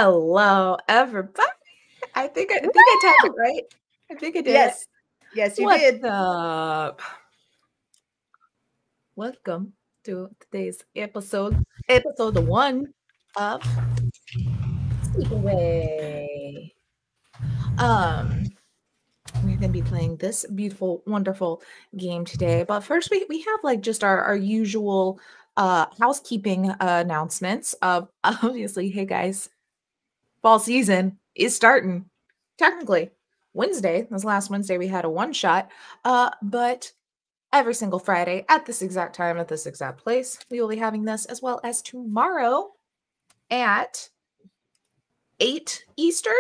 Hello, everybody. I think I tapped it right. I think I did. Yes. Yes, you did. What's up? Welcome to today's episode 1 of Sleepaway. We're gonna be playing this beautiful, wonderful game today. But first, we have like just our usual housekeeping announcements of obviously, hey guys, fall season is starting. Technically, Wednesday, this last Wednesday, we had a one shot. But every single Friday at this exact time, at this exact place, we will be having this, as well as tomorrow at 8 Eastern.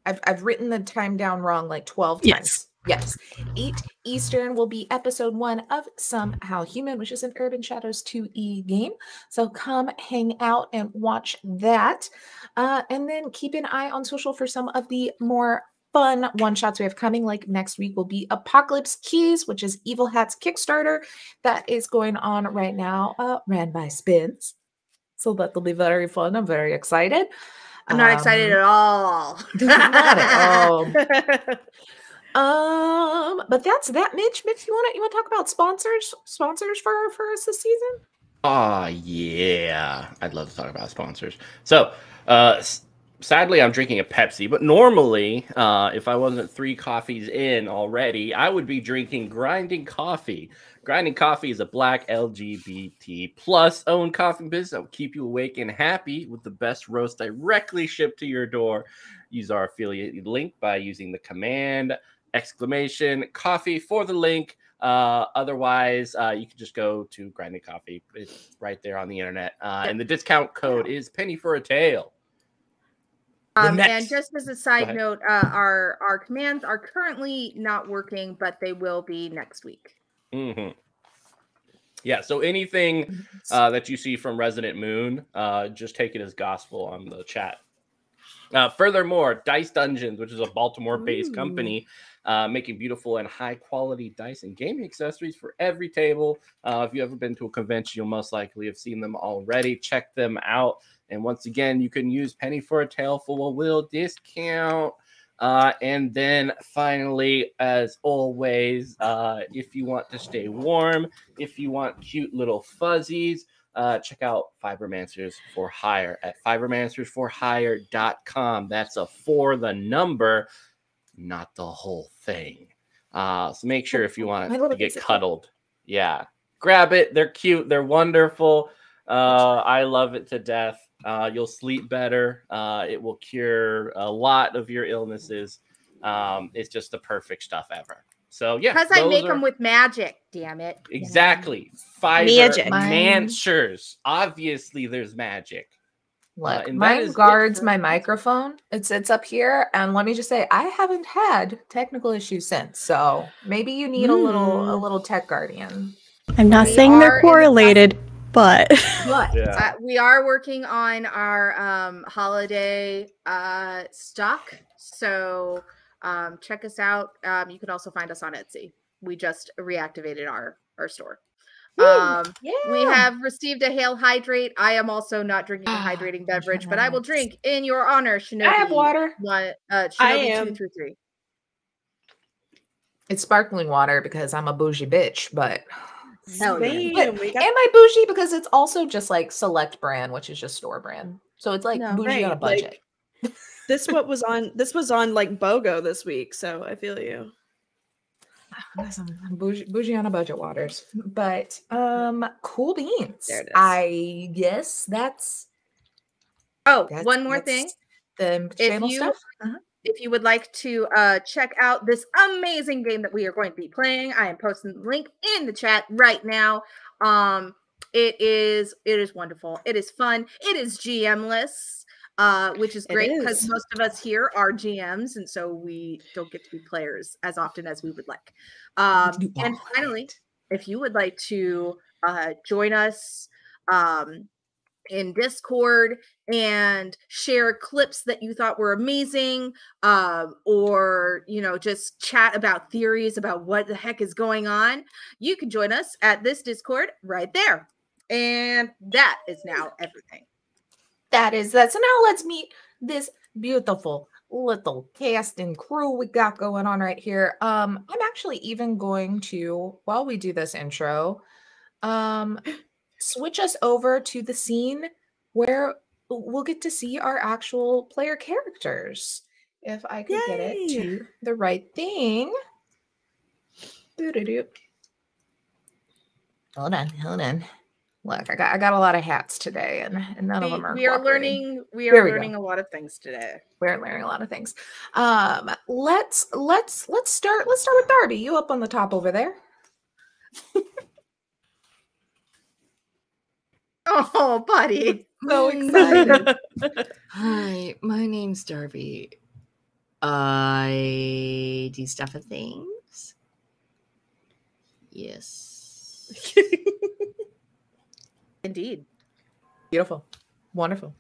I've written the time down wrong like 12 times. Yes. 8 Eastern will be episode 1 of Somehow Human, which is an Urban Shadows 2E game. So come hang out and watch that. And then keep an eye on social for some of the more fun one-shots we have coming. Like next week will be Apocalypse Keys, which is Evil Hat's Kickstarter. That is going on right now, ran by Spins. So that'll be very fun. I'm very excited. I'm not excited at all. Not at all. But that's that. Mitch, you want to talk about sponsors for us this season? Yeah, I'd love to talk about sponsors. So, sadly, I'm drinking a Pepsi, but normally, if I wasn't 3 coffees in already, I would be drinking Grinding Coffee. Grinding Coffee is a Black LGBT plus owned coffee business that will keep you awake and happy with the best roast directly shipped to your door. Use our affiliate link by using the command !coffee for the link. Otherwise, you can just go to Grinding Coffee. It's right there on the internet. And the discount code is penny for a tail. And just as a side note, our commands are currently not working, but they will be next week. Mm-hmm. Yeah, so anything that you see from Resident Moon, just take it as gospel on the chat. Furthermore, Dice Dungeons, which is a Baltimore-based company, making beautiful and high-quality dice and gaming accessories for every table. If you've ever been to a convention, you'll most likely have seen them already. Check them out. And once again, you can use penny for a tail for a will discount. And then finally, as always, if you want to stay warm, if you want cute little fuzzies, check out Fibermancers for Hire at fibermancersforhire.com. That's a 4 the number, not the whole thing. So make sure if you want to get cuddled, grab it. They're cute. They're wonderful. I love it to death. You'll sleep better. It will cure a lot of your illnesses. It's just the perfect stuff ever. So yeah, because I make them with magic. Damn it! Exactly. Fibermancers. Obviously, there's magic. Look, mine guards my microphone. It's up here, and let me just say, I haven't had technical issues since. So maybe you need a little tech guardian. I'm not saying they're correlated, but we are working on our holiday stock. So check us out. You can also find us on Etsy. We just reactivated our store. We have received a Hail Hydrate. I am also not drinking a hydrating beverage, but I will drink in your honor, Shinobi. I have water. Shinobi 233. It's sparkling water because I'm a bougie bitch, but hell yeah. Am I bougie because it's also just like select brand, which is just store brand. So it's like bougie on a budget. Like, this was on like BOGO this week, so I feel you. Listen, bougie on a budget waters, but cool beans. There it is. I guess that's one more thing. The channel stuff. If you would like to check out this amazing game that we are going to be playing, I am posting the link in the chat right now. It is wonderful. It is fun. It is GM-less. Which is great because most of us here are GMs, and so we don't get to be players as often as we would like. And finally, if you would like to join us in Discord and share clips that you thought were amazing, or just chat about theories about what the heck is going on, you can join us at this Discord right there. And that is now everything. That. So now let's meet this beautiful little cast and crew we got going on right here. I'm actually even going to, while we do this intro, switch us over to the scene where we'll get to see our actual player characters. If I could get it to the right thing. Doo-doo-doo. Hold on. Look, I got a lot of hats today, and none of them are. We are learning a lot of things today. We're learning a lot of things. Let's start with Darby. You up on the top over there. Oh, buddy. So excited. Hi, my name's Darby. I do stuff and things. Yes. Indeed. Beautiful. Wonderful.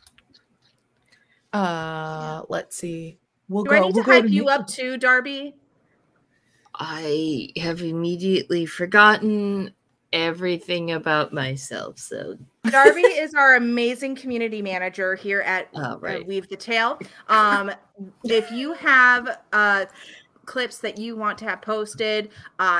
Let's see. Do I need to hype you up too, Darby? I have immediately forgotten everything about myself, so Darby is our amazing community manager here at Weave the Tale. If you have clips that you want to have posted,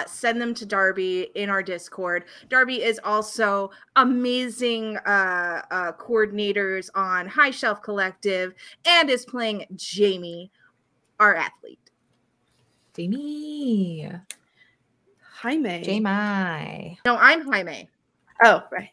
send them to Darby in our Discord. Darby is also amazing coordinators on High Shelf Collective and is playing Jaymy, our athlete. Jaime. No, I'm Jaime. Oh, right.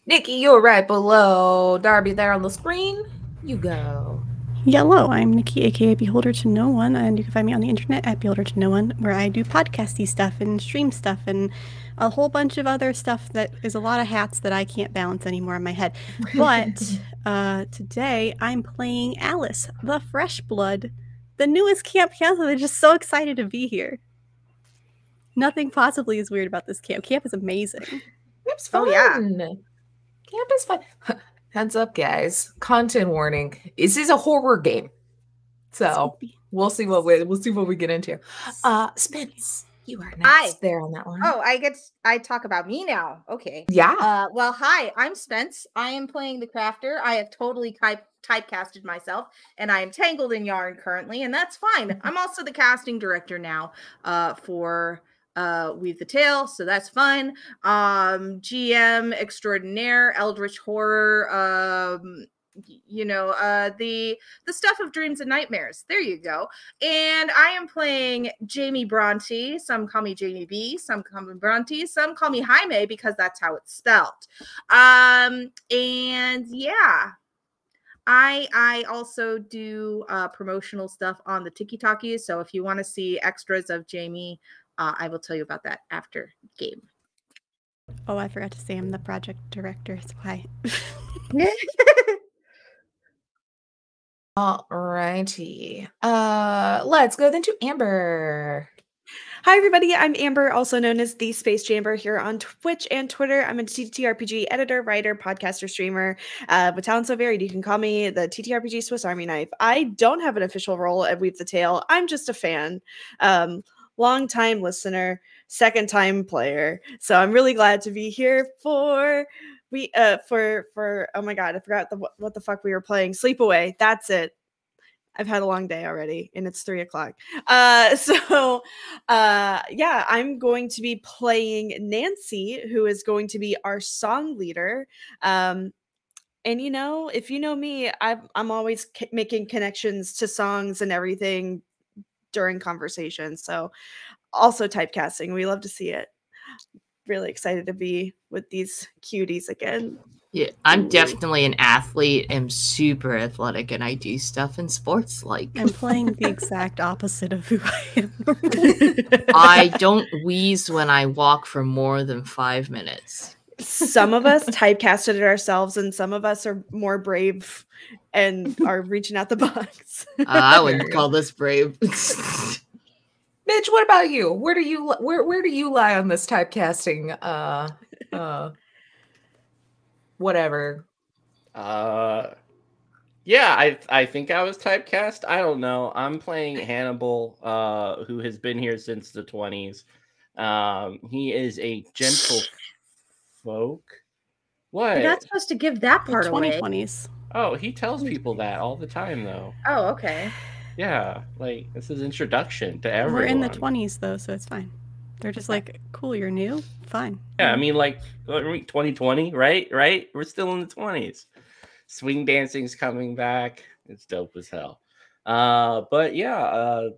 Nikki, you're right below Darby there on the screen. You go. Hello, I'm Nikki, aka Beholder to No One, and you can find me on the internet at Beholder to No One, where I do podcasty stuff and stream stuff and a whole bunch of other stuff that is a lot of hats that I can't balance anymore in my head. But today I'm playing Alice, the Fresh Blood, the newest camp counselor. They're just so excited to be here. Nothing possibly is weird about this camp. Camp is amazing. Camp's fun. Oh, yeah. Camp is fun. Heads up, guys. Content warning. This is a horror game. So we'll see what we get into. Spence, you are next there on that one. Oh, I talk about me now. Okay. Yeah. Well, hi, I'm Spence. I am playing the crafter. I have totally typecasted myself, and I am tangled in yarn currently, and that's fine. I'm also the casting director now for Weave the Tale, so that's fun. GM extraordinaire, eldritch horror, the stuff of dreams and nightmares. There you go. And I am playing Jaymy Bronte. Some call me Jaymy B, some call me Bronte, some call me Jaime because that's how it's spelled. And yeah, I also do promotional stuff on the TikTokies. So if you want to see extras of Jaymy, I will tell you about that after game. Oh, I forgot to say I'm the project director. So hi. All righty. Let's go then to Amber. Hi, everybody. I'm Amber, also known as the Space Jamber here on Twitch and Twitter. I'm a TTRPG editor, writer, podcaster, streamer with talent so varied. You can call me the TTRPG Swiss Army knife. I don't have an official role at Weave the Tale. I'm just a fan. Long-time listener, second-time player. So I'm really glad to be here for oh my god, I forgot what the fuck we were playing. Sleepaway. That's it. I've had a long day already, and it's 3:00. Yeah, I'm going to be playing Nancy, who is going to be our song leader. And if you know me, I'm always making connections to songs and everything during conversations. So also typecasting, we love to see it. Really excited to be with these cuties again. Yeah, I'm definitely an athlete. I'm super athletic, and I do stuff in sports. Like I'm playing the exact opposite of who I am. I don't wheeze when I walk for more than 5 minutes. Some of us typecasted it ourselves, and some of us are more brave and are reaching out the box. I wouldn't call this brave. Mitch, what about you? Where do you lie on this typecasting? Whatever. Yeah, I think I was typecast. I don't know. I'm playing Hannibal, who has been here since the 20s. He is a gentle folk. What? You're not supposed to give that The part away. 2020s. Oh, he tells people that all the time, though. Oh, okay. Yeah, like this is introduction to everyone. We're in the 20s though, so it's fine. They're just like, cool, you're new? Fine. Yeah, I mean, like 2020, right? We're still in the 20s. Swing dancing's coming back. It's dope as hell. But yeah,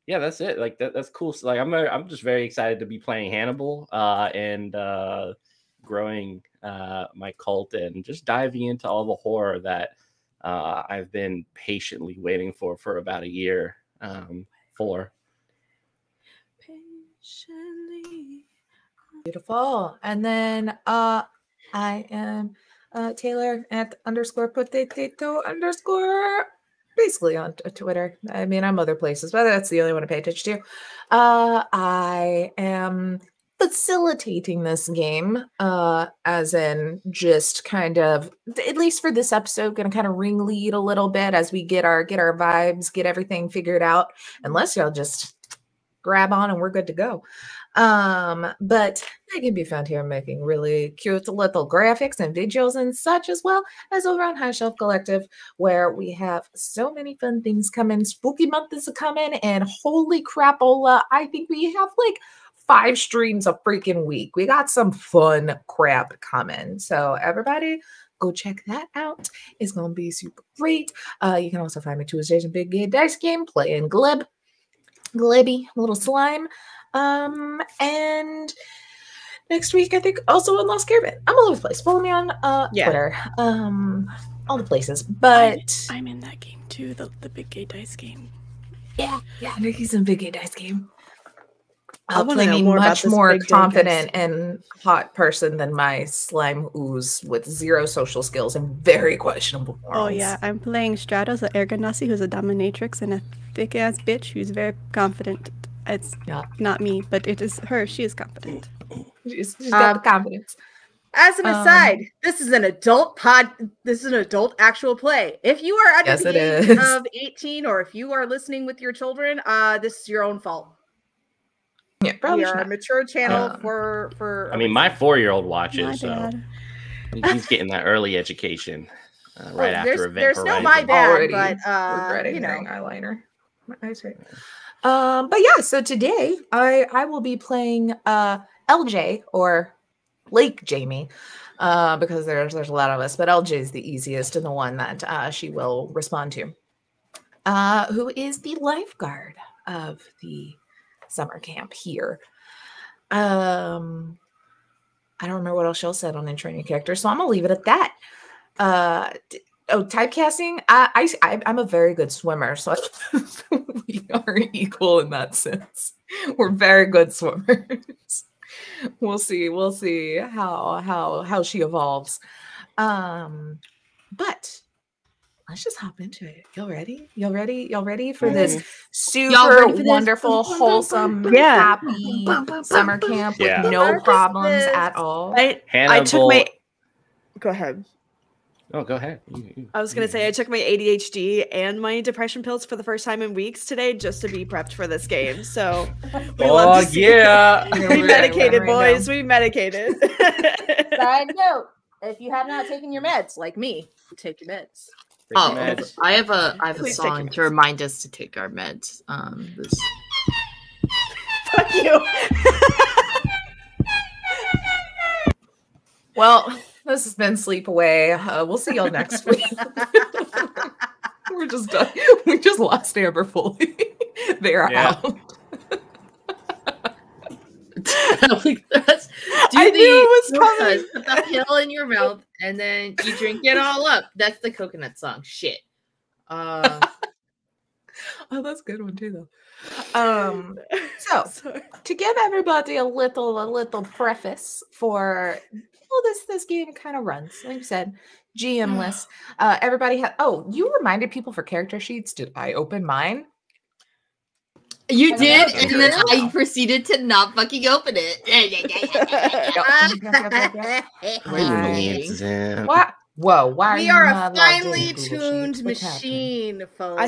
that's it. Like that's cool. So, like I'm just very excited to be playing Hannibal and growing my cult and just diving into all the horror that I've been patiently waiting for about a year. Beautiful. And then I am Taylor at _potato_ basically on Twitter. I mean, I'm other places, but that's the only one to pay attention to. I am facilitating this game, as in just kind of, at least for this episode, gonna kind of ringlead a little bit as we get our vibes, get everything figured out. Unless y'all just grab on and we're good to go. But I can be found here making really cute little graphics and videos and such, as well as over on High Shelf Collective, where we have so many fun things coming. Spooky month is coming, and holy crapola, I think we have like 5 streams a freaking week. We got some fun crap coming. So everybody go check that out. It's gonna be super great. You can also find me Tuesdays and Big Gay Dice Game playing Glibby, little slime. And next week, I think also in Lost Caravan. I'm all over the place. Follow me on Twitter. All the places. But I'm in that game too, the Big Gay Dice Game. Yeah, Nikki's in Big Gay Dice Game. I want to play know me more about much this more Big Gay confident Dice. and hot person than my slime ooze with 0 social skills and very questionable morals. Oh yeah, I'm playing Stratos, the Ergonasi, who's a dominatrix and a thick ass bitch who's very confident. It's not me, but it is her. She is confident. She's got the confidence. As an aside, this is an adult This is an adult actual play. If you are under the age of 18, or if you are listening with your children, this is your own fault. Yeah, probably. We are a mature channel for. I mean, my 4-year-old watches, My so bad. he's getting that early education right after Event There's Horizon. no my bad, Already but regretting wearing eyeliner. My eyes hurt. But yeah, so today I will be playing LJ or Lake Jaymy, because there's a lot of us, but LJ is the easiest and the one that she will respond to. Who is the lifeguard of the summer camp here. I don't remember what else Shell said on introing your character, so I'm gonna leave it at that. Typecasting. I'm a very good swimmer, so we are equal in that sense. We're very good swimmers. We'll see how she evolves. But let's just hop into it. Y'all ready? Y'all ready for this super wonderful, wholesome, happy summer camp with no problems at all? I took my. Go ahead. Oh, go ahead. I was gonna say I took my ADHD and my depression pills for the first time in weeks today just to be prepped for this game. So we love to see we medicated, boys. We medicated. Side note: if you have not taken your meds, like me, take your meds. I have a song to remind us to take our meds. Fuck you. Well, this has been Sleepaway. We'll see y'all next week. We're just done. We just lost Amber fully. They're out. I knew it was coming. Put the pill in your mouth and then you drink it all up. That's the coconut song. Shit. Oh, that's a good one too, though. So to give everybody a little preface for this game kind of runs, like you said, GM-less. Everybody had. Oh, you reminded people for character sheets. Did I open mine? You did, and then I proceeded to not fucking open it. Whoa! Why we are a finely tuned machine, folks.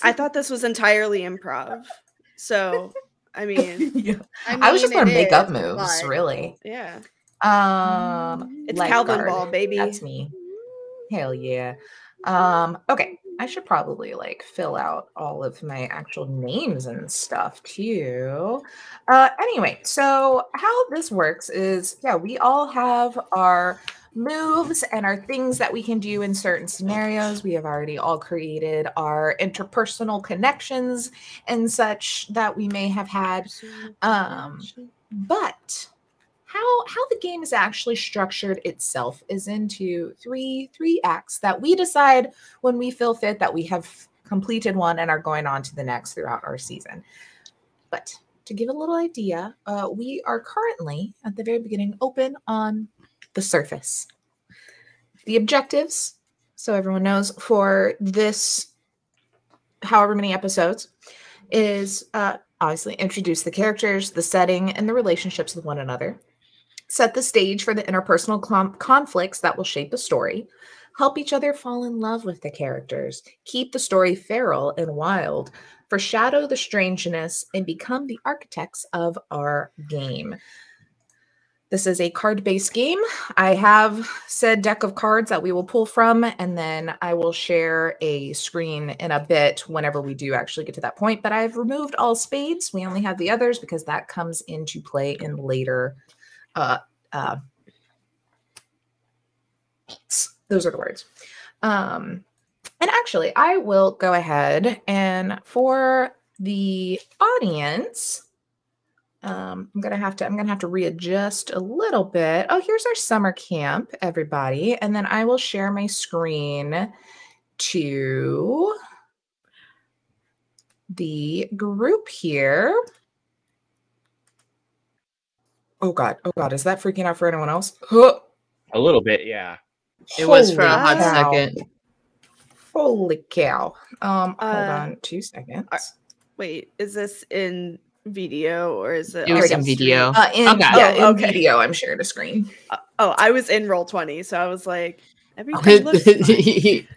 I thought this was entirely improv. So, I mean, I was just gonna make up moves, really. Yeah. It's Calvin Ball, baby. That's me. Hell yeah. Okay. I should probably like fill out all of my actual names and stuff too. Anyway, so how this works is, yeah, we all have our moves and our things that we can do in certain scenarios. We have already all created our interpersonal connections and such that we may have had. But how the game is actually structured itself is into three acts that we decide when we feel fit that we have completed one and are going on to the next throughout our season. But to give a little idea, we are currently at the very beginning open on the surface. The objectives, so everyone knows, for this however many episodes is obviously introduce the characters, the setting, and the relationships with one another. Set the stage for the interpersonal conflicts that will shape the story. Help each other fall in love with the characters. Keep the story feral and wild. Foreshadow the strangeness and become the architects of our game. This is a card-based game. I have said deck of cards that we will pull from, and then I will share a screen in a bit whenever we do actually get to that point. But I've removed all spades. We only have the others because that comes into play in later. Those are the words. And actually, I will go ahead and for the audience. I'm gonna have to readjust a little bit. Oh, here's our summer camp, everybody. And then I will share my screen to the group here. Oh God, is that freaking out for anyone else? A little bit, yeah. It was for a hot second. Holy cow. Hold on 2 seconds. Wait, is this in video or is it? It was in video. In video, I'm sharing a screen. I was in Roll20, so I was like, everything looks fine.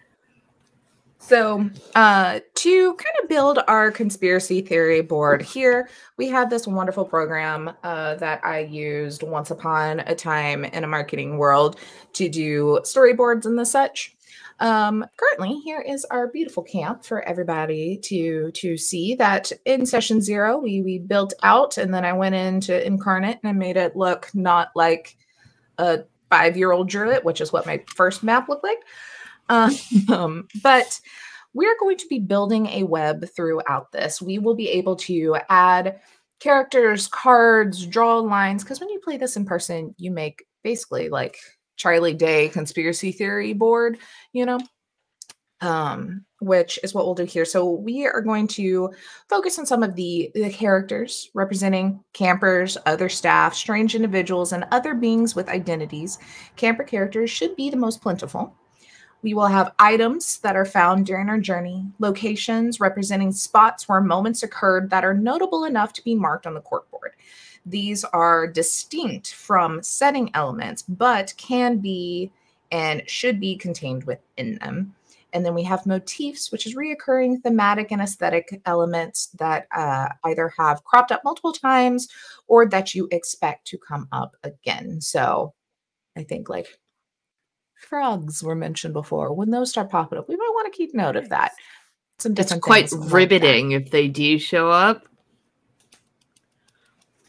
So to kind of build our conspiracy theory board here, we have this wonderful program that I used once upon a time in a marketing world to do storyboards and the such. Currently, here is our beautiful camp for everybody to see that in session 0, we built out, and then I went into Incarnate and I made it look not like a 5-year-old drew it, which is what my first map looked like. But we're going to be building a web throughout this. We will be able to add characters, cards, draw lines, because when you play this in person, you make basically like Charlie Day conspiracy theory board, which is what we'll do here. So we are going to focus on some of the characters representing campers, other staff, strange individuals, and other beings with identities. Camper characters should be the most plentiful. We will have items that are found during our journey, locations representing spots where moments occurred that are notable enough to be marked on the corkboard. These are distinct from setting elements, but can be and should be contained within them. And then we have motifs, which is reoccurring thematic and aesthetic elements that either have cropped up multiple times or that you expect to come up again. So I think like frogs were mentioned before. When those start popping up, we might want to keep note of that. It's quite riveting if they do show up.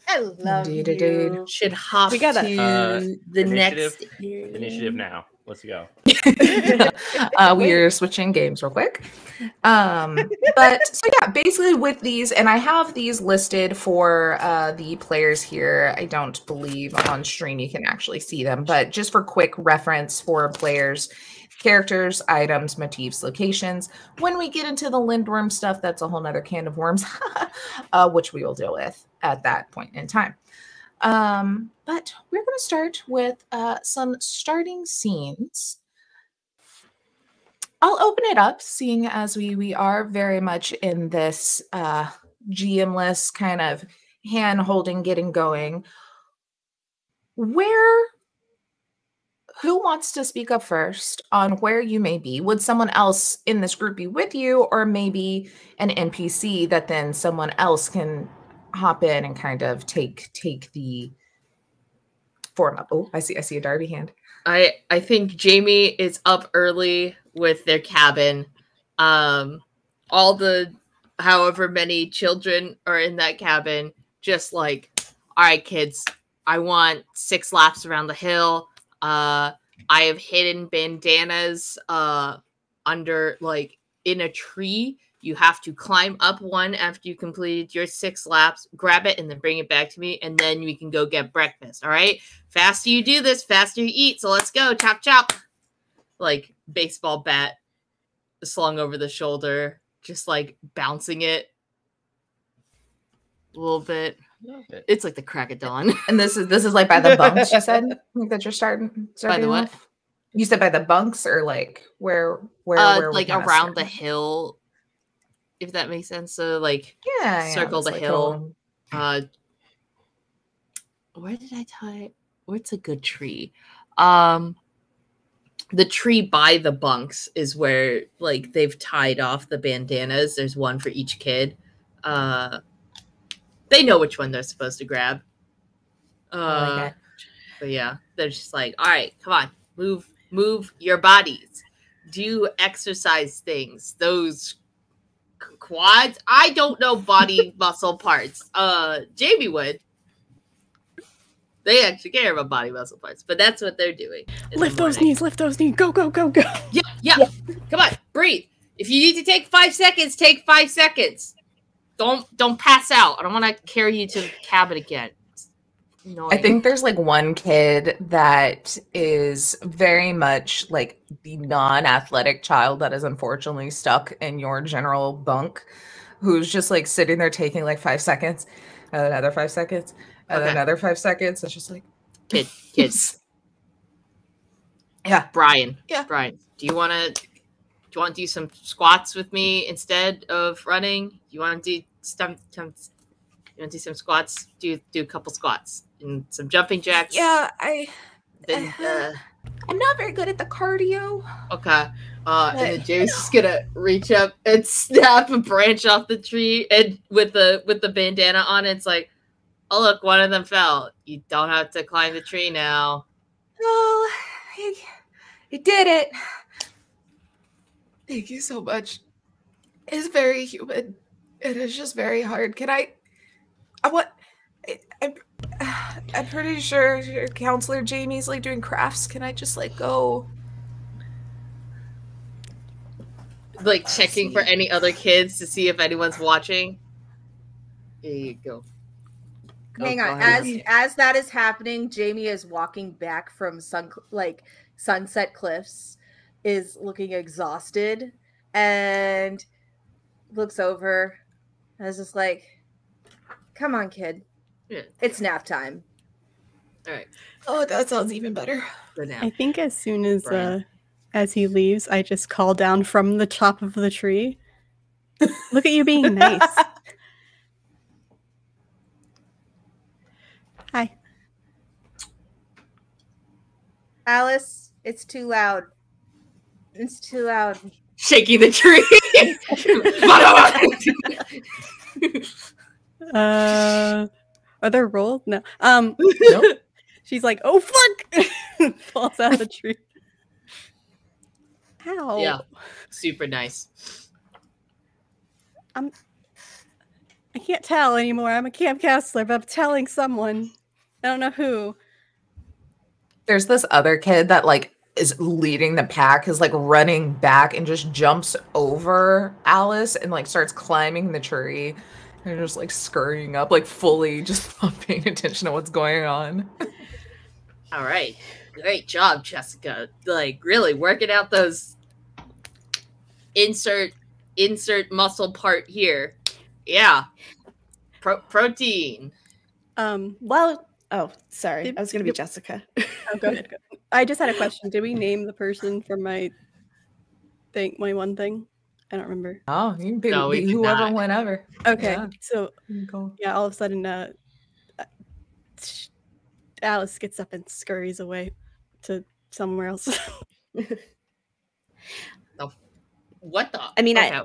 I love you. Should hop to the next initiative now. Let's go. We are switching games real quick. But so yeah, basically with these, and I have these listed for the players here. I don't believe on stream you can actually see them, but just for quick reference for players, characters, items, motifs, locations. When we get into the Lindworm stuff, that's a whole nother can of worms, which we will deal with at that point in time. But we're going to start with some starting scenes. I'll open it up, seeing as we are very much in this GM-less kind of hand-holding, getting going. Who wants to speak up first on where you may be? Would someone else in this group be with you, or maybe an NPC that then someone else can hop in and kind of take the form up. Oh, I see a Darby hand. I think Jaymy is up early with their cabin. All the however many children are in that cabin, just like, all right, kids, I want 6 laps around the hill. I have hidden bandanas under, like, in a tree. You have to climb up one after you completed your 6 laps, grab it, and then bring it back to me, and then we can go get breakfast, all right? Faster you do this, faster you eat, so let's go. Chop, chop. Like, baseball bat slung over the shoulder, just, like, bouncing it a little bit. It's like the crack of dawn. And this is like by the bunks, you said? That you're starting By the what? off? You said by the bunks, or like where like around the hill, if that makes sense. So like circle the hill. Where did I tie? Where's a good tree? The tree by the bunks is where, like, they've tied off the bandanas. There's one for each kid. They know which one they're supposed to grab. But yeah, they're just like, all right, come on, move your bodies, do exercise things. Those quads, I don't know body muscle parts. Jaymy would. They actually care about body muscle parts, but that's what they're doing. Lift those knees, go, go, go, go. Yeah. Come on, breathe. If you need to take 5 seconds, take 5 seconds. Don't pass out. I don't want to carry you to the cabin again. I think there's like one kid that is very much like the non-athletic child that is unfortunately stuck in your general bunk, who's just like sitting there taking like 5 seconds, and another 5 seconds, and another 5 seconds. It's just like kids. Yeah, Brian. Yeah, Brian. Do you want to do some squats with me instead of running? Do you want to do some squats? Do a couple squats and some jumping jacks. Yeah, I'm not very good at the cardio. Okay. And then James is gonna reach up and snap a branch off the tree, and with the bandana on, it's like, oh look, one of them fell. You don't have to climb the tree now. Oh, he did it. Thank you so much. It's very humid. It is just very hard. Can I'm pretty sure your counselor Jamie's like doing crafts. Can I just like go? Like checking for any other kids to see if anyone's watching. Here you go. Hang on. As that is happening, Jaymy is walking back from Sunset Cliffs, is looking exhausted, and looks over and is just like, come on, kid. Yeah. It's nap time. All right. Oh, that sounds even better. I think as soon as he leaves, I just call down from the top of the tree. Look at you being nice. Hi. Alice, it's too loud. It's too loud. Shaking the tree. Are there rolls? No. Nope. She's like, oh fuck! Falls out of the tree. Ow. Yeah. Super nice. I can't tell anymore. I'm a camp counselor, but I'm telling someone. I don't know who. There's this other kid that like is leading the pack, is like running back and just jumps over Alice and like starts climbing the tree. And just like scurrying up, like fully just not paying attention to what's going on. All right. Great job, Jessica. Like really working out those insert muscle part here. Yeah. Protein. Sorry. I was going to be Jessica. Oh, go ahead. I just had a question. Did we name the person from my one thing? I don't remember. Oh, you can be whoever, whenever. Okay, yeah. So yeah, all of a sudden, Alice gets up and scurries away to somewhere else. What the? I mean, okay.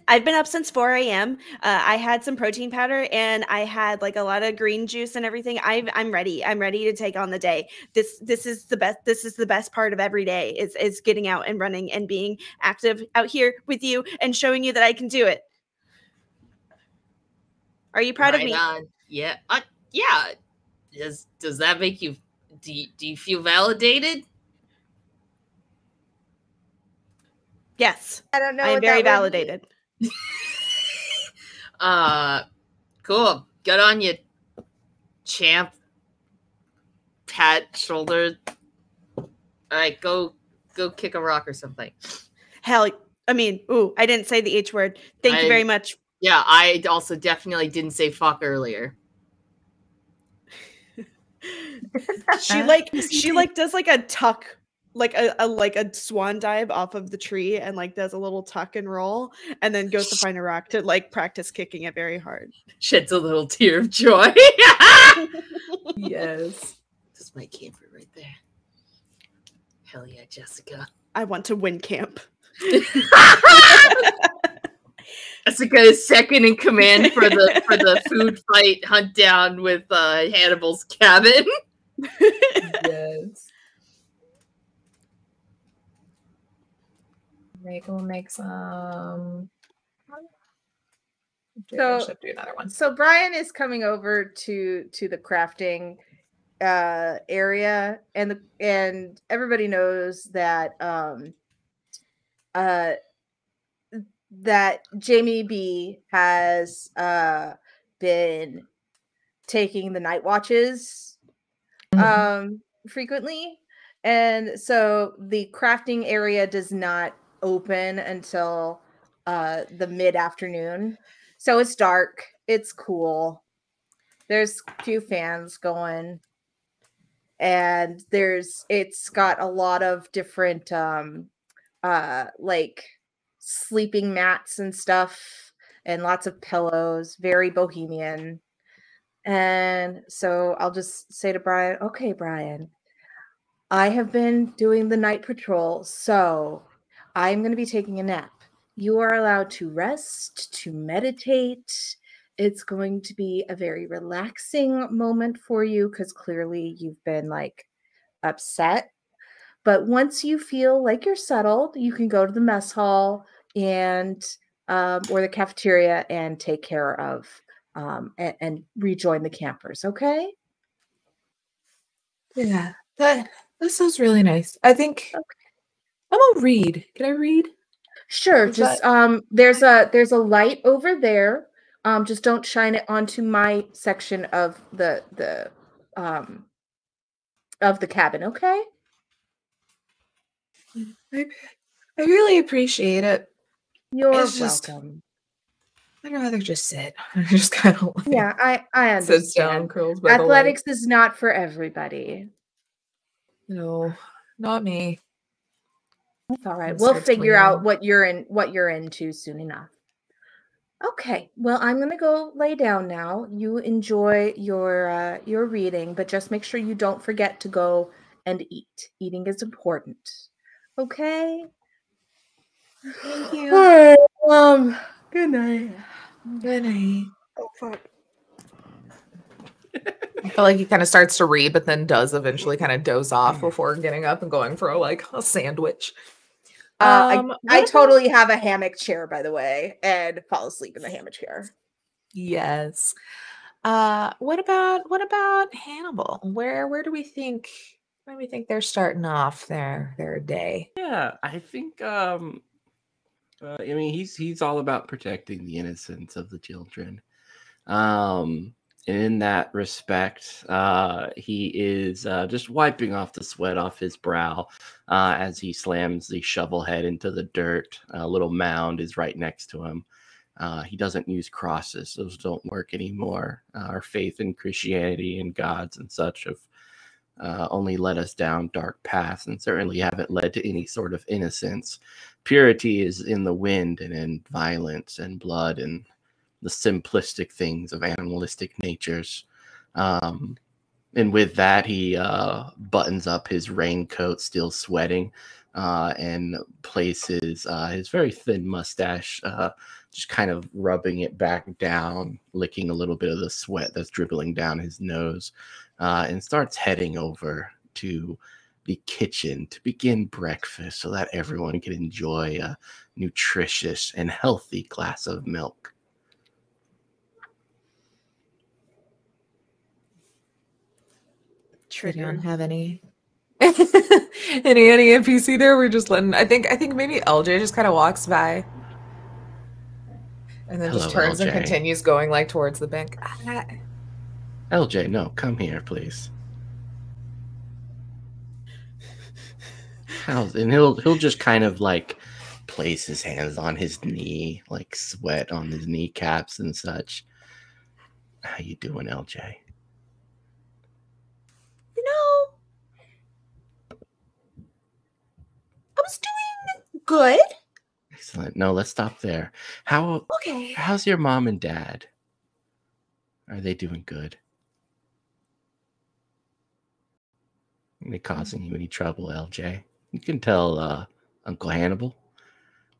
I've been up since 4 a.m. I had some protein powder and I had like a lot of green juice and everything. I'm ready. I'm ready to take on the day. This is the best. This is the best part of every day is getting out and running and being active out here with you and showing you that I can do it. Are you proud of me? Yeah. Yeah. Does that make you? Do you feel validated? Yes. I don't know. I am very validated. Cool. Good on you, champ. Pat shoulder. All right, go kick a rock or something. Hell, I mean, ooh, I didn't say the H word. Thank you very much. Yeah, I also definitely didn't say fuck earlier. she does like a tuck, like a swan dive off of the tree and like does a little tuck and roll and then goes to find a rock to like practice kicking it very hard. Sheds a little tear of joy. Yes. This is my camper right there. Hell yeah, Jessica. I want to win camp. Jessica is second in command for the food fight hunt down with Hannibal's cabin. Yes. We'll make some. So do another one. So Brian is coming over to the crafting area, and everybody knows that that Jaymy B has been taking the night watches frequently, and so the crafting area does not open until the mid-afternoon. So it's dark, it's cool, there's a few fans going, and it's got a lot of different like sleeping mats and stuff and lots of pillows, very bohemian. And so I'll just say to Brian, okay, Brian, I have been doing the night patrol, so I'm going to be taking a nap. You are allowed to rest, to meditate. It's going to be a very relaxing moment for you because clearly you've been like upset. But once you feel like you're settled, you can go to the mess hall and or the cafeteria and take care of and rejoin the campers. Okay? Yeah, that sounds really nice. I think I'm gonna read. Can I read? Sure. Just there's a light over there. Just don't shine it onto my section of the cabin, okay? I really appreciate it. You're Welcome. welcome. I'd rather just sit. I just kind of like, yeah, I understand. Sits down, curls by Athletics is not for everybody. No, not me. That's all right. We'll figure out what you're into soon enough. Okay. Well, I'm gonna go lay down now. You enjoy your reading, but just make sure you don't forget to go and eat. Eating is important. Okay. Thank you. All right. Good night. Good night. Oh fuck. I feel like he kind of starts to read, but then does eventually kind of doze off before getting up and going for a sandwich. I totally have a hammock chair, by the way, and fall asleep in the hammock chair. Yes. What about Hannibal? Where do we think they're starting off their day? Yeah, I think I mean he's all about protecting the innocence of the children. And in that respect, he is just wiping off the sweat off his brow as he slams the shovel head into the dirt. A little mound is right next to him. He doesn't use crosses. Those don't work anymore. Our faith in Christianity and gods and such have only led us down dark paths and certainly haven't led to any sort of innocence. Purity is in the wind and in violence and blood and the simplistic things of animalistic natures. And with that, he buttons up his raincoat, still sweating, and places his very thin mustache, just kind of rubbing it back down, licking a little bit of the sweat that's dribbling down his nose, and starts heading over to the kitchen to begin breakfast so that everyone can enjoy a nutritious and healthy glass of milk. We don't have any any NPC there. We're just letting. I think maybe LJ just kind of walks by, and then just turns LJ. and continues going like towards the bank. LJ, no, come here, please. And he'll just kind of like place his hands on his knee, like sweat on his kneecaps and such. How you doing, LJ? You know, I was doing good. Excellent. No, let's stop there. Okay. How's your mom and dad? Are they doing good? Are they causing you any trouble, LJ? You can tell Uncle Hannibal.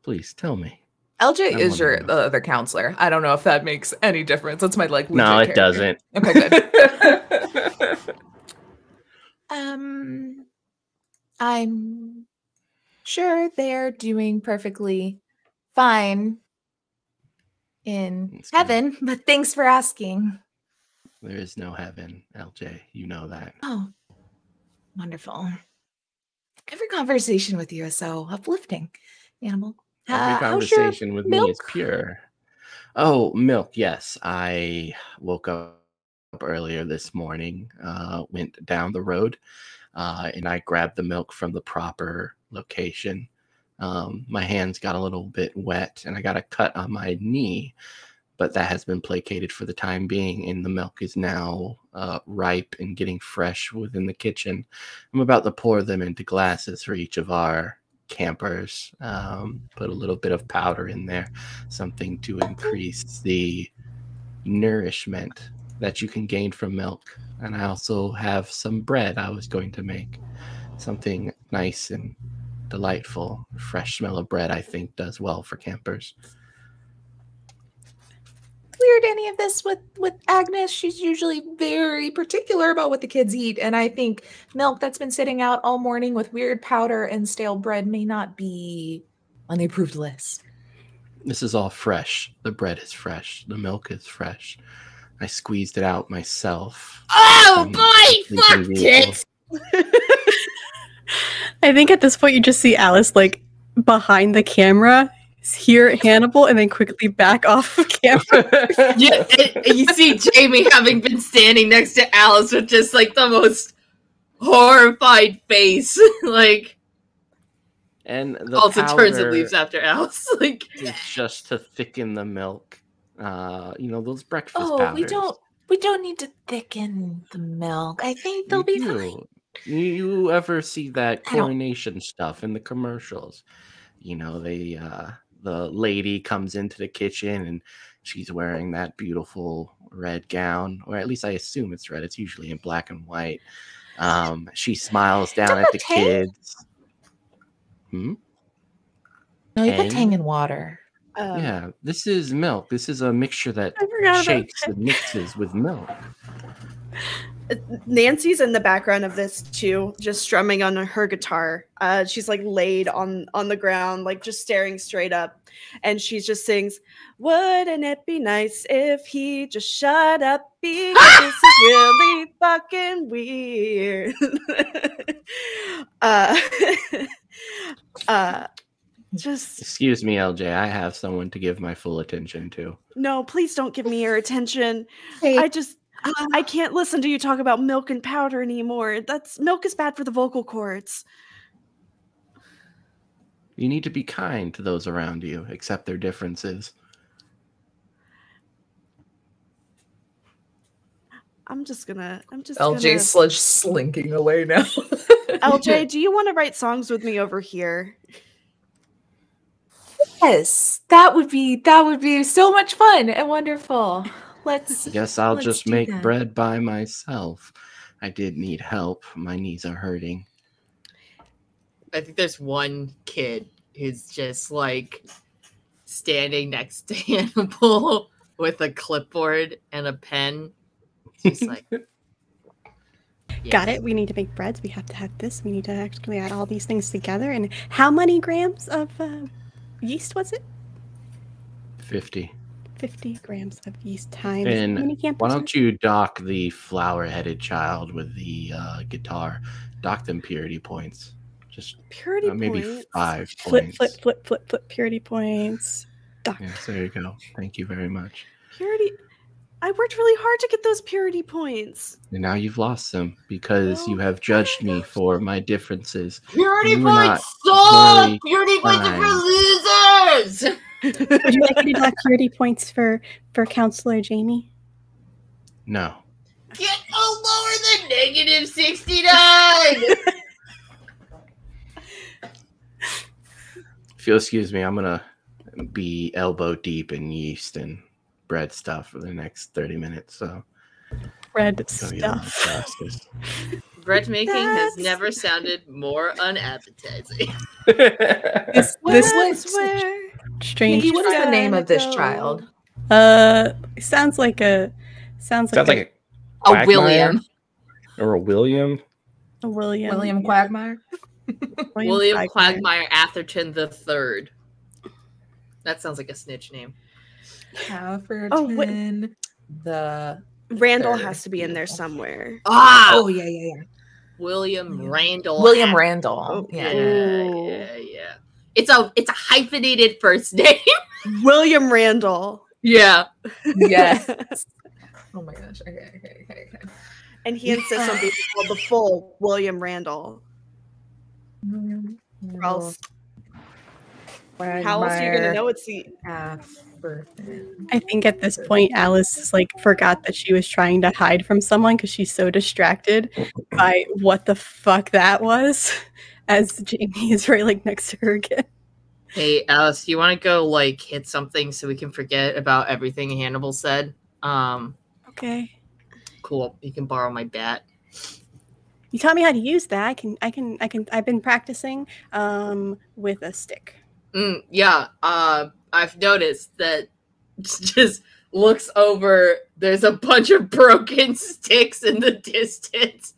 Please tell me. LJ is the other counselor. I don't know if that makes any difference. That's my like. No, it character. doesn't. Okay, good. I'm sure they're doing perfectly fine in heaven, but thanks for asking. There is no heaven, LJ. You know that. Oh, wonderful. Every conversation with you is so uplifting, Animal. Every conversation with me is pure. Oh, milk. Yes. I woke up earlier this morning, went down the road, and I grabbed the milk from the proper location. My hands got a little bit wet and I got a cut on my knee, but that has been placated for the time being, and the milk is now ripe and getting fresh within the kitchen. I'm about to pour them into glasses for each of our campers. Put a little bit of powder in there, something to increase the nourishment that you can gain from milk. And I also have some bread I was going to make, something nice and delightful. Fresh smell of bread, I think, does well for campers. Weird any of this with Agnes. She's usually very particular about what the kids eat, and I think milk that's been sitting out all morning with weird powder and stale bread may not be on the approved list. This is all fresh. The bread is fresh. The milk is fresh. I squeezed it out myself. Oh boy, fuck it! I think at this point you just see Alice like behind the camera, hear Hannibal, and then quickly back off of camera. Yeah, and you see Jaymy having been standing next to Alice with just like the most horrified face, like. And the also turns and leaves after Alice. Like, it's just to thicken the milk. You know, those breakfast powders. We don't need to thicken the milk. I think they'll be fine. You ever see that coronation stuff in the commercials? You know, they the lady comes into the kitchen and she's wearing that beautiful red gown, or at least I assume it's red. It's usually in black and white. She smiles down at the kids. No, you put Tang in water. Yeah, this is milk. This is a mixture that shakes and mixes with milk. Nancy's in the background of this too, just strumming on her guitar. She's like laid on the ground, like just staring straight up, and she just sings, "Wouldn't it be nice if he just shut up, because this is really fucking weird." Just excuse me, LJ. I have someone to give my full attention to. No, please don't give me your attention. Hey. I can't listen to you talk about milk and powder anymore. Milk is bad for the vocal cords. You need to be kind to those around you, accept their differences. LJ's sludge slinking away now. LJ, do you want to write songs with me over here? Yes, that would be so much fun and wonderful. Guess I'll just make bread by myself. I did need help. My knees are hurting. I think there's one kid who's just like standing next to Hannibal with a clipboard and a pen. Just like, Got it. We need to make breads. We have to have this. We need to actually add all these things together. And how many grams of yeast was it? 50. 50 grams of yeast times. And how many campers why don't you dock the flower-headed child with the guitar? Dock them purity points. Just Purity maybe points. 5 flip, points. flip purity points. Doc. Yes, there you go. Thank you very much. Purity. I worked really hard to get those purity points. And now you've lost them because you have judged me for my differences. Purity You were not points suck! very Purity points are for kind. losers! Would you like me to dock purity points for Counselor Jaymy? No. Get no lower than negative 69! If you'll excuse me, I'm going to be elbow deep in yeast and bread stuff for the next 30 minutes. So Bread go get on my stuff. fastest. Bread making has That's- never sounded more unappetizing. This What's- Where strange. Nikki, what is the name of this Go. child? Sounds like Sounds like a A Quagmire? William. Or a William. a William. William Quagmire. William Quagmire Atherton the Third. That sounds like a snitch name. Atherton the Randall Third. has to be in there somewhere. Ah! Oh yeah. William Yeah. Randall. William Atherton. Randall. Oh, Yeah. Yeah. It's a hyphenated first name. William Randall. Yeah. Yes. Oh my gosh. Okay. And he insists on being called the full William Randall. Or else, how else are you going to know it's the... Atherton. I think at this point, Alice is like forgot that she was trying to hide from someone because she's so distracted by what the fuck that was. As Jaymy is right like next to her again. Hey, Alice, you want to go like hit something so we can forget about everything Hannibal said? Okay. Cool. You can borrow my bat. You taught me how to use that. I've been practicing with a stick. Yeah. I've noticed that just looks over. There's a bunch of broken sticks in the distance.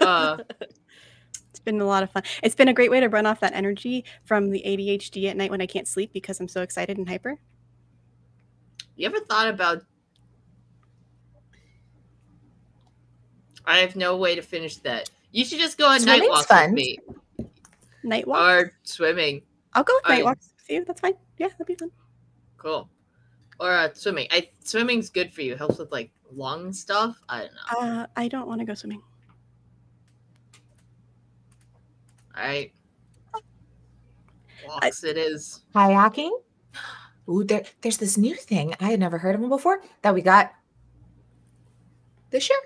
It's been a lot of fun. It's been a great way to run off that energy from the ADHD at night when I can't sleep because I'm so excited and hyper. You ever thought about... I have no way to finish that. You should just go on night Swimming's walks fun. with me. Night walk? Or swimming. I'll go with night I- walks with you. That's fine. Yeah, that'd be fun. Cool. Or swimming. Swimming's good for you. Helps with like lung stuff. I don't know. I don't want to go swimming. All right. Walks it is. Kayaking. Ooh, there's this new thing I had never heard of them before that we got this year,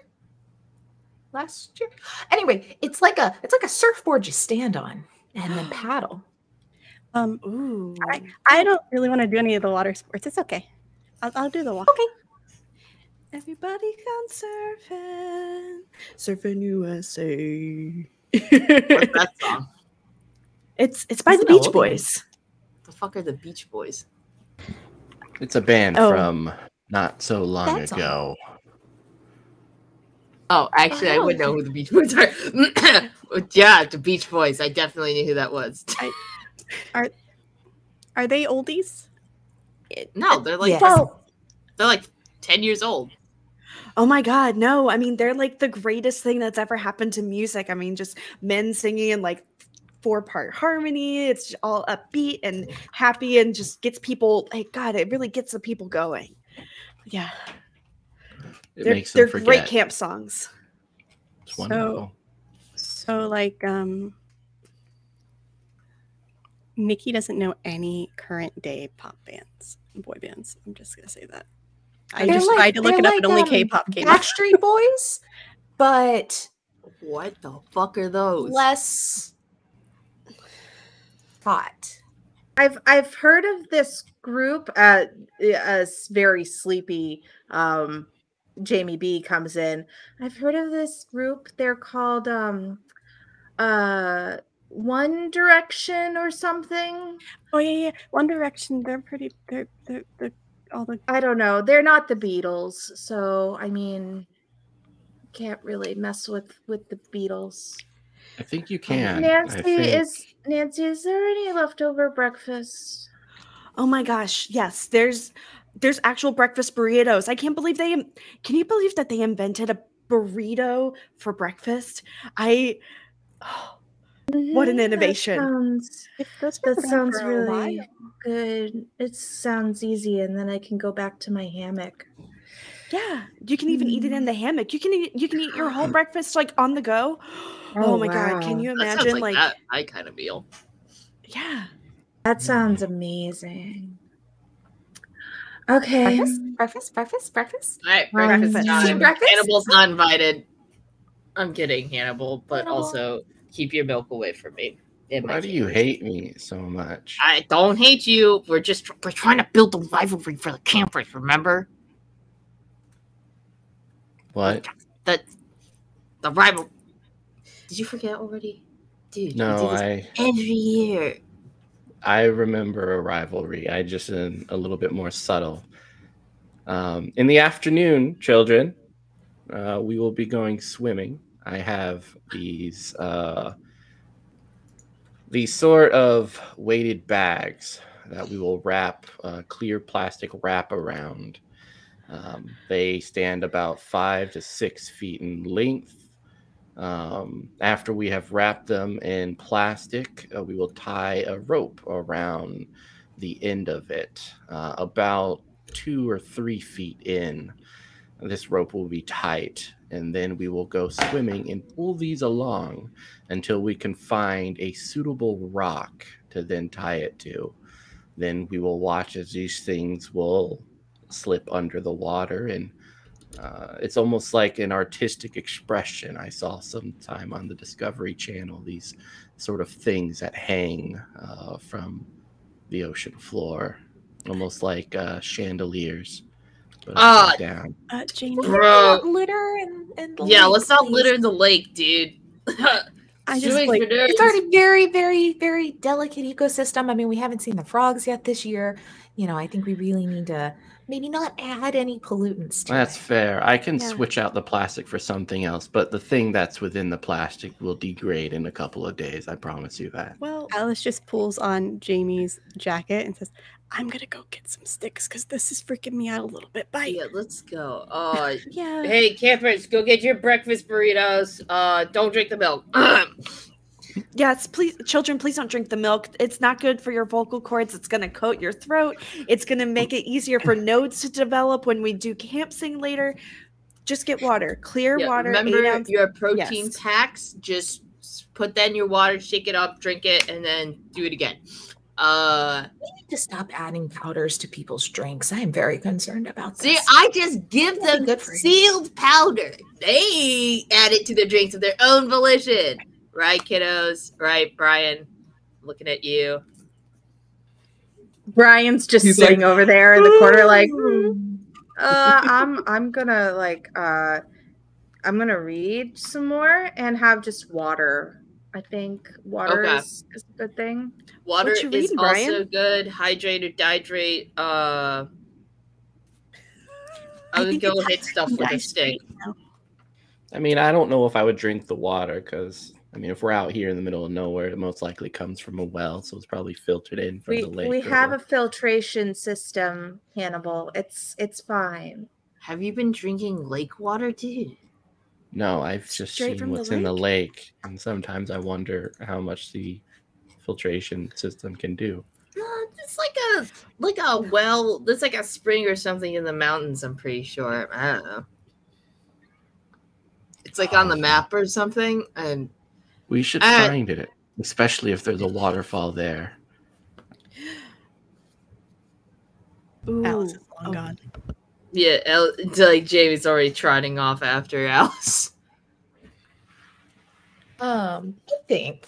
last year. Anyway, it's like a surfboard you stand on and then paddle. Ooh. I don't really want to do any of the water sports. It's okay. I'll do the walk. Okay. Everybody gone surfing USA. What's that song? It's by the Isn't it Beach old? Boys. The fuck are the Beach Boys? It's a band Oh. from not so long That song. ago. Oh, actually, I would know who the Beach Boys are. Yeah, the Beach Boys. I definitely knew who that was. Are they oldies? No, they're like Yes. they're like 10 years old. Oh my God, no. I mean, they're like the greatest thing that's ever happened to music. I mean, just men singing in like 4-part harmony. It's all upbeat and happy and just gets people, like, God, it really gets the people going. Yeah. It They're, makes them they're forget. great camp songs. It's wonderful. So like Nikki doesn't know any current day pop bands, boy bands. I'm just gonna say that. I They're just like- tried to look they're it up like, and only K-pop came up. Backstreet Boys, but What the fuck are those? less hot. I've heard of this group, very sleepy. Jaymy B comes in. I've heard of this group. They're called One Direction or something. Oh yeah. One Direction. They're pretty. They're all the. I don't know. They're not the Beatles, so I mean, can't really mess with the Beatles. I think you can. Nancy, is there any leftover breakfast? Oh my gosh, yes. There's actual breakfast burritos. I can't believe can you believe that they invented a burrito for breakfast? What an innovation. That sounds really good. It sounds easy, and then I can go back to my hammock. Yeah, you can even eat it in the hammock. You can eat your whole breakfast like on the go. Oh my god, can you That imagine sounds like that my kind of meal? Yeah. That sounds amazing. Okay. Breakfast. All right, breakfast time. Breakfast? Hannibal's not invited. I'm kidding, Hannibal, but also keep your milk away from me. Why do you hate me so much? I don't hate you. We're trying to build a rivalry for the campers, remember? What? The rival. Did you forget already? Dude, No, every year. I remember a rivalry. I just am a little bit more subtle. In the afternoon, children, we will be going swimming. I have these sort of weighted bags that we will wrap clear plastic wrap around. They stand about 5 to 6 feet in length. After we have wrapped them in plastic, we will tie a rope around the end of it, about 2 or 3 feet in. This rope will be tight, and then we will go swimming and pull these along until we can find a suitable rock to then tie it to. Then we will watch as these things will slip under the water, and it's almost like an artistic expression. I saw sometime on the Discovery Channel these sort of things that hang from the ocean floor, almost like chandeliers. But down. Jaymy, Bro. Litter and the Yeah, lake, let's not please. litter the lake, dude. I just like It's already very, very, very delicate ecosystem. I mean, we haven't seen the frogs yet this year. You know, I think we really need to maybe not add any pollutants to That's it. fair. I can switch out the plastic for something else, but the thing that's within the plastic will degrade in a couple of days. I promise you that. Well, Alice just pulls on Jamie's jacket and says, "I'm gonna go get some sticks because this is freaking me out a little bit. Bye." Yeah, let's go. Yeah. Hey, campers, go get your breakfast burritos. Don't drink the milk. Yes, please, children, please don't drink the milk. It's not good for your vocal cords. It's going to coat your throat. It's going to make it easier for nodes to develop when we do camp sing later. Just get water, clear water. Remember your protein packs. Just put that in your water, shake it up, drink it, and then do it again. We need to stop adding powders to people's drinks. I am very concerned about this. See, I just give them sealed powder. They add it to their drinks of their own volition. Right, kiddos? Right, Brian? Looking at you. Brian's just sitting over there in the corner like, I'm gonna read some more and have just water. I think water is a good thing. Water is also good. Hydrate or dihydrate. I would go hit stuff with a stick. I mean, I don't know if I would drink the water because, I mean, if we're out here in the middle of nowhere, it most likely comes from a well, so it's probably filtered in from the lake. We have a filtration system, Hannibal. It's fine. Have you been drinking lake water, dude? No, I've just seen what's in the lake, and sometimes I wonder how much the filtration system can do. It's like a well. There's like a spring or something in the mountains. I'm pretty sure. I don't know. It's like on the map or something, and we should find it, especially if there's a waterfall there. Ooh. Alice is long gone. Yeah, it's like Jamie's already trotting off after Alice. I think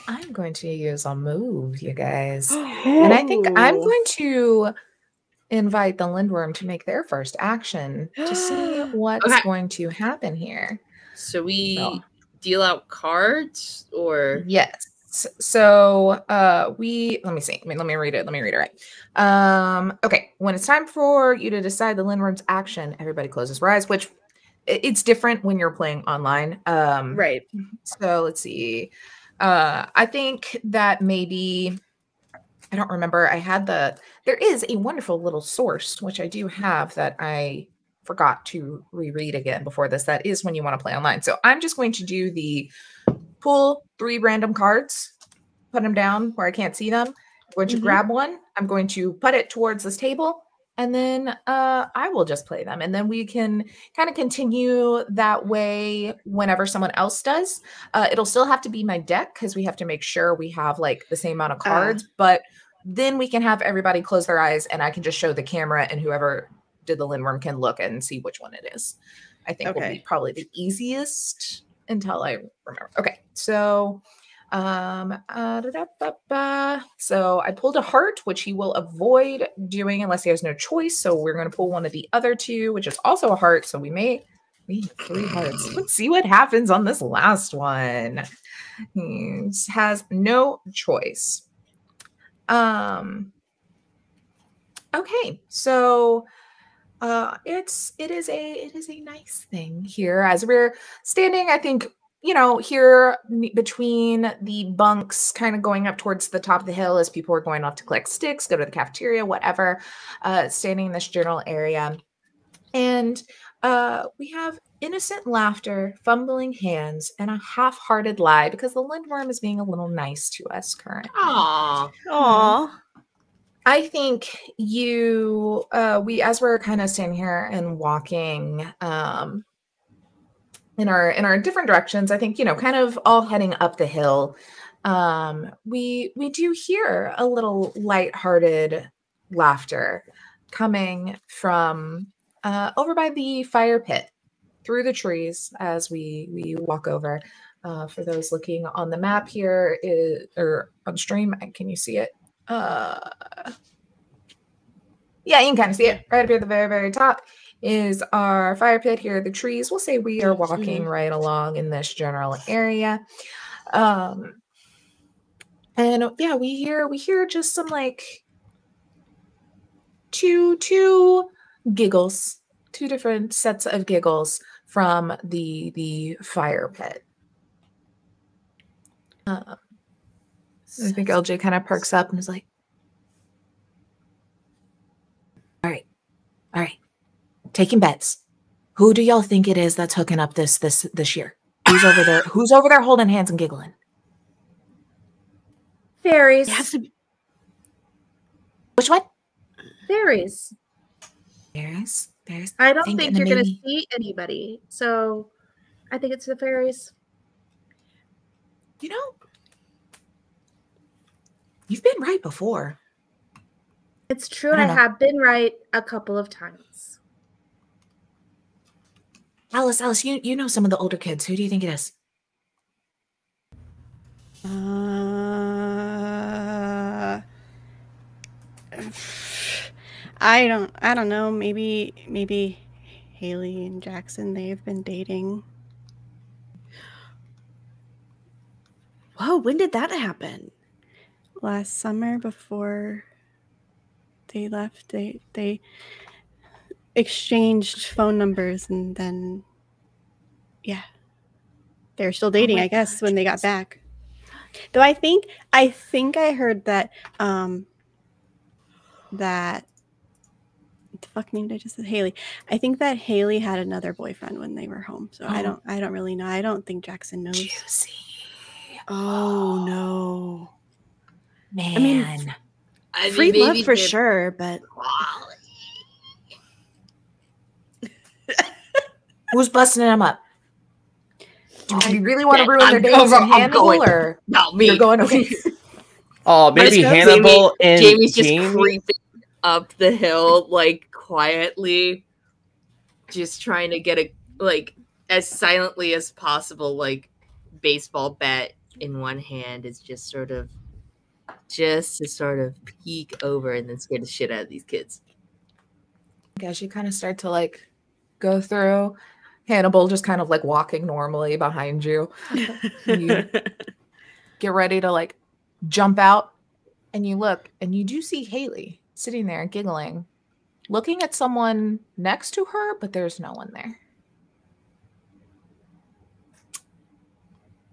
I'm going to use a move, you guys. And I think I'm going to invite the Lindworm to make their first action to see what's Okay. going to happen here. So we deal out cards, or Yes. So let me see. Let me read it. Let me read it right. Okay. When it's time for you to decide the Lindworm's action, everybody closes their eyes, which it's different when you're playing online. Right. So let's see. I think that maybe I don't remember. There is a wonderful little source, which I do have that I forgot to reread again before this. That is when you want to play online. So I'm just going to do the pull 3 random cards, put them down where I can't see them. I'm going to grab one. I'm going to put it towards this table, and then I will just play them. And then we can kind of continue that way whenever someone else does. It'll still have to be my deck because we have to make sure we have like the same amount of cards, but then we can have everybody close their eyes and I can just show the camera, and whoever did the Lindworm can look and see which one it is. I think will be probably the easiest until I remember. Okay, so so I pulled a heart, which he will avoid doing unless he has no choice. So we're going to pull one of the other 2, which is also a heart. So we have 3 hearts. Let's see what happens on this last one. He has no choice. Okay, so it is a nice thing here as we're standing, I think, here between the bunks, kind of going up towards the top of the hill as people are going off to collect sticks, go to the cafeteria, whatever, standing in this general area. And we have innocent laughter, fumbling hands, and a half-hearted lie because the Lindworm is being a little nice to us currently. Aww. I think as we're kind of standing here and walking in our different directions, I think, kind of all heading up the hill, we do hear a little lighthearted laughter coming from over by the fire pit through the trees as we walk over. For those looking on the map here or on stream, can you see it? Yeah, you can kind of see it right up here at the very, very top is our fire pit. Here are the trees. We'll say we are walking right along in this general area. And yeah, we hear just some like two giggles, 2 different sets of giggles from the fire pit. I think LJ kind of perks up and is like, all right, taking bets. Who do y'all think it is that's hooking up this year? Who's over there? Who's over there holding hands and giggling? Fairies. It has to be. Which one? Fairies. Fairies. I don't think you're going to see anybody, so I think it's the fairies. You've been right before. It's true. I have been right a couple of times. Alice, you know some of the older kids. Who do you think it is? I don't know. Maybe Haley and Jackson, they've been dating. Whoa, when did that happen? Last summer before they left, they exchanged phone numbers, and then they're still dating, I guess, when they got back. Though I think I heard that that what the fuck name did I just say? Haley. I think that Haley had another boyfriend when they were home. So I don't really know. I don't think Jackson knows. Juicy. Oh no. Man. I mean free love for sure, but who's busting them up? Do you really want to ruin their days and Hannibal, or no, me? You're going over. Oh, maybe Hannibal and Jamie's just Jaymy? creeping up the hill, like quietly, just trying to get as silently as possible, like baseball bat in one hand is just to sort of peek over and then scare the shit out of these kids. As you kind of start to like go through, Hannibal just kind of like walking normally behind you. You get ready to like jump out, and you look, and you do see Haley sitting there giggling, looking at someone next to her, but there's no one there.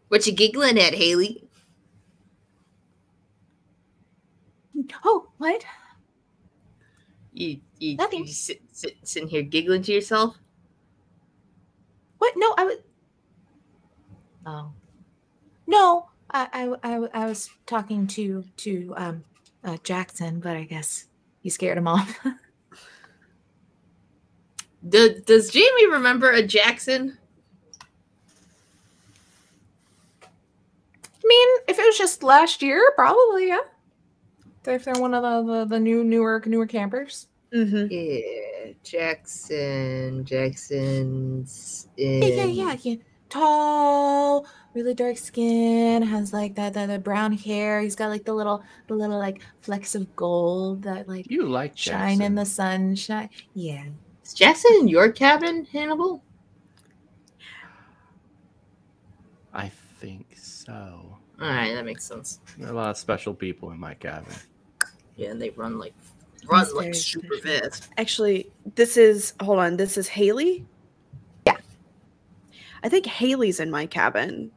What you giggling at, Haley? Oh, what? You Nothing. sitting here giggling to yourself? What? No, I was. Oh, no. I was talking to Jackson, but I guess you scared him off. Does Jaymy remember a Jackson? I mean, if it was just last year, probably, yeah. If they're one of the newer campers. Mm-hmm. Yeah, Jackson's in... Yeah. Tall, really dark skin, has like the brown hair. He's got like the little like flecks of gold that like You like shine in Jackson. the sunshine. Yeah. Is Jackson in your cabin, Hannibal? I think so. All right, that makes sense. There are a lot of special people in my cabin. Yeah, and they run like very super fast. Actually, this is Haley. Yeah. I think Haley's in my cabin.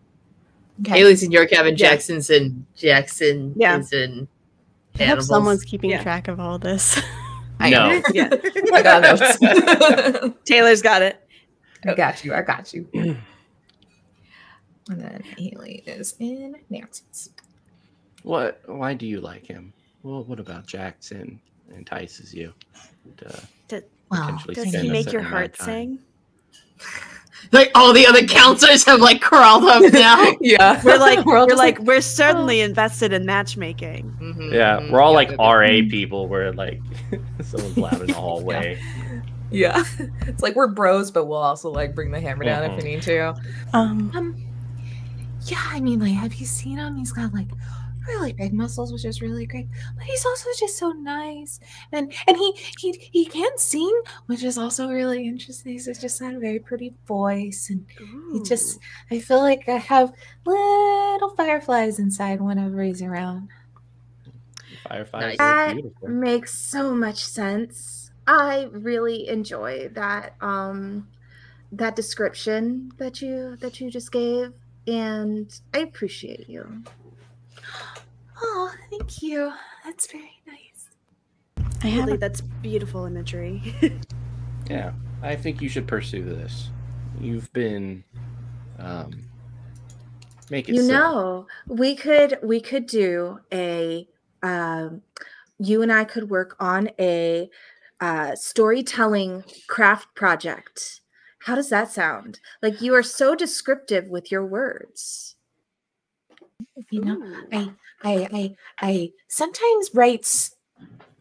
Okay. Haley's in your cabin. Yeah. Jackson is in I hope Hannibal's. someone's keeping Yeah. track of all this. I No. am. Yeah. I got notes. Taylor's got it. I got you. And then Haley is in Nancy's. Why do you like him? Well, what about Jackson entices you to Well, potentially Does spend he a make your certain amount heart of time? sing? Like all the other counselors have like crawled up now. yeah. We're certainly invested in matchmaking. Mhm, Yeah, mhm, we're all like yeah. RA people where like someone's loud in the hallway. Yeah. It's like we're bros, but we'll also like bring the hammer down if we need to. Yeah, I mean, like, have you seen him? He's got like really big muscles, which is really great. But he's also just so nice, and he can sing, which is also really interesting. He's just got a very pretty voice, and I feel like I have little fireflies inside whenever he's around. Fireflies That are beautiful. makes so much sense. I really enjoy that that description that you just gave, and I appreciate you. Oh, thank you. That's very nice. I have Haley, that's beautiful imagery. Yeah, I think you should pursue this. You've been make it You so. know, we could do a you and I could work on a storytelling craft project. How does that sound? Like, you are so descriptive with your words. You know, I sometimes write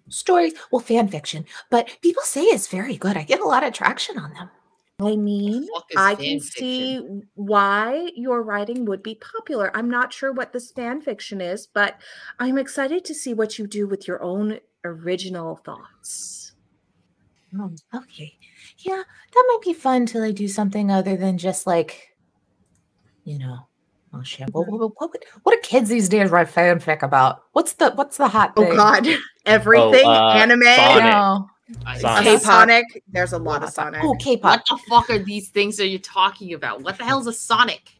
stories, well, fan fiction, but people say it's very good. I get a lot of traction on them. I mean, Fuck is I fan can see why your writing would be popular. I'm not sure what this fan fiction is, but I'm excited to see what you do with your own original thoughts. Oh, okay. Yeah, that might be fun to like do something other than just like, you know, oh shit. What do kids these days write fanfic about? What's the hot thing? Oh God, everything anime. Sonic. No. Sonic. K-pop. Sonic. There's a lot of Sonic. Oh, K-pop. What the fuck are these things that you're talking about? What the hell is a Sonic?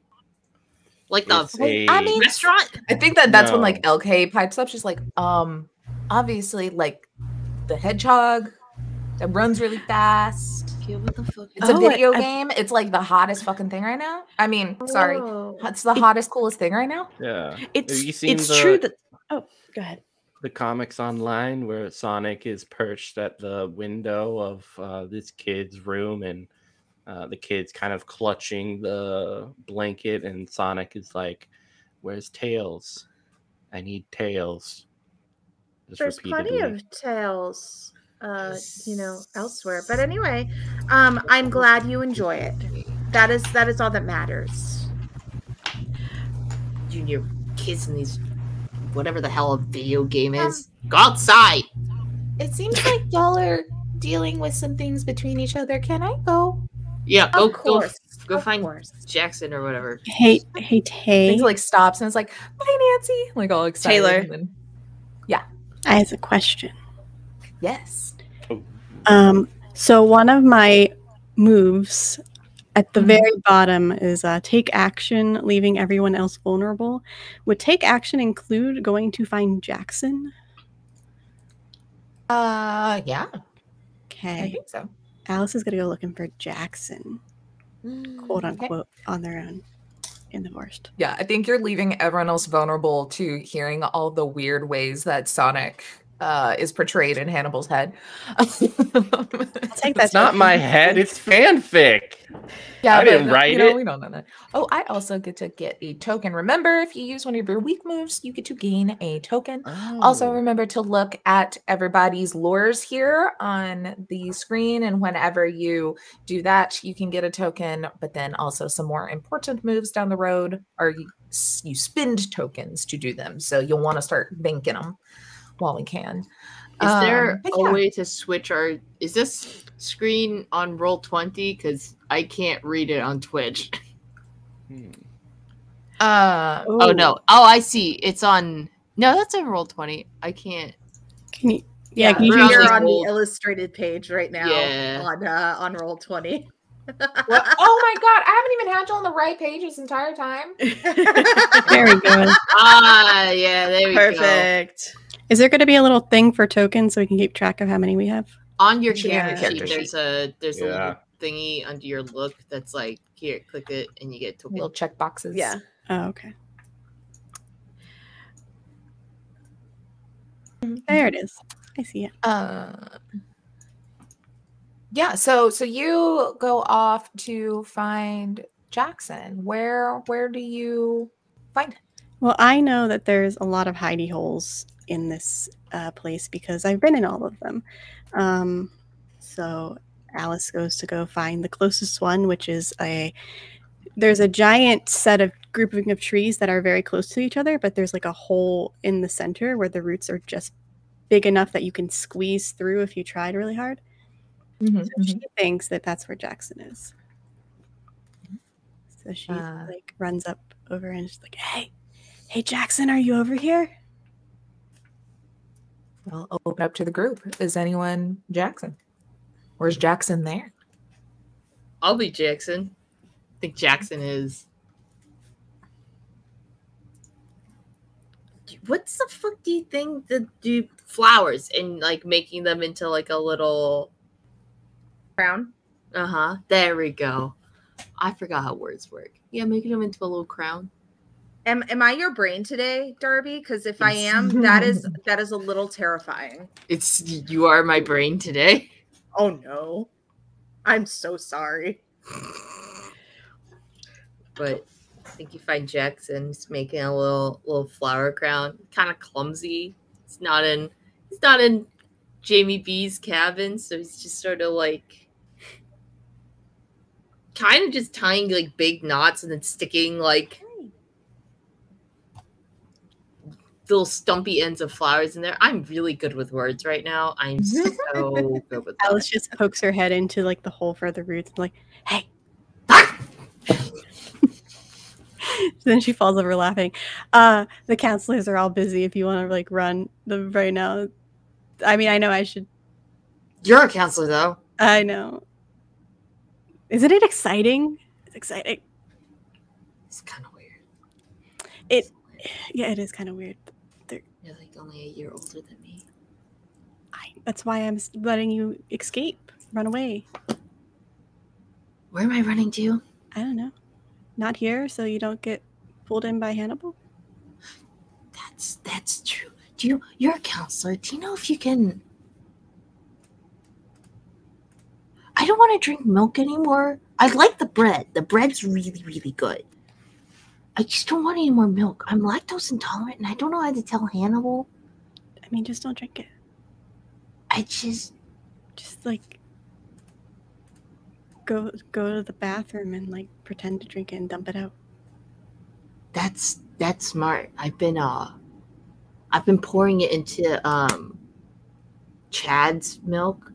Like the It's a- I mean, restaurant? I think that's when No. like LK pipes up. She's like, obviously like the hedgehog that runs really fast. Okay, what the fuck? It's a Oh, video I- game. It's like the hottest fucking thing right now. I mean, sorry, Whoa. it's the hottest, coolest thing right now. Yeah. It's Have you seen it's the, true that. Oh, go ahead. the comics online where Sonic is perched at the window of this kid's room and the kid's kind of clutching the blanket and Sonic is like, "Where's Tails? I need Tails." Just There's plenty repeatedly. of tales, elsewhere. But anyway, I'm glad you enjoy it. That is all that matters. You and your kids in these, whatever the hell a video game is. Go outside. It seems like y'all are dealing with some things between each other. Can I go? Yeah, Of course. go Of find course. Jackson or whatever. Hey, Things like stops and it's like, bye, Nancy. Like all excited. Taylor. And then, I have a question. yes. So one of my moves at the Mhm. very bottom is take action, leaving everyone else vulnerable. Would take action include going to find Jackson? Yeah, I Okay. think so. Alice is going to go looking for Jackson, quote Okay. unquote, on their own in the forest. Yeah, I think you're leaving everyone else vulnerable to hearing all the weird ways that Sonic is portrayed in Hannibal's head. I'll take that. It's not my head. It's fanfic. Yeah, I didn't write it. We don't know that. Oh, I also get to get a token. Remember, if you use one of your weak moves, you get to gain a token. Also, remember to look at everybody's lures here on the screen. And whenever you do that, you can get a token, but then also some more important moves down the road are you spend tokens to do them. So you'll want to start banking them while we can. Is there but a yeah. way to switch our? Is this screen on Roll20? Because I can't read it on Twitch. Oh no! Oh, I see. It's on. No, that's on Roll20. I can't. Can you? Yeah, can you we're change You're like on the old- illustrated page right now. Yeah. On Roll20. What? Oh my god, I haven't even had you on the right page this entire time. There we go. Ah, yeah, there we go. Perfect. Is there going to be a little thing for tokens so we can keep track of how many we have? On your Yeah. character sheet, there's a Yeah. little thingy under your look that's like, here, click it, and you get token. Little check boxes. Yeah. Oh, okay. There it is. I see it. Yeah, so you go off to find Jackson. Where do you find him? Well, I know that there's a lot of hidey holes in this place because I've been in all of them. So Alice goes to go find the closest one, which is there's a giant set of grouping of trees that are very close to each other, but there's like a hole in the center where the roots are just big enough that you can squeeze through if you tried really hard. So she thinks that that's where Jackson is. So she like runs up over and she's like, hey Jackson, are you over here? Well, open up to the group. Is anyone Jackson? Where's Jackson there? I'll be Jackson. I think Jackson is. What's the fuck do you think to do flowers and like making them into like a little Crown. There we go. I forgot how words work. Yeah, making them into a little crown. Am I your brain today, Darby? Because if I am, that is a little terrifying. You are my brain today. Oh no. I'm so sorry. But I think you find Jackson's making a little flower crown. Kind of clumsy. He's not in Jaymy B's cabin, so he's just sort of like kind of just tying like big knots and then sticking like little stumpy ends of flowers in there. I'm really good with words right now. I'm so good with Alice just pokes her head into like the hole for the roots and like, hey. Then she falls over laughing. The counselors are all busy if you want to like run them right now. I mean, I know I should. You're a counselor though. I know. Isn't it exciting? It's exciting. It's kind of weird. Yeah, it is kind of weird. You're like only a year older than me. That's why I'm letting you escape, run away. Where am I running to? I don't know. Not here, so you don't get pulled in by Hannibal. That's true. You're a counselor. Do you know if you can? I don't want to drink milk anymore. I like the bread. The bread's really, really good. I just don't want any more milk. I'm lactose intolerant, and I don't know how to tell Hannibal. I mean, just don't drink it. I just like go to the bathroom and like pretend to drink it and dump it out. That's smart. I've been pouring it into Chad's milk,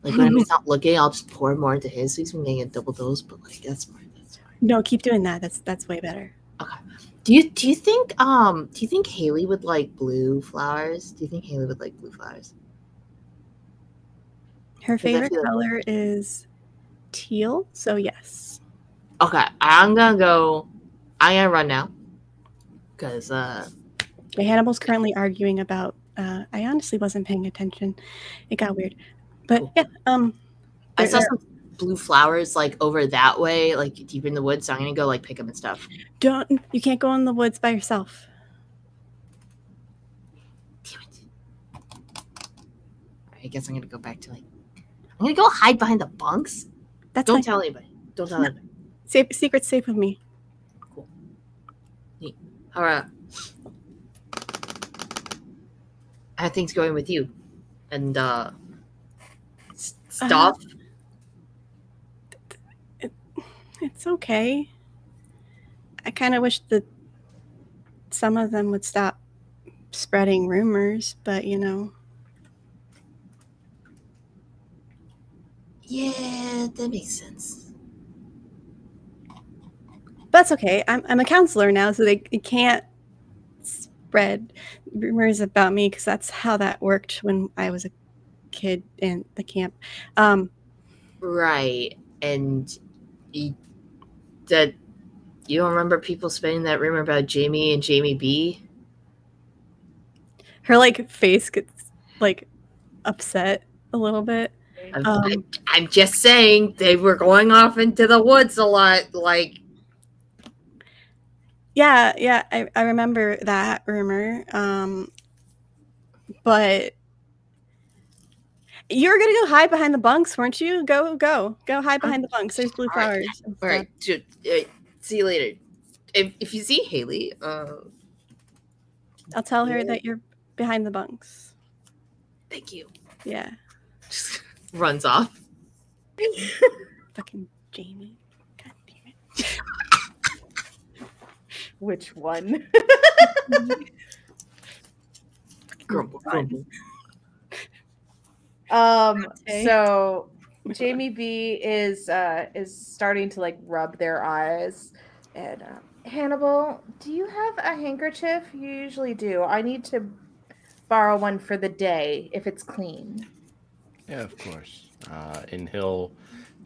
Like when he's not looking, I'll just pour more into his, so he's been getting a double dose. But like that's fine. No, keep doing that. That's way better. Okay. Do you think Haley would like blue flowers? Do you think Haley would like blue flowers? Her favorite color is teal, so yes. Okay, I'm gonna run now. Because Hannibal's currently arguing about I honestly wasn't paying attention. It got weird. But cool. yeah, I saw some blue flowers like over that way, like deep in the woods, so I'm gonna go like pick them and stuff. You can't go in the woods by yourself. Damn it. I guess I'm gonna go back to I'm gonna go hide behind the bunks. Don't tell anybody. Don't tell anybody. Secret's safe with me. Cool. Neat. All right. How things going with you? And stuff? It's okay. I kind of wish that some of them would stop spreading rumors, but you know. Yeah, that makes sense. That's okay. I'm a counselor now, so they can't spread rumors about me because that's how that worked when I was a kid in the camp. Right. And you don't remember people spreading that rumor about Jaymy and Jaymy B? Her face gets upset a little bit. I'm just saying they were going off into the woods a lot. Yeah, I remember that rumor. But you were gonna go hide behind the bunks, weren't you? Go hide behind the bunks. There's blue flowers. All right. See you later. If you see Haley, I'll tell her that you're behind the bunks. Thank you. Yeah. Just runs off. Fucking Jaymy. God damn it. Which one? Grumble. So Jaymy B is starting to rub their eyes, and Hannibal, do you have a handkerchief? You usually do. I need to borrow one for the day if it's clean. Yeah, of course. And he'll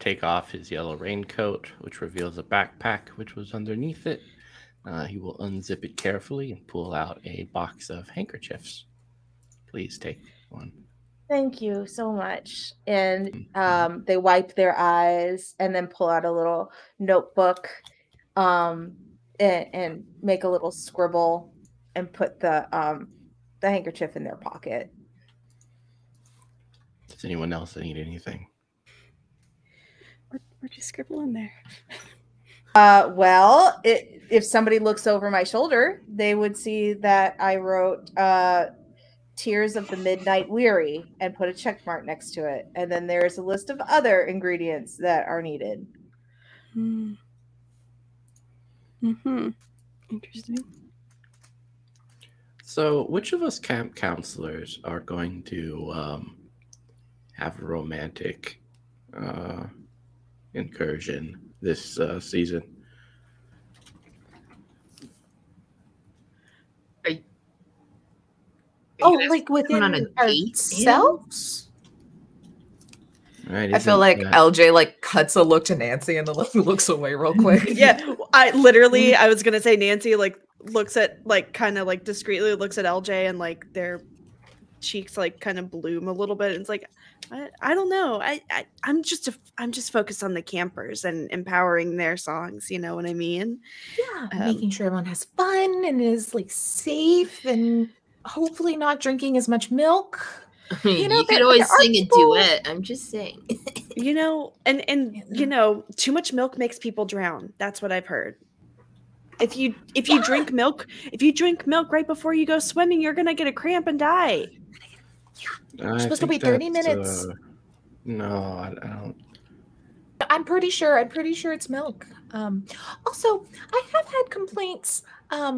take off his yellow raincoat, which reveals a backpack which was underneath it. He will unzip it carefully and pull out a box of handkerchiefs. Please take one. Thank you so much. And they wipe their eyes and then pull out a little notebook and make a little scribble and put the handkerchief in their pocket. Does anyone else need anything? What'd you scribble in there? Well, if somebody looks over my shoulder, they would see that I wrote Tears of the Midnight Weary and put a check mark next to it. And then there's a list of other ingredients that are needed. Interesting. So, which of us camp counselors are going to have a romantic incursion this season? Within ourselves? Right, I feel like LJ cuts a look to Nancy and then looks away real quick. Yeah, I was gonna say Nancy looks at discreetly looks at LJ and their cheeks kind of bloom a little bit, and it's I don't know. I'm just focused on the campers and empowering their songs. You know what I mean? Yeah, making sure everyone has fun and is safe and hopefully not drinking as much milk. You could always sing a duet. I'm just saying. Too much milk makes people drown. That's what I've heard. If you drink milk right before you go swimming, you're gonna get a cramp and die. You're supposed to wait 30 minutes. No, I don't. I'm pretty sure it's milk. Also, I have had complaints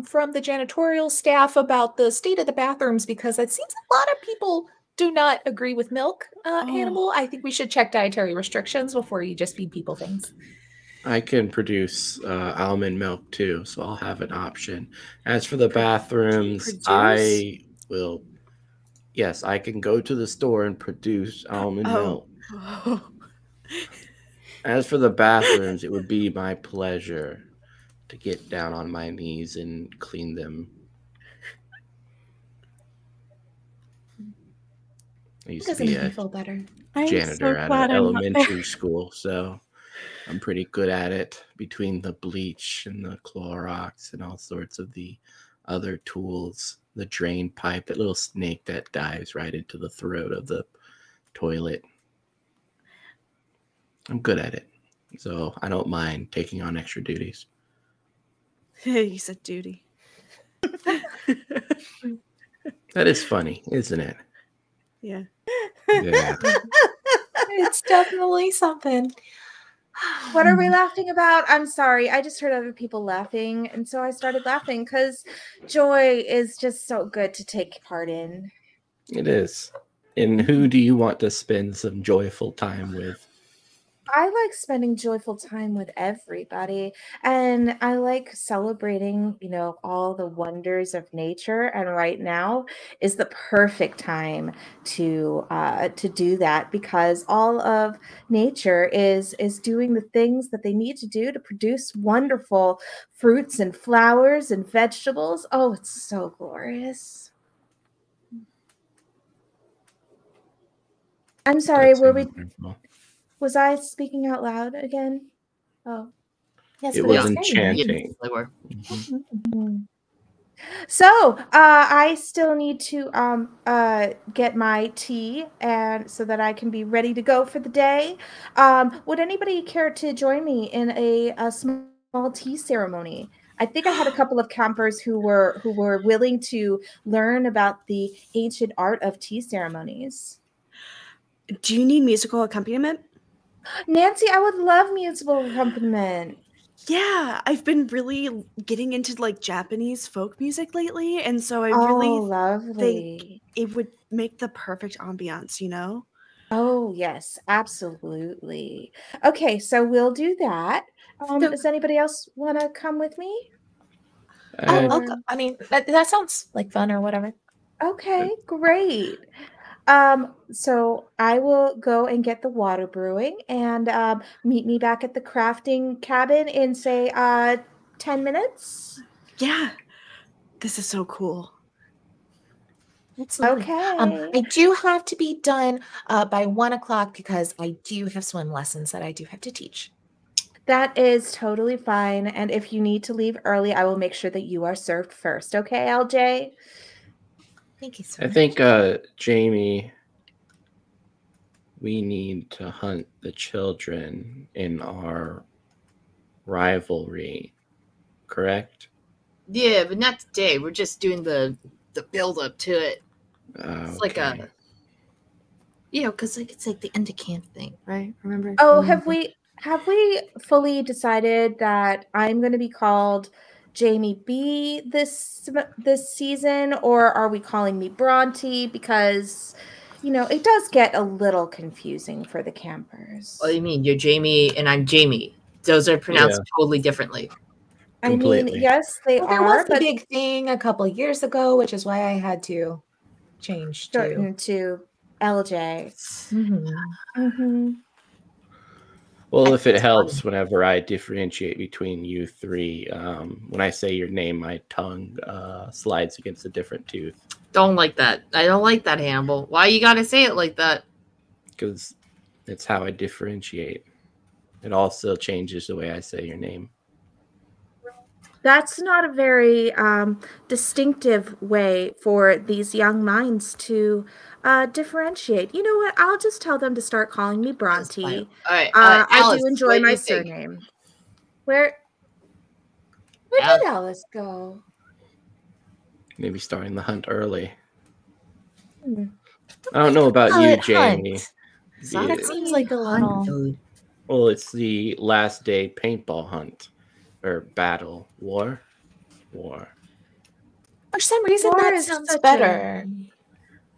from the janitorial staff about the state of the bathrooms because it seems a lot of people do not agree with milk, Hannibal. I think we should check dietary restrictions before you just feed people things. I can produce almond milk too, so I'll have an option. As for the bathrooms, I will. Yes, I can go to the store and produce almond milk. As for the bathrooms, it would be my pleasure to get down on my knees and clean them. I used to be a feel better. janitor at an elementary school, so I'm pretty good at it, between the bleach and the Clorox and all sorts of the other tools. The drain pipe, that little snake that dives right into the throat of the toilet. I'm good at it, so I don't mind taking on extra duties. You said duty. That is funny, isn't it? Yeah. Yeah. It's definitely something. What are we laughing about? I'm sorry. I just heard other people laughing, and so I started laughing because joy is just so good to take part in. It is. And who do you want to spend some joyful time with? I like spending joyful time with everybody, and I like celebrating, all the wonders of nature. And right now is the perfect time to do that, because all of nature is doing the things that they need to do to produce wonderful fruits and flowers and vegetables. Oh, it's so glorious. I'm sorry, was I speaking out loud again? Oh, yes, it was enchanting. So, I still need to get my tea, and so that I can be ready to go for the day. Would anybody care to join me in a small tea ceremony? I think I had a couple of campers who were willing to learn about the ancient art of tea ceremonies. Do you need musical accompaniment? Nancy, I would love musical accompaniment. Yeah, I've been really getting into Japanese folk music lately, and so I really think it would make the perfect ambiance, Oh, yes, absolutely. Okay, so we'll do that. Does anybody else want to come with me? I'll go. I mean, that sounds like fun or whatever. Okay, great. So I will go and get the water brewing, and meet me back at the crafting cabin in, say, 10 minutes. Yeah, this is so cool. Absolutely. Okay. I do have to be done by 1 o'clock because I do have swim lessons that I do have to teach. That is totally fine. And if you need to leave early, I will make sure that you are served first. Okay, LJ? Thank you so much. I think, Jaymy, we need to hunt the children in our rivalry, correct? Yeah, but not today. We're just doing the build up to it. It's like because it's like the end of camp thing, right? Remember? Oh, have we fully decided that I'm going to be called Jaymy B this season, or are we calling me Bronte? Because it does get a little confusing for the campers. What do you mean? You're Jaymy and I'm Jaymy. Those are pronounced totally differently. Completely. I mean, yes, they are. There was the big thing a couple of years ago, which is why I had to change to LJ. Mm-hmm. Mm-hmm. Well, if it helps, whenever I differentiate between you three, when I say your name, my tongue slides against a different tooth. Don't like that. I don't like that, Hannibal. Why you gotta say it like that? Because it's how I differentiate. It also changes the way I say your name. That's not a very distinctive way for these young minds to differentiate. You know what? I'll just tell them to start calling me Bronte. All right, I do enjoy my surname. Where did Alice go? Maybe starting the hunt early. I don't know about you, Jaymy. That seems like a little. Well, it's the last day paintball hunt. Or battle. War. For some reason, that sounds better.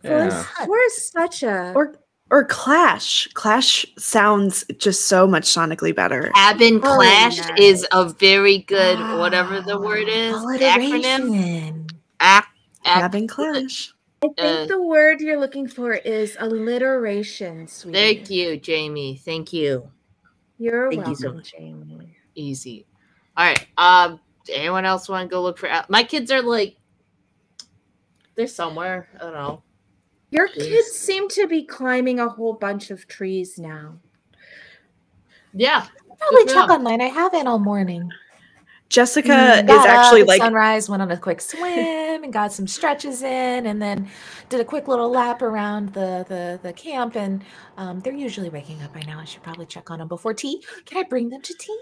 Yeah. For such a Or Clash. Clash sounds just so much sonically better. Cabin Clash yes. is a very good, whatever the word is, acronym. Alliteration. Cabin Clash. I think the word you're looking for is alliteration, sweetie. Thank you, Jaymy. Thank you. You're Thank you so welcome, much. Jaymy. Easy. All right. Anyone else want to go look for? My kids are like, they're somewhere. I don't know. Your kids seem to be climbing a whole bunch of trees now. Yeah. Probably check on mine. I haven't all morning. Jessica is Got actually up at like sunrise, went on a quick swim and got some stretches in, and then did a quick little lap around the camp. And they're usually waking up by now. I should probably check on them before tea. Can I bring them to tea?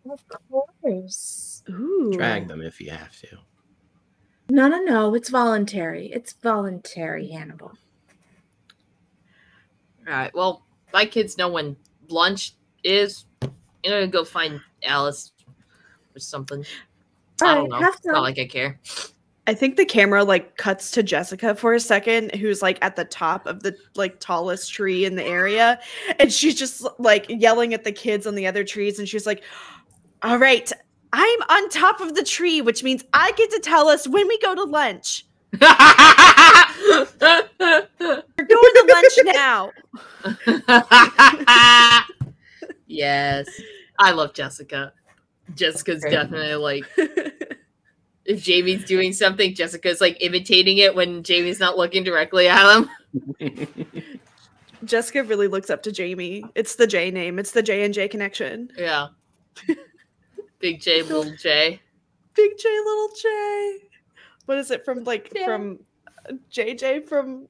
Of course. Ooh. Drag them if you have to. No. It's voluntary. It's voluntary, Hannibal. All right. Well, my kids know when lunch is. I'm gonna go find Alice or something. I don't know. It's not like I care. I think the camera like cuts to Jessica for a second, who's like at the top of the like tallest tree in the area, and she's just like yelling at the kids on the other trees, and she's like, "All right, I'm on top of the tree, which means I get to tell us when we go to lunch. We're going to lunch now." Yes, I love Jessica. Jessica's definitely like, if Jamie's doing something, Jessica's like imitating it when Jamie's not looking directly at him. Jessica really looks up to Jaymy. It's the J name. It's the J and J connection. Yeah. Big J, little J. Big J, little J. What is it from from JJ from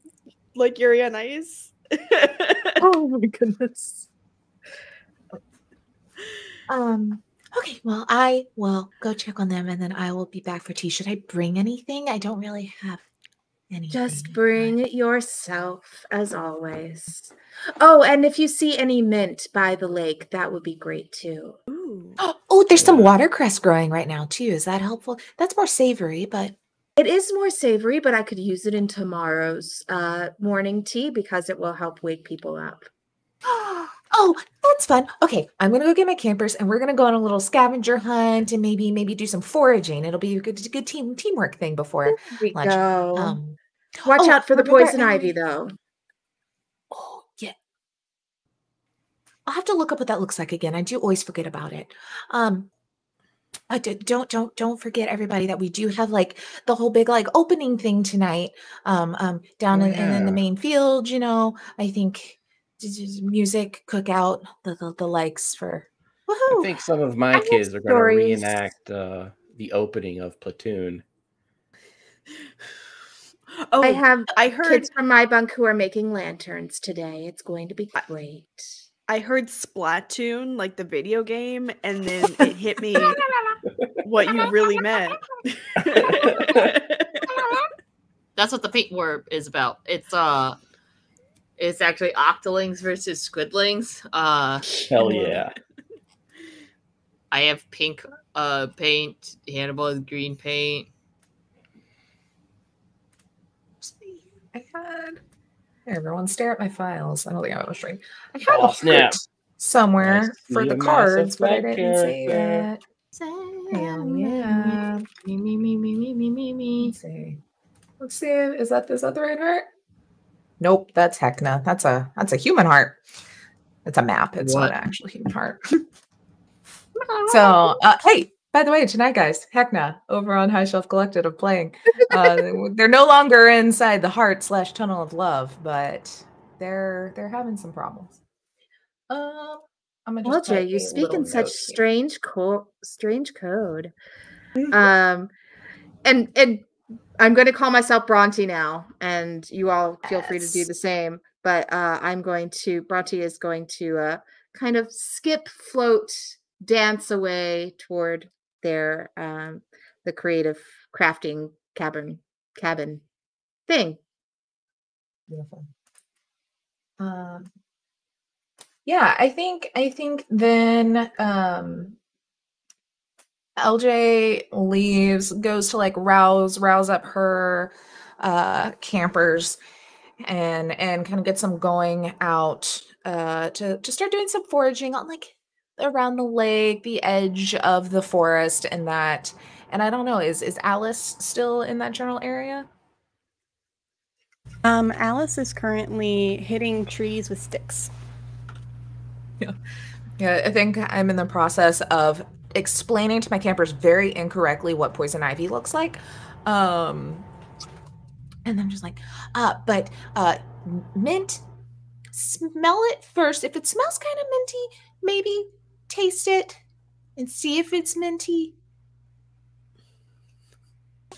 like Yuri on Ice? Oh my goodness. Okay, well, I will go check on them and then I will be back for tea. Should I bring anything? I don't really have anything. Just bring yourself, as always. Oh, and if you see any mint by the lake, that would be great too. Ooh. Oh, there's some watercress growing right now too. Is that helpful? That's more savory, but It is more savory, but I could use it in tomorrow's morning tea because it will help wake people up. oh, that's fun. Okay, I'm gonna go get my campers and we're gonna go on a little scavenger hunt and maybe do some foraging. It'll be a good teamwork thing before There we lunch. go. Watch out for the poison ivy, though. Oh, yeah. I'll have to look up what that looks like again. I do always forget about it. Don't forget, everybody, that we do have like the whole big like opening thing tonight. Down in the main field. You know, I think music, cookout, the likes for. I think some of my kids are going to reenact the opening of Platoon. Oh, I heard kids from my bunk who are making lanterns today. It's going to be great. I heard Splatoon, like the video game, and then it hit me what you really meant. That's what the paint war is about. It's actually octolings versus squidlings. Hell yeah. I have pink paint. Hannibal has green paint. I had everyone stare at my files. I don't think I have a string. I had a snap. heart somewhere for the cards, but I Mass didn't say Effect that. Hell yeah. Me. Let's see. Is that the right heart? Nope, that's Hecna. That's a human heart. It's a map. It's not an actual human heart. So, hey, by the way, tonight, guys, Hecna over on High Shelf Collective playing. They're no longer inside the heart/tunnel of love, but they're having some problems. I'm gonna just Well, Jay, type you a speak little in such note here. strange code. And I'm going to call myself Bronte now, and you all feel free to do the same. But Bronte is going to kind of skip, float, dance away toward their the creative crafting cabin thing. Beautiful. Yeah, I think then LJ leaves, goes to like rouse up her campers, and kind of gets them going out to start doing some foraging on like around the lake, the edge of the forest, and that. And I don't know, is Alice still in that general area? Alice is currently hitting trees with sticks. Yeah, I think I'm in the process of explaining to my campers very incorrectly what poison ivy looks like. And I'm just like, but mint, smell it first. If it smells kind of minty, maybe taste it and see if it's minty.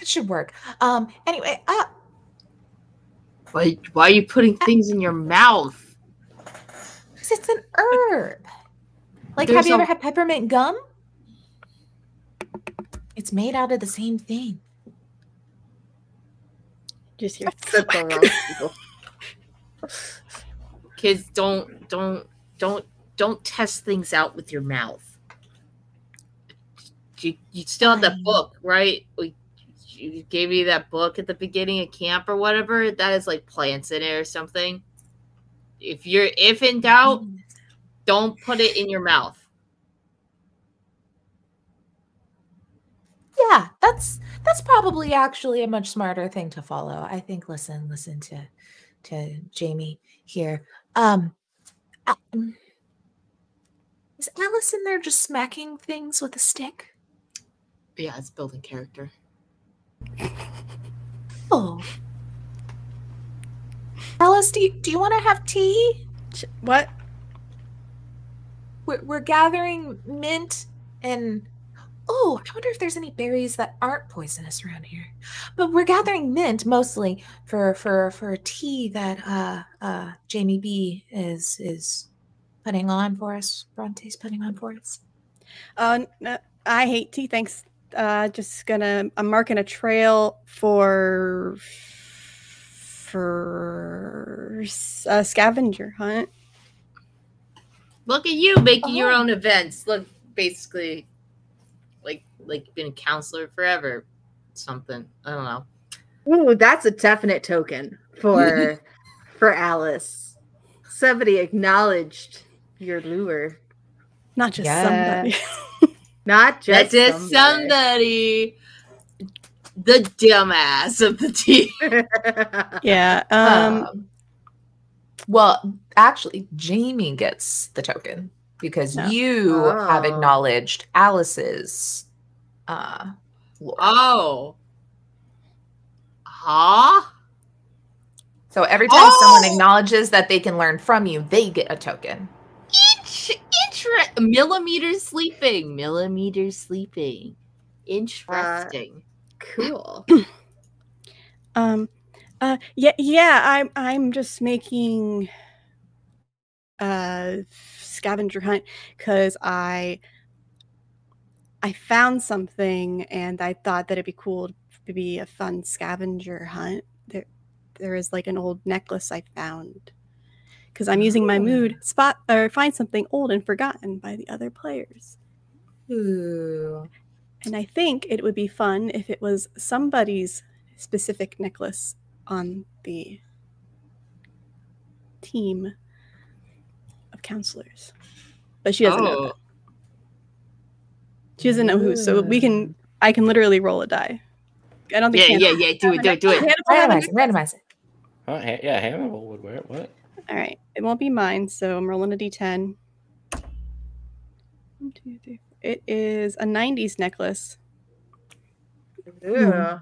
It should work. Anyway, why are you putting things in your mouth? because it's an herb. Like, have you ever had peppermint gum? It's made out of the same thing. Just hear That's the wrong people. Kids, don't test things out with your mouth. You still have that book, right? You gave me that book at the beginning of camp or whatever. That is like plants in it or something. If in doubt, don't put it in your mouth. Yeah, that's probably actually a much smarter thing to follow. I think listen to Jaymy here. Is Alice in there just smacking things with a stick? Yeah, it's building character. Oh. Alice, do you want to have tea? What? We're gathering mint and oh, I wonder if there's any berries that aren't poisonous around here. But we're gathering mint mostly for a tea that Jaymy B is putting on for us. Bronte's putting on for us. No, I hate tea. Thanks. I'm marking a trail for a scavenger hunt. Look at you making your own events. Look, basically, like being a counselor forever. Something. I don't know. Ooh, that's a definite token for Alice. Somebody acknowledged your lure. Not just somebody. Not just somebody. The dumbass of the team. Yeah. Well, actually, Jaymy gets the token because you have acknowledged Alice's lore. Oh. Huh? So every time someone acknowledges that they can learn from you, they get a token. Millimeter sleeping. Interesting. Cool. I'm just making a scavenger hunt because I found something and I thought that it'd be cool to be a fun scavenger hunt. There is like an old necklace I found because I'm using my mood spot or find something old and forgotten by the other players. Ooh. And I think it would be fun if it was somebody's specific necklace on the team of counselors. But she doesn't know that. She doesn't know who, so I can literally roll a die. I don't think do it. Randomize it. Oh, yeah, Hannibal would wear it. What? All right. It won't be mine, so I'm rolling a d10. 1, 2, 3. It is a 90s necklace. Yeah.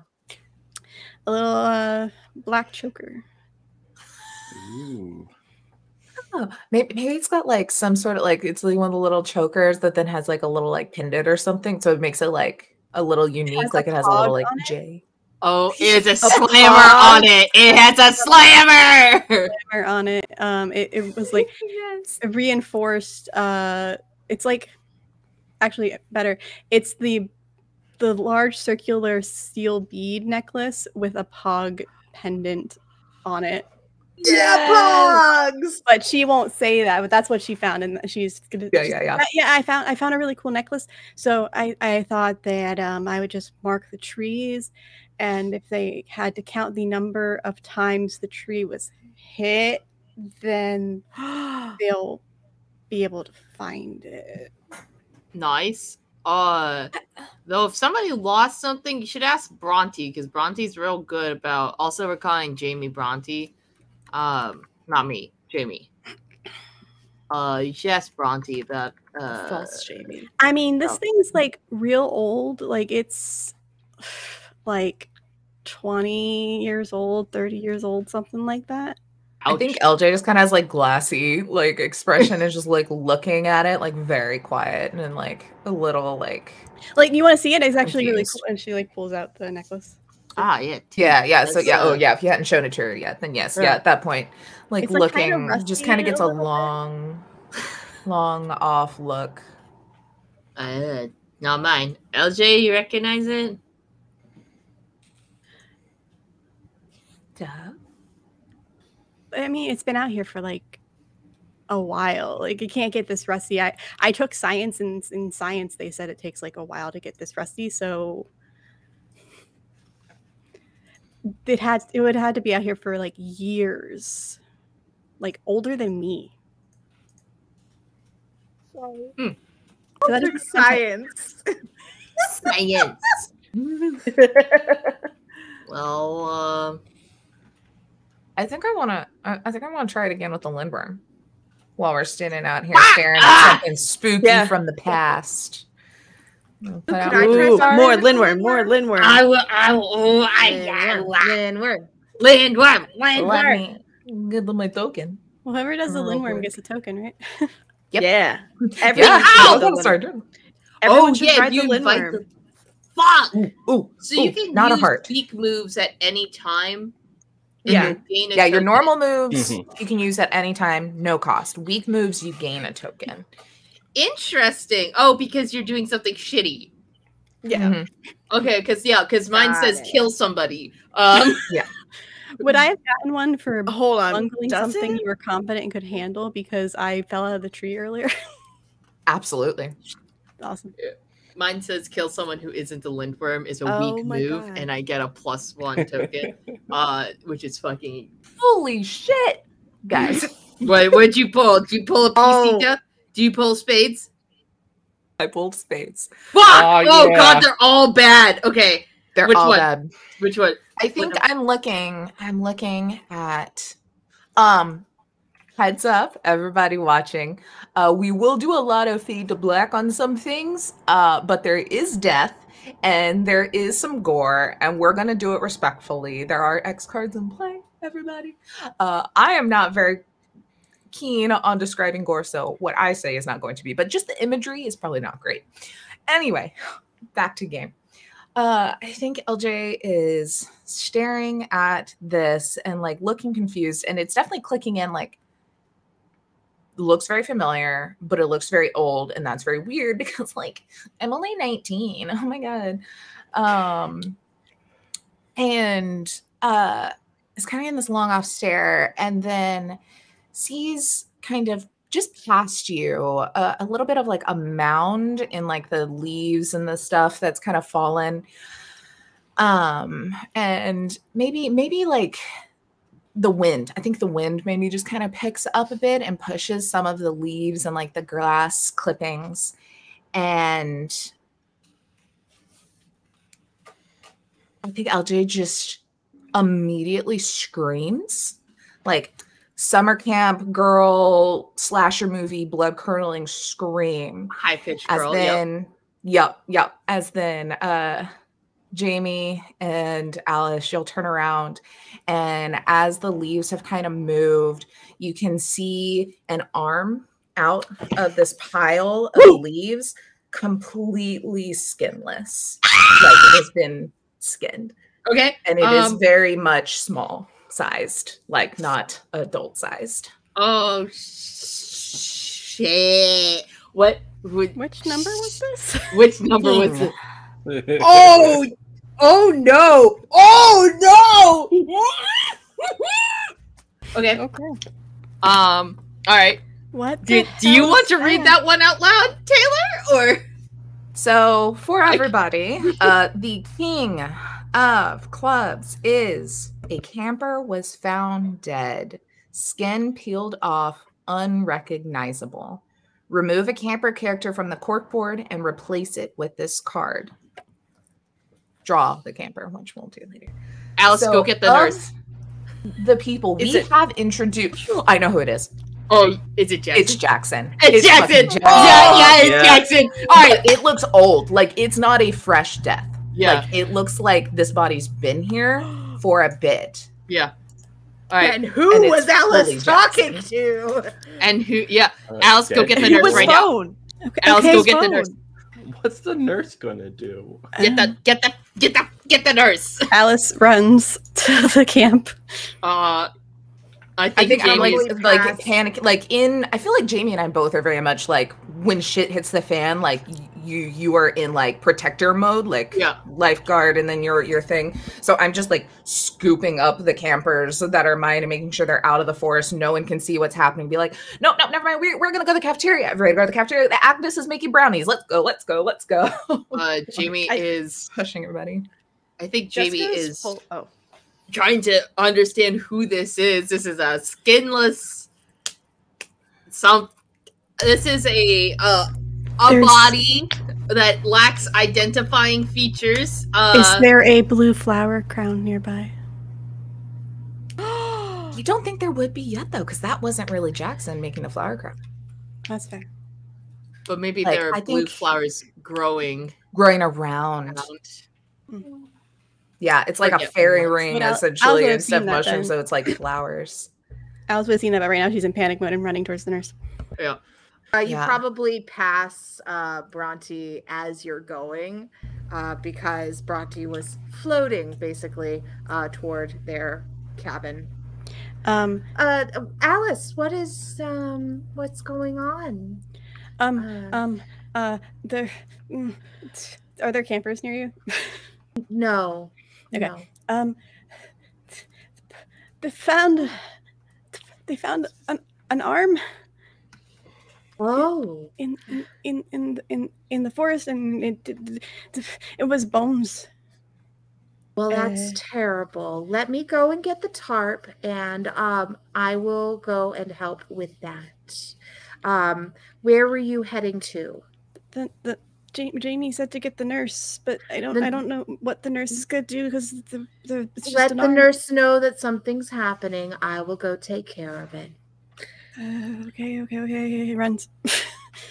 A little black choker. Ooh. Oh, maybe it's got like some sort of like it's like one of the little chokers that then has like a little like pendant or something, so it makes it like a little unique. Like it has a little like J. Oh, it's a slammer on it. It has a slammer on it. It was like reinforced. It's like actually better. It's the large circular steel bead necklace with a pog pendant on it. Yeah, pogs. But she won't say that. But that's what she found, and she's gonna. Yeah. I found a really cool necklace. So I thought that I would just mark the trees, and if they had to count the number of times the tree was hit, then they'll be able to find it. Nice. Though if somebody lost something, you should ask Bronte, because Bronte's real good about. Also, we're calling Jaymy Bronte. Not me, Jaymy. You should ask Bronte about False Jaymy. I mean, this thing's like real old. Like it's like 20 years old, 30 years old, something like that. I think LJ just kind of has like glassy like expression and just like looking at it like very quiet and like a little like you want to see it? It's actually really confused. cool. And she like pulls out the necklace. Yeah. So That's, oh yeah, if you hadn't shown it to her yet, then yes, yeah, at that point, like It's, like, kinda looking just rusty kind of gets a a little bit. long off look. Not mine. LJ, you recognize it? Duh. I mean, it's been out here for like a while. Like it can't get this rusty. I took science, and in science they said it takes like a while to get this rusty. So it would have had to be out here for like years, like older than me. Sorry. So that is Science. Science. Well, I think I want to try it again with the lindworm while we're standing out here staring at something spooky from the past. Could I try some more Lindworm? More Lindworm. Lindworm. Let me give them my token. Well, whoever does the Real lindworm quick. gets a token, right? Yep. Yeah. Yeah, Everyone I'm gonna start doing it. Everyone should yeah, try the you invite Lindworm. Fuck. Ooh, So you can not use a heart. weak moves at any time. Yeah. and gain a Yeah, your token. normal moves you can use at any time, no cost. Weak moves, you gain a token. Interesting. Oh, because you're doing something shitty. Yeah. Mhm. Okay, because mine Got says it. kill somebody. Would I have gotten one for Hold on. bungling Does something it? you were confident and could handle because I fell out of the tree earlier? Absolutely. Awesome. Mine says kill someone who isn't a lindworm is a Oh weak my move, God. and I get a +1 token, which is fucking. Holy shit, guys. What'd you pull? Did you pull a Oh. PC? Do you pull spades? I pulled spades. Fuck! Oh yeah. god, they're all bad. Okay, They're Which all one? bad. which one? I think I'm looking at heads up, everybody watching. We will do a lot of fade to black on some things, but there is death and there is some gore, and we're gonna do it respectfully. There are X cards in play, everybody. I am not very keen on describing gore, so what I say is not going to be, but just the imagery is probably not great. Anyway, back to game. I think LJ is staring at this and like looking confused, and it's definitely clicking in like looks very familiar, but it looks very old, and that's very weird because like I'm only 19. Oh my god. And is kind of in this long off stare, and then sees kind of just past you a little bit of like a mound in like the leaves and the stuff that's kind of fallen, and maybe like the wind. I think the wind maybe just kind of picks up a bit and pushes some of the leaves and like the grass clippings, and I think LJ just immediately screams like summer camp girl slasher movie blood curdling scream. High pitched As girl. then as then Jaymy and Alice, you'll turn around, and as the leaves have kind of moved, you can see an arm out of this pile of leaves, completely skinless. Like it has been skinned. Okay. And it is very much small sized, like not adult sized. Oh shit! What? Which number was this? Which number was it? Oh! Oh no! Oh no! Okay. Okay. All right. What? Do you want to read that one out loud, Taylor? Or So for everybody, the king of clubs is a camper was found dead. Skin peeled off, unrecognizable. Remove a camper character from the corkboard and replace it with this card. Draw the camper, which we'll do later. Alice, go get the nurse. The people we have introduced. I know who it is. Oh, is it Jackson? It's Jackson. It's Jackson. Jackson. It's Jackson. All right, it looks old. Like, it's not a fresh death. Yeah. Like, it looks like this body's been here for a bit. Yeah. All right. And who was Alice talking to? And who? Yeah. Alice, go get the Who nurse was right phone? now. Alice, go get the nurse. What's the nurse gonna do? Get the nurse. Alice runs to the camp. I I think I'm Jamie's like panic. Like I feel like Jaymy and I both are very much like when shit hits the fan. Like you are in like protector mode, like lifeguard, and then your thing. So I'm just like scooping up the campers that are mine and making sure they're out of the forest. No one can see what's happening. Be like, nope, never mind. We're gonna go to the cafeteria. Everybody go to the cafeteria. The Agnes is making brownies. Let's go. Jaymy is pushing everybody. I think Jaymy is trying to understand who this is. This is a skinless. This is a body that lacks identifying features. Is there a blue flower crown nearby? You don't think there would be yet, though, because that wasn't really Jackson making the flower crown. That's fair. But maybe there are blue flowers growing around. Yeah, it's like a fairy ring, essentially, instead of mushrooms, so it's like flowers. Alice would have seen that, but right now she's in panic mode and running towards the nurse. Yeah. You probably pass Bronte as you're going because Bronte was floating basically toward their cabin. Alice, what's going on? There are there campers near you? No. Okay. No. They found an arm. Oh. In the forest, and it was bones. Well, that's terrible. Let me go and get the tarp, and I will go and help with that. Where were you heading to? Jaymy said to get the nurse, but I don't know what the nurse is gonna do because it's just let the nurse know that something's happening. I will go take care of it. Okay. He runs.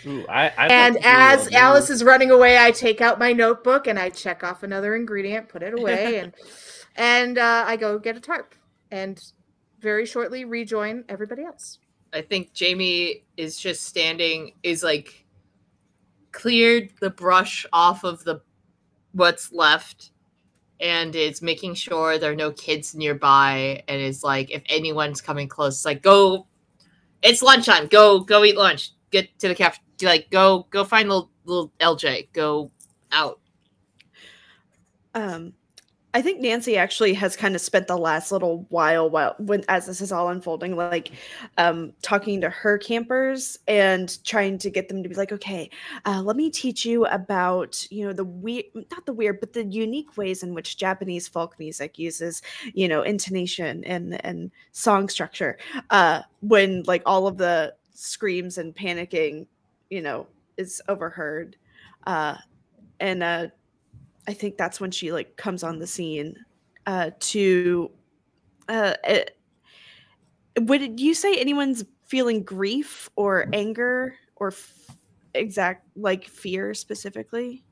Ooh, and as Alice is running away, I take out my notebook and I check off another ingredient, put it away, and I go get a tarp, and very shortly rejoin everybody else. I think Jaymy is just standing, cleared the brush off of what's left, and is making sure there are no kids nearby, and is like, if anyone's coming close, like, go. It's lunchtime. Go eat lunch. Get to the cafe. Go find little LJ. Go out. I think Nancy actually has kind of spent the last little while as this is all unfolding, talking to her campers and trying to get them to be like, okay, let me teach you about, but the unique ways in which Japanese folk music uses, intonation and song structure. When all of the screams and panicking, is overheard. I think that's when she comes on the scene would you say anyone's feeling grief or anger or fear specifically?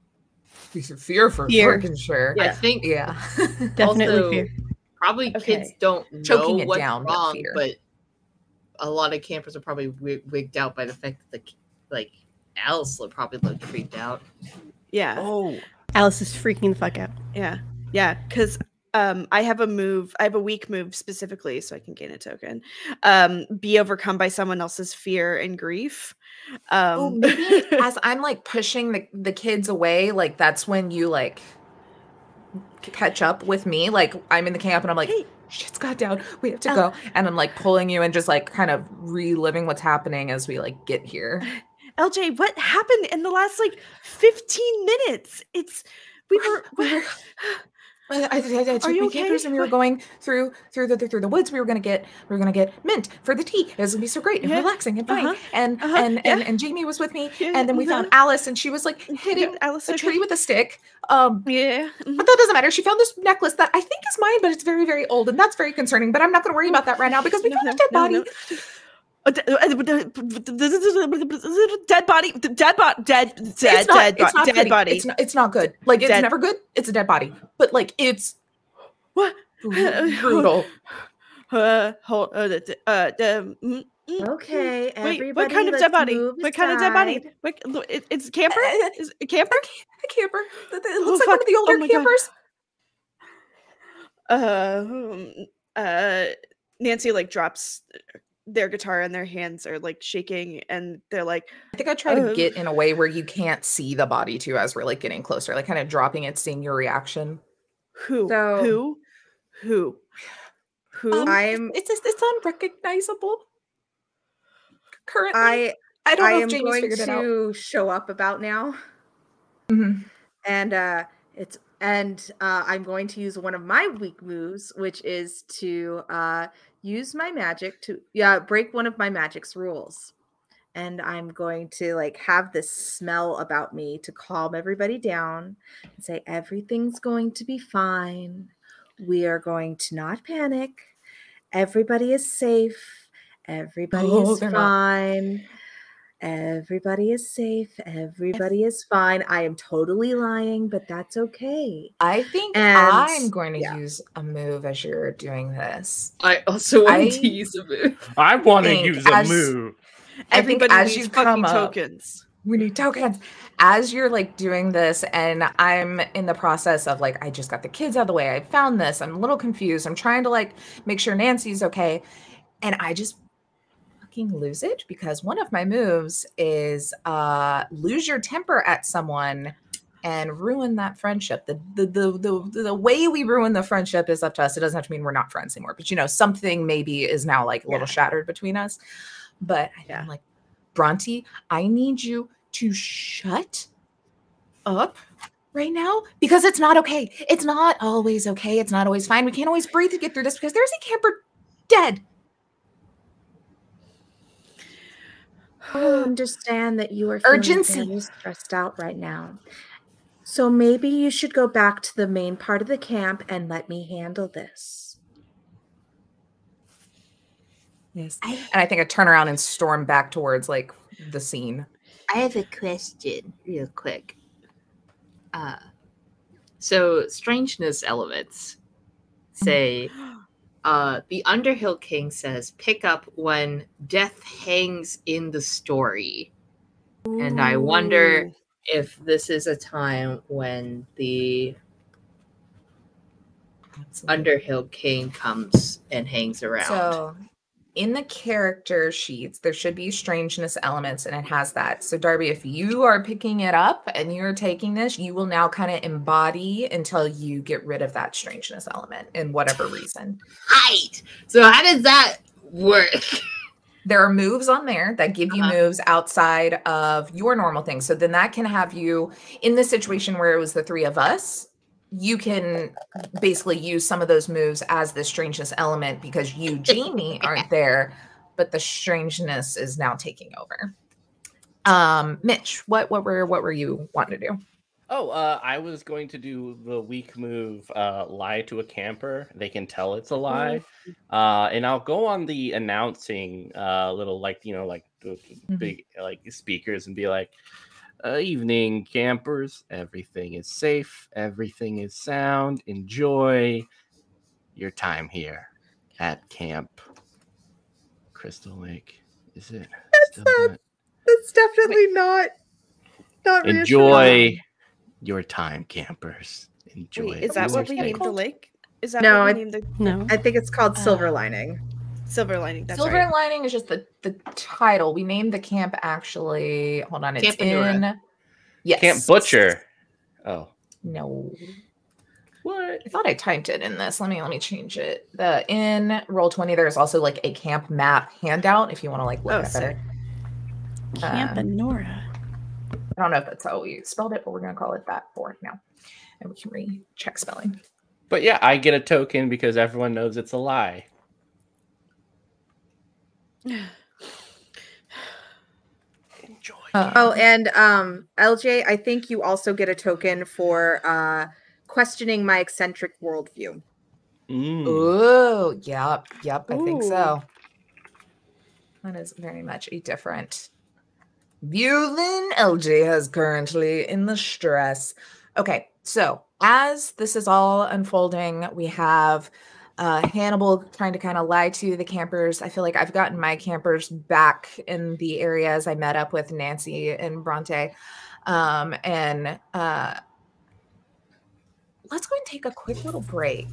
Fear for freaking sure. Yeah, I think definitely also, fear. Probably kids don't know what's wrong, but a lot of campers are probably wigged out by the fact that Alice probably looked freaked out. Yeah. Oh. Alice is freaking the fuck out. Yeah, because I have a weak move specifically, so I can gain a token. Be overcome by someone else's fear and grief. Maybe as I'm pushing the kids away, that's when you catch up with me. I'm in the camp and I'm like, hey, shit's got down. We have to go. And I'm pulling you and just kind of reliving what's happening as we get here. LJ, what happened in the last 15 minutes? I took Are you my okay? campers and we were going through the woods. We were gonna get mint for the tea. It was gonna be so great and relaxing and funny. And Jaymy was with me. And then we found Alice, and she was like hitting a tree with a stick. But that doesn't matter. She found this necklace that I think is mine, but it's very, very old, and that's very concerning. But I'm not gonna worry about that right now because we found a dead body. Dead body. It's not good. Like, it's never good. It's a dead body, but like, it's what brutal. Okay, everybody. Wait, what kind of dead body? What kind of dead body? It's a camper. Is it a camper? A camper. It looks like one of the older campers. Nancy like drops their guitar and their hands are like shaking and they're like, I think I try to get in a way where you can't see the body too as we're like getting closer, like kind of dropping it, seeing your reaction. Who? It's unrecognizable currently. I don't know if am Jamie's going figured it out. to show up about now. And I'm going to use one of my weak moves, which is to use my magic to break one of my magic's rules. And I'm going to like have this smell about me to calm everybody down and say everything's going to be fine. We are going to not panic. Everybody is safe. Everybody is fine. Everybody is safe. Everybody is fine. I am totally lying, but that's okay. I think I'm going to use a move as you're doing this. I also want to use a move. I want to use a move. I think as you come up, tokens. We need tokens. As you're like doing this, and I'm in the process of like, I just got the kids out of the way. I found this. I'm a little confused. I'm trying to like make sure Nancy's okay. And I just lose it because one of my moves is lose your temper at someone and ruin that friendship. The way we ruin the friendship is up to us. It doesn't have to mean we're not friends anymore, but you know, something maybe is now like a little shattered between us. But I'm like, Bronte, I need you to shut up right now because it's not okay. It's not always okay. It's not always fine. We can't always breathe to get through this because there's a camper dead. I understand that you are feeling stressed out right now. So maybe you should go back to the main part of the camp and let me handle this. Yes. And I think I turn around and storm back towards like the scene. I have a question real quick. So strangeness elements say the Underhill King says pick up when death hangs in the story. Ooh. And I wonder if this is a time when the Underhill King comes and hangs around. So in the character sheets, there should be strangeness elements, and it has that. So Darby, if you are picking it up and you're taking this, you will now kind of embody until you get rid of that strangeness element in whatever reason. Right. So how does that work? There are moves on there that give you moves outside of your normal things. So then that can have you in this situation where it was the three of us. You can basically use some of those moves as the strangeness element because you, Jaymy, aren't there, but the strangeness is now taking over. Mitch, what were you wanting to do? Oh, I was going to do the weak move, lie to a camper. They can tell it's a lie. And I'll go on the announcing little, like, you know, like the big like speakers and be like, evening campers, everything is safe, everything is sound, enjoy your time here at Camp Crystal Lake. Is it? That's definitely not enjoy your time, campers. Enjoy. Wait, is that what we named the lake? Is that what we named the No, I think it's called Silver Lining. Silver Lining. That's Silver right. Lining is just the title. We named the camp actually. Hold on, it's Camp Anew. Yes. Camp Butcher. Oh no. What? I thought I typed it in this. Let me change it. In Roll20, there's also like a camp map handout if you want to like look at it. Camp Anora. I don't know if that's how we spelled it, but we're gonna call it that for now. And we can recheck spelling. But yeah, I get a token because everyone knows it's a lie. Enjoy. And LJ, I think you also get a token for questioning my eccentric worldview. Oh, yep, I think Ooh. so. That is very much a different view than LJ has currently in the stress. Okay, so as this is all unfolding, we have Hannibal trying to kind of lie to the campers. I feel like I've gotten my campers back in the areas I met up with Nancy and Bronte. And let's go and take a quick little break.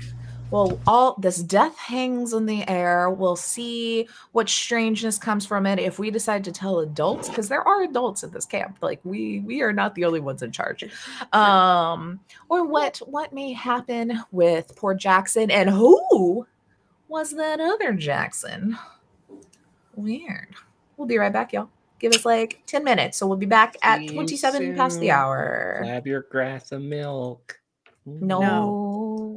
Well, all this death hangs in the air. We'll see what strangeness comes from it if we decide to tell adults, because there are adults in this camp. Like we are not the only ones in charge. Or what may happen with poor Jackson, and who was that other Jackson? Weird. We'll be right back, y'all. Give us like 10 minutes. So we'll be back at 27 past the hour. Grab your grass of milk. No.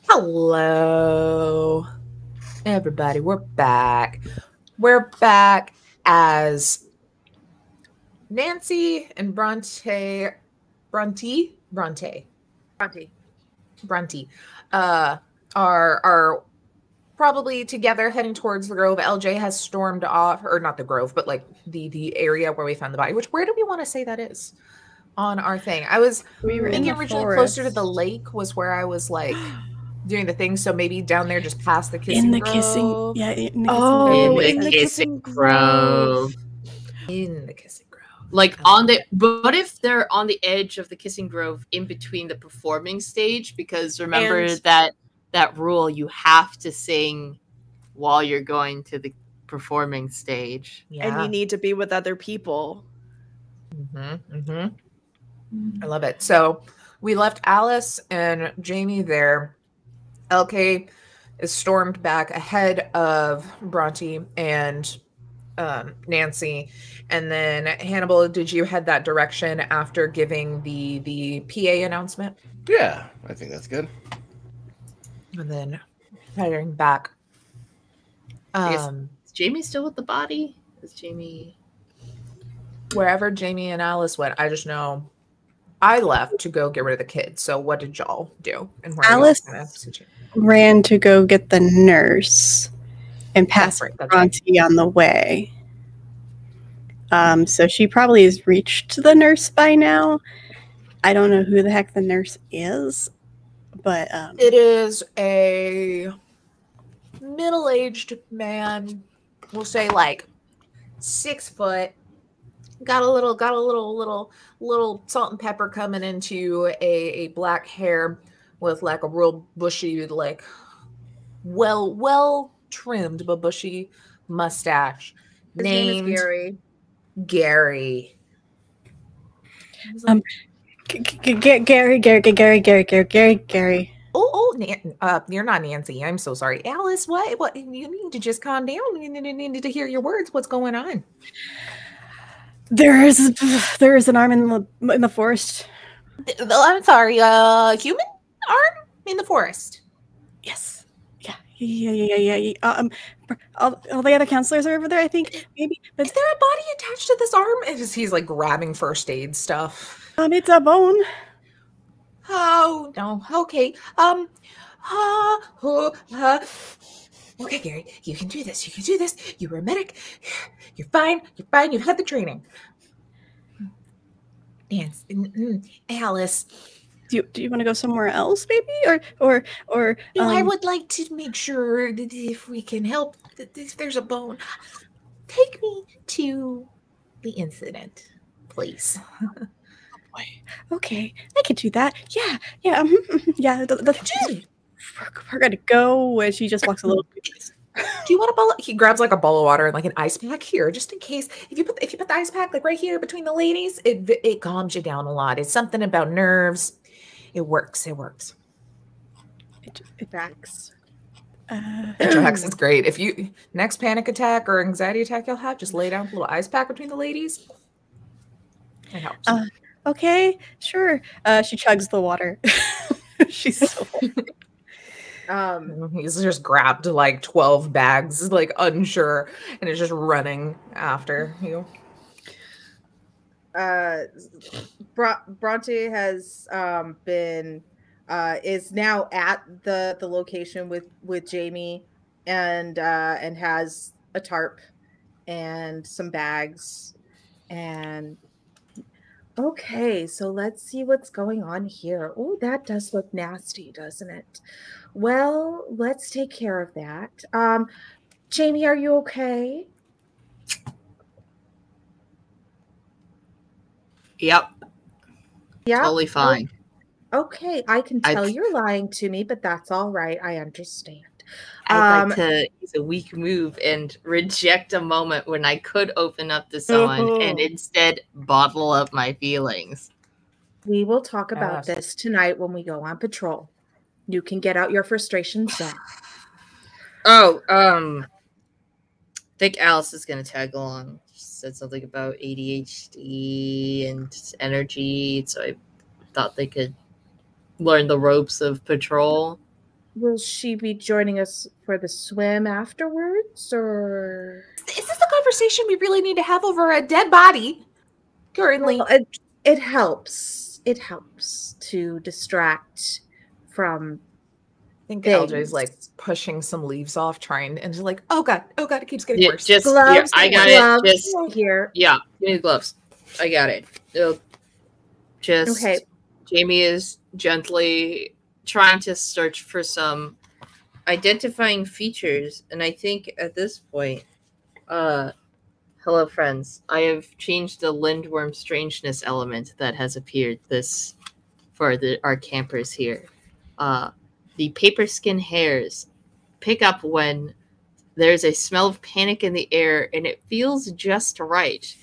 Hello, everybody. We're back. We're back as Nancy and Bronte are probably together heading towards the grove. LJ has stormed off, or not the grove, but like the area where we found the body. Where do we want to say that is on our thing? We were thinking originally closer to the lake was where I was like doing the thing. So maybe down there, just past the kissing grove. In the kissing grove. In the kissing grove. Like on the, but if they're on the edge of the kissing grove in between the performing stage, because remember that rule, you have to sing while you're going to the performing stage. Yeah. And you need to be with other people. I love it. So we left Alice and Jaymy there. LK is stormed back ahead of Bronte and Nancy. And then Hannibal, did you head that direction after giving the PA announcement? Yeah, I think that's good. And then heading back. Is Jaymy still with the body? Is Jaymy wherever Jaymy and Alice went? I just know I left to go get rid of the kids. So what did y'all do? And where Alice ran to go get the nurse and pass Bronte on the way. So she probably has reached the nurse by now. I don't know who the heck the nurse is, but it is a middle-aged man. We'll say like 6 foot. Got a little salt and pepper coming into a black hair with like a real bushy, like well trimmed but bushy mustache. His name is Gary. Gary. Oh, you're not Nancy. I'm so sorry, Alice. What? You need to just calm down. You need to hear your words. What's going on? There is an arm in the forest. I'm sorry, human arm in the forest. Yes. Yeah. All the other counselors are over there, I think. Maybe. Is there a body attached to this arm? He's like grabbing first aid stuff. It's a bone. Oh no. Okay. Okay, Gary, you can do this. You were a medic. You're fine. You've had the training. Alice. Do you want to go somewhere else, maybe? Or no, I would like to make sure that if we can help, if there's a bone, take me to the incident, please. Okay, I can do that. Yeah. We're gonna go. And she just walks a little. Do you want a bowl? He grabs like a bowl of water and like an ice pack here, just in case. If you put the ice pack like right here between the ladies, it calms you down a lot. It's something about nerves. It works. It tracks. It tracks. It's great. If you next panic attack or anxiety attack you'll have, just lay down a little ice pack between the ladies. It helps. Okay, sure. She chugs the water. She's so. He's just grabbed like 12 bags, like unsure, and is just running after you. Bronte has is now at the location with Jaymy and has a tarp and some bags and okay, so let's see what's going on here. Oh, that does look nasty, doesn't it? Well, let's take care of that. Jaymy, are you okay? Yep. Yeah. Totally fine. Okay, I can tell you're lying to me, but that's all right. I understand. I'd like to use a weak move and reject a moment when I could open up to someone and instead bottle up my feelings. We will talk about this tonight when we go on patrol. You can get out your frustrations then. Oh, I think Alice is going to tag along. She said something about ADHD and energy, so I thought they could learn the ropes of patrol. Will she be joining us for the swim afterwards, or is this a conversation we really need to have over a dead body currently? Well, it helps. It helps to distract from. I think LJ's like pushing some leaves off, trying, and just like, oh god, it keeps getting worse. Just gloves. I got it. Just here. Yeah, give me the gloves. I got it. Just okay. Jaymy is gently trying to search for some identifying features, and I think at this point, hello friends, I have changed the Lindworm strangeness element that has appeared for our campers here. The paper skin hairs pick up when there's a smell of panic in the air and it feels just right.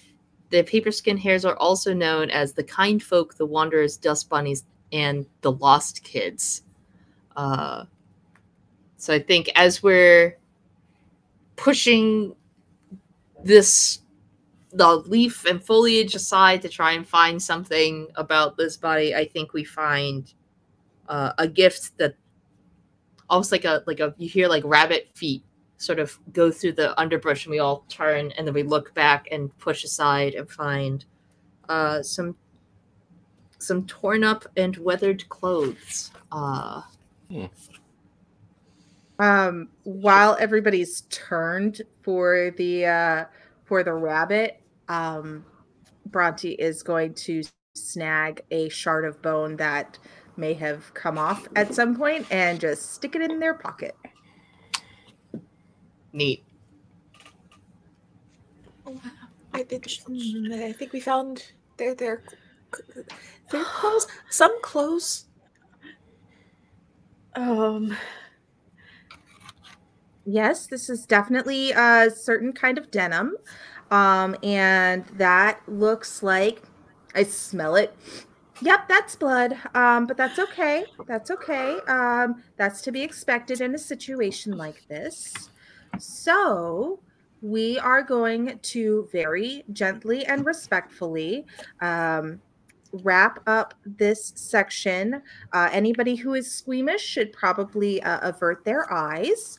The paper skin hairs are also known as the kind folk, the wanderers, dust bunnies, and the lost kids. So I think as we're pushing the leaf and foliage aside to try and find something about this body, I think we find a gift that almost like a you hear like rabbit feet sort of go through the underbrush, and we all turn and then we look back and push aside and find some torn up and weathered clothes. While everybody's turned for the rabbit, Bronte is going to snag a shard of bone that may have come off at some point and just stick it in their pocket. Neat. I think we found their clothes. Some clothes. Yes, this is definitely a certain kind of denim. And that looks like, I smell it. Yep, that's blood. But that's okay. That's okay. That's to be expected in a situation like this. So we are going to very gently and respectfully wrap up this section. Anybody who is squeamish should probably avert their eyes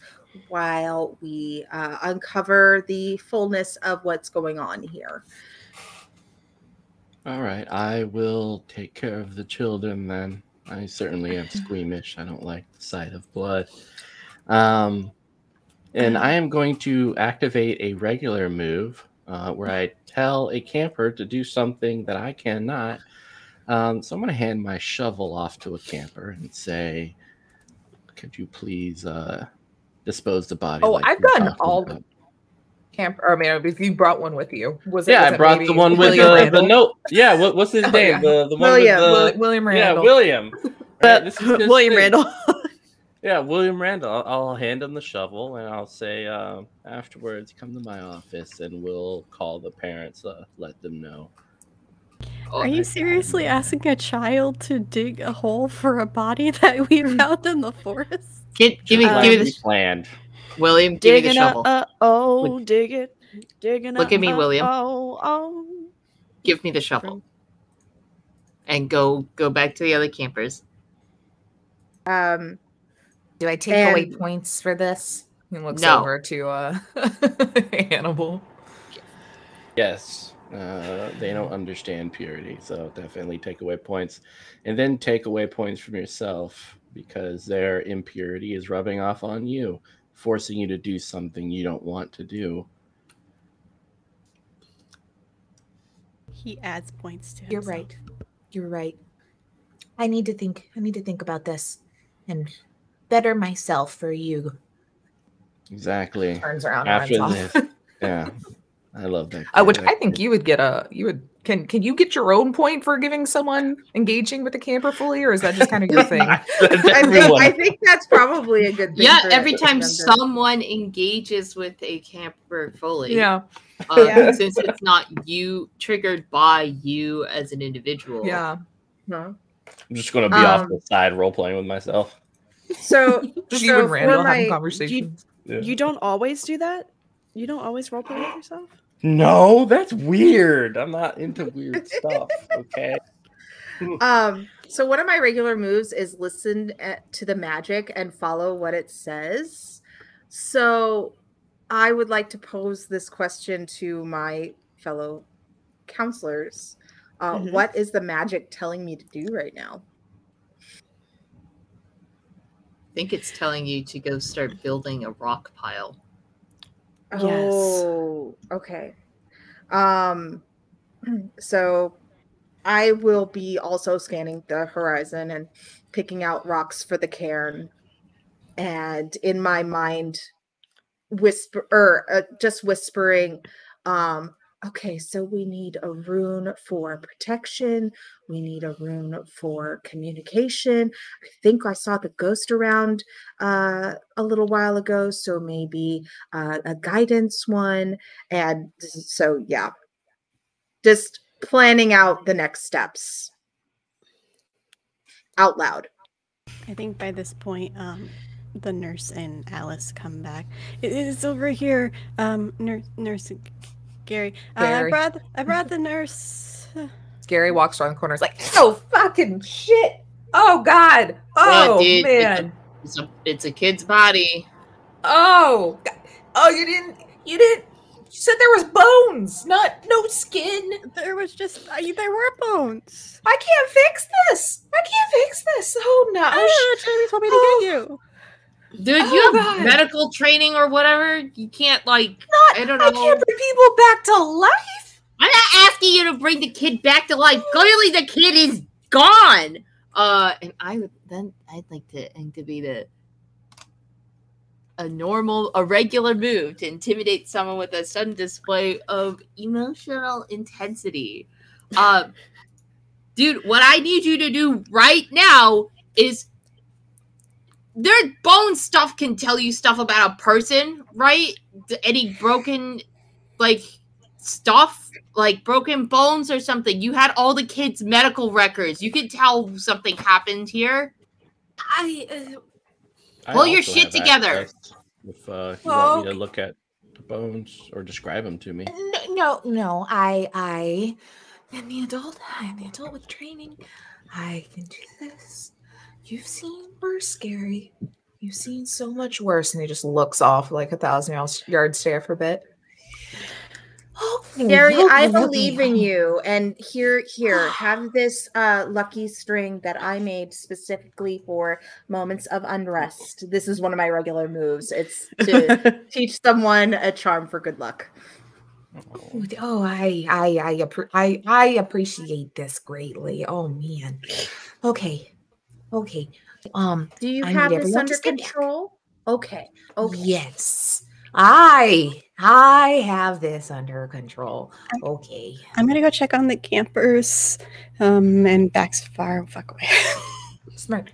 while we uncover the fullness of what's going on here. All right, I will take care of the children then. I certainly am squeamish. I don't like the sight of blood. And I am going to activate a regular move where I tell a camper to do something that I cannot. So I'm going to hand my shovel off to a camper and say, could you please dispose the body? Oh, like I've done all the camp. Or I mean, if you brought one with you, I brought the one with the note. Yeah, what's his name? Yeah. The one with William Randall. Yeah, William. William Randall. Yeah, William Randall. I'll hand him the shovel and I'll say, afterwards, come to my office and we'll call the parents. Let them know. Are you seriously asking a child to dig a hole for a body that we found in the forest? Give me this planned. William, give me the shovel. Look at me, William. Oh. Give me the shovel. And go back to the other campers. Do I take away points for this? He looks over to Hannibal. Yes. They don't understand purity, so definitely take away points. And then take away points from yourself because their impurity is rubbing off on you, forcing you to do something you don't want to do. He adds points to himself. You're right. I need to think about this and better myself for you. Exactly. Turns around After and runs off. this, yeah, I love that. Which I think you would get can you get your own point for giving someone engaging with the camper fully, or is that just kind of your thing? I think that's probably a good thing. Yeah, for every time them to- someone engages with a camper fully. Yeah. Since it's not you triggered by you as an individual. Yeah. No. I'm just going to be off the side role playing with myself. So just you and Randall for having my- conversations. You don't always do that? You don't always roleplay with yourself? No, that's weird. I'm not into weird stuff. Okay. So one of my regular moves is listen to the magic and follow what it says. So I would like to pose this question to my fellow counselors. What is the magic telling me to do right now? I think it's telling you to go start building a rock pile. Yes. Oh, okay. So I will be also scanning the horizon and picking out rocks for the cairn. And in my mind, just whispering, okay, so we need a rune for protection. We need a rune for communication. I think I saw the ghost around a little while ago, so maybe a guidance one. And so, yeah, just planning out the next steps out loud. I think by this point, the nurse and Alice come back. It's over here, nurse Gary. I brought the nurse. Gary walks around the corner. It's like, oh fucking shit! Oh god! Oh dude, man! It's a kid's body. Oh, you didn't. You said there was bones, no skin. There was just there were bones. I can't fix this. Oh no! Jaymy told me to get you. Dude, you have medical training or whatever. You can't I don't know. I can't bring people back to life. I'm not asking you to bring the kid back to life. Clearly, the kid is gone. And I'd like to activate a regular move to intimidate someone with a sudden display of emotional intensity. Dude, what I need you to do right now is their bone stuff can tell you stuff about a person, right? Any broken, stuff, like broken bones or something. You had all the kids' medical records. You could tell something happened here. Pull your shit together. If you want me to look at the bones or describe them to me. No. I am the adult. I am the adult with training. I can do this. You've seen worse, Gary. You've seen so much worse. And he just looks off like 1,000-yard stare for a bit. Gary, I believe in you. And here, have this lucky string that I made specifically for moments of unrest. This is one of my regular moves. It's to teach someone a charm for good luck. Oh, I appreciate this greatly. Oh man. Okay. Do you have this under control? Okay. Yes. I have this under control. Okay. I'm gonna go check on the campers. And back's far away. Smart.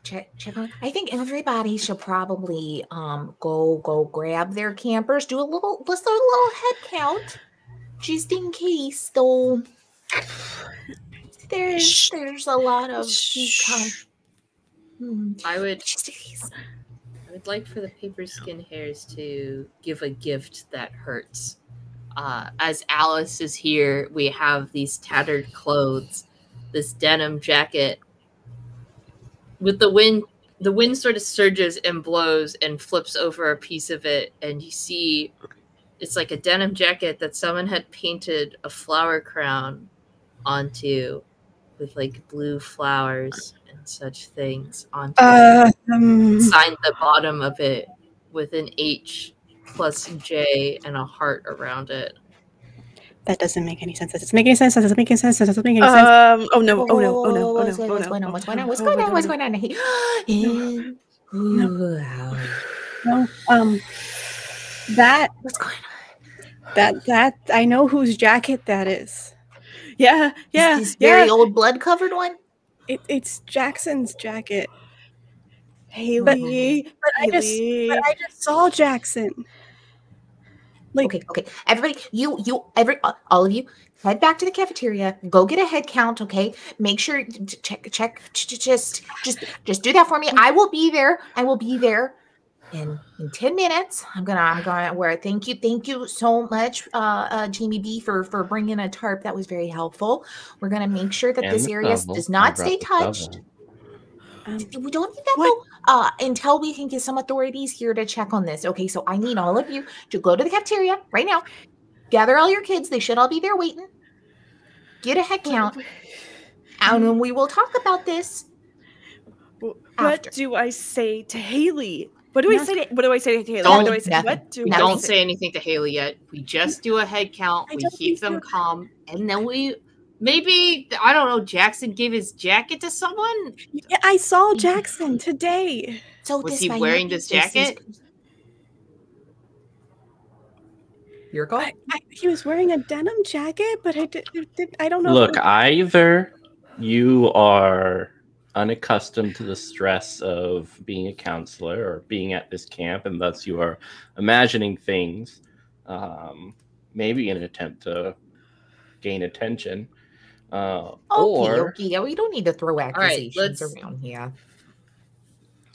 Check on. I think everybody should probably go grab their campers. Do a little head count, just in case. Though there's a lot of I would like for the paper skin hairs to give a gift that hurts. As Alice is here, we have these tattered clothes, this denim jacket. With the wind sort of surges and blows and flips over a piece of it, and you see it's like a denim jacket that someone had painted a flower crown onto with blue flowers and such things onto it. Signed the bottom of it with an H plus J and a heart around it. That doesn't make any sense. That doesn't make any sense. Oh no. What's going on? No. That What's going on? that I know whose jacket that is. Yeah, yeah, Is this very yeah. old blood covered one? It's Jackson's jacket. Haley, But I just saw Jackson. Like, Okay. Everybody, all of you, head back to the cafeteria. Go get a head count. Okay. Make sure check. Just do that for me. I will be there. In 10 minutes. I'm gonna wear. Thank you so much, Jaymy B, for bringing a tarp. That was very helpful. We're gonna make sure that this area does not stay touched. We don't need that though, until we can get some authorities here to check on this. Okay, so I need all of you to go to the cafeteria right now. Gather all your kids. They should all be there waiting. Get a head count, and then we will talk about this. What do I say to Haley? What do I say to Haley? Don't say anything to Haley yet. We just do a head count. We keep them calm, and then maybe, I don't know, Jackson gave his jacket to someone? Yeah, I saw Jackson today. So was he wearing this jacket? Your call? He was wearing a denim jacket, but I don't know. Look, either you are unaccustomed to the stress of being a counselor or being at this camp, and thus you are imagining things, maybe in an attempt to gain attention. Okay. We don't need to throw accusations around here.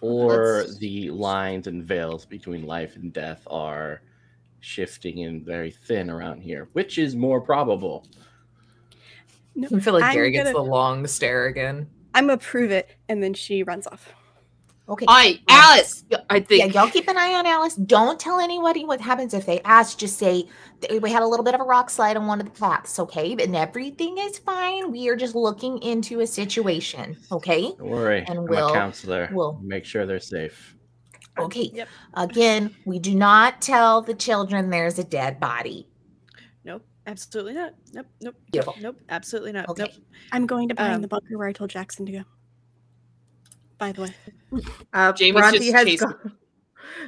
Or the lines and veils between life and death are shifting and very thin around here. Which is more probable? No, I feel like Gary gets the long stare again. I'm gonna prove it, and then she runs off. Okay. All right, Alice. I think. Yeah, y'all keep an eye on Alice. Don't tell anybody what happens if they ask. Just say we had a little bit of a rock slide on one of the paths, okay? And everything is fine. We are just looking into a situation, okay? Don't worry. And I'm a counselor. We'll make sure they're safe. Okay. Yep. Again, we do not tell the children there's a dead body. Nope. Absolutely not. Nope. Beautiful. Nope. Absolutely not. Okay. Nope. I'm going to behind the bunker where I told Jackson to go. By the way,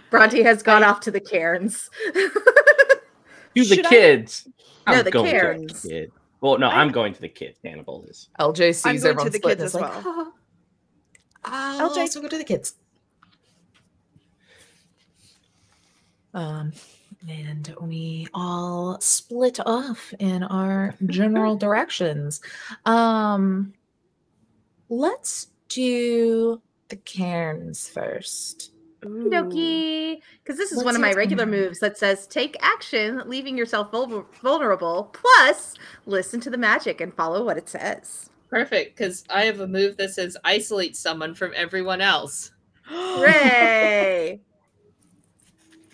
Bronte has gone off to the cairns. To the kids. No, the cairns. Well, no, I'm going to the kids. Hannibal is. LJ sees everyone to the split kids as like, well. LJ, so go to the kids. And we all split off in our general directions. Let's do the cairns first. Okie, because this is one of my regular moves that says take action, leaving yourself vulnerable, plus listen to the magic and follow what it says. Perfect, because I have a move that says isolate someone from everyone else. Hooray!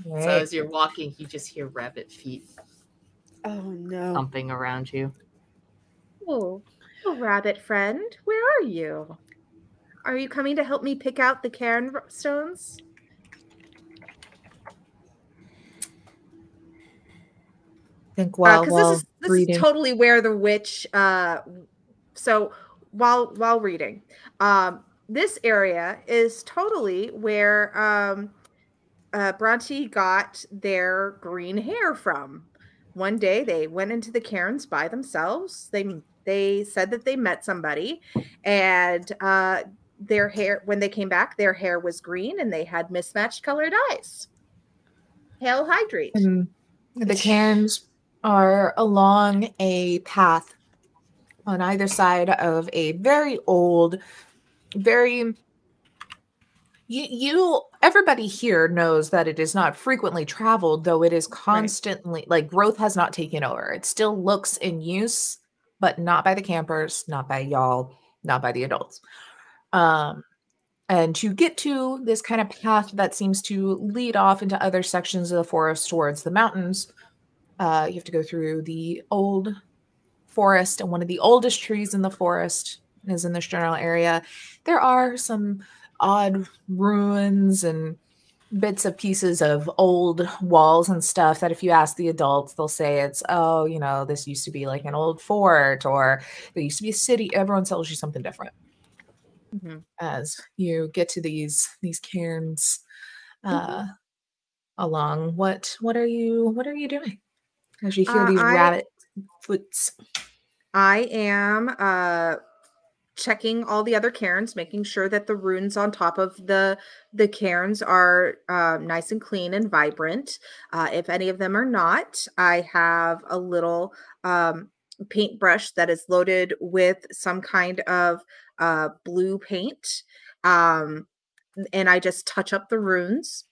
Right. So as you're walking, you just hear rabbit feet. Oh no! Thumping around you. Oh, rabbit friend, where are you? Are you coming to help me pick out the cairn stones? I think this is totally where the witch. So while reading, this area is totally where Bronte got their green hair from. One day they went into the cairns by themselves. They said that they met somebody, and their hair, when they came back, their hair was green and they had mismatched colored eyes. Hail hydrate. And the cairns are along a path on either side of a very old, everybody here knows that it is not frequently traveled, though it is constantly, like, growth has not taken over. It still looks in use, but not by the campers, not by y'all, not by the adults. And to get to this kind of path that seems to lead off into other sections of the forest towards the mountains, you have to go through the old forest, and one of the oldest trees in the forest is in this general area. There are some odd ruins and bits of pieces of old walls and stuff that if you ask the adults, they'll say it's, oh, you know, this used to be like an old fort, or there used to be a city. Everyone tells you something different. As you get to these cairns, along. What are you doing as you hear these rabbit foots? I am checking all the other cairns, making sure that the runes on top of the cairns are nice and clean and vibrant. If any of them are not, I have a little paintbrush that is loaded with some kind of blue paint, and I just touch up the runes.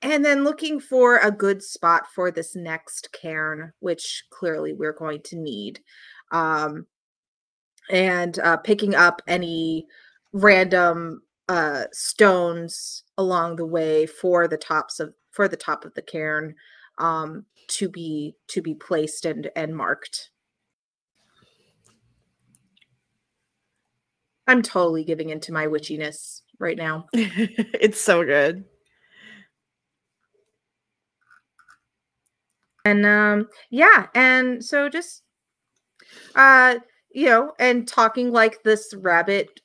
And then looking for a good spot for this next cairn, which clearly we're going to need. And picking up any random stones along the way for the top of the cairn, to be placed and marked. I'm totally giving into my witchiness right now. It's so good. And yeah, and so just and talking like this rabbit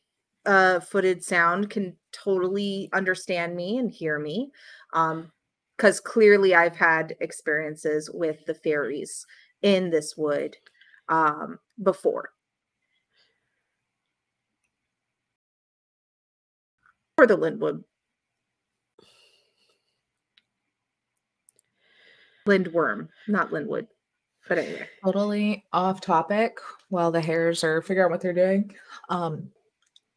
footed sound can totally understand me and hear me, because clearly I've had experiences with the fairies in this wood before. Or the Lindwood. Lindworm, not Lindwood. But anyway. Totally off topic while the hares are figuring out what they're doing.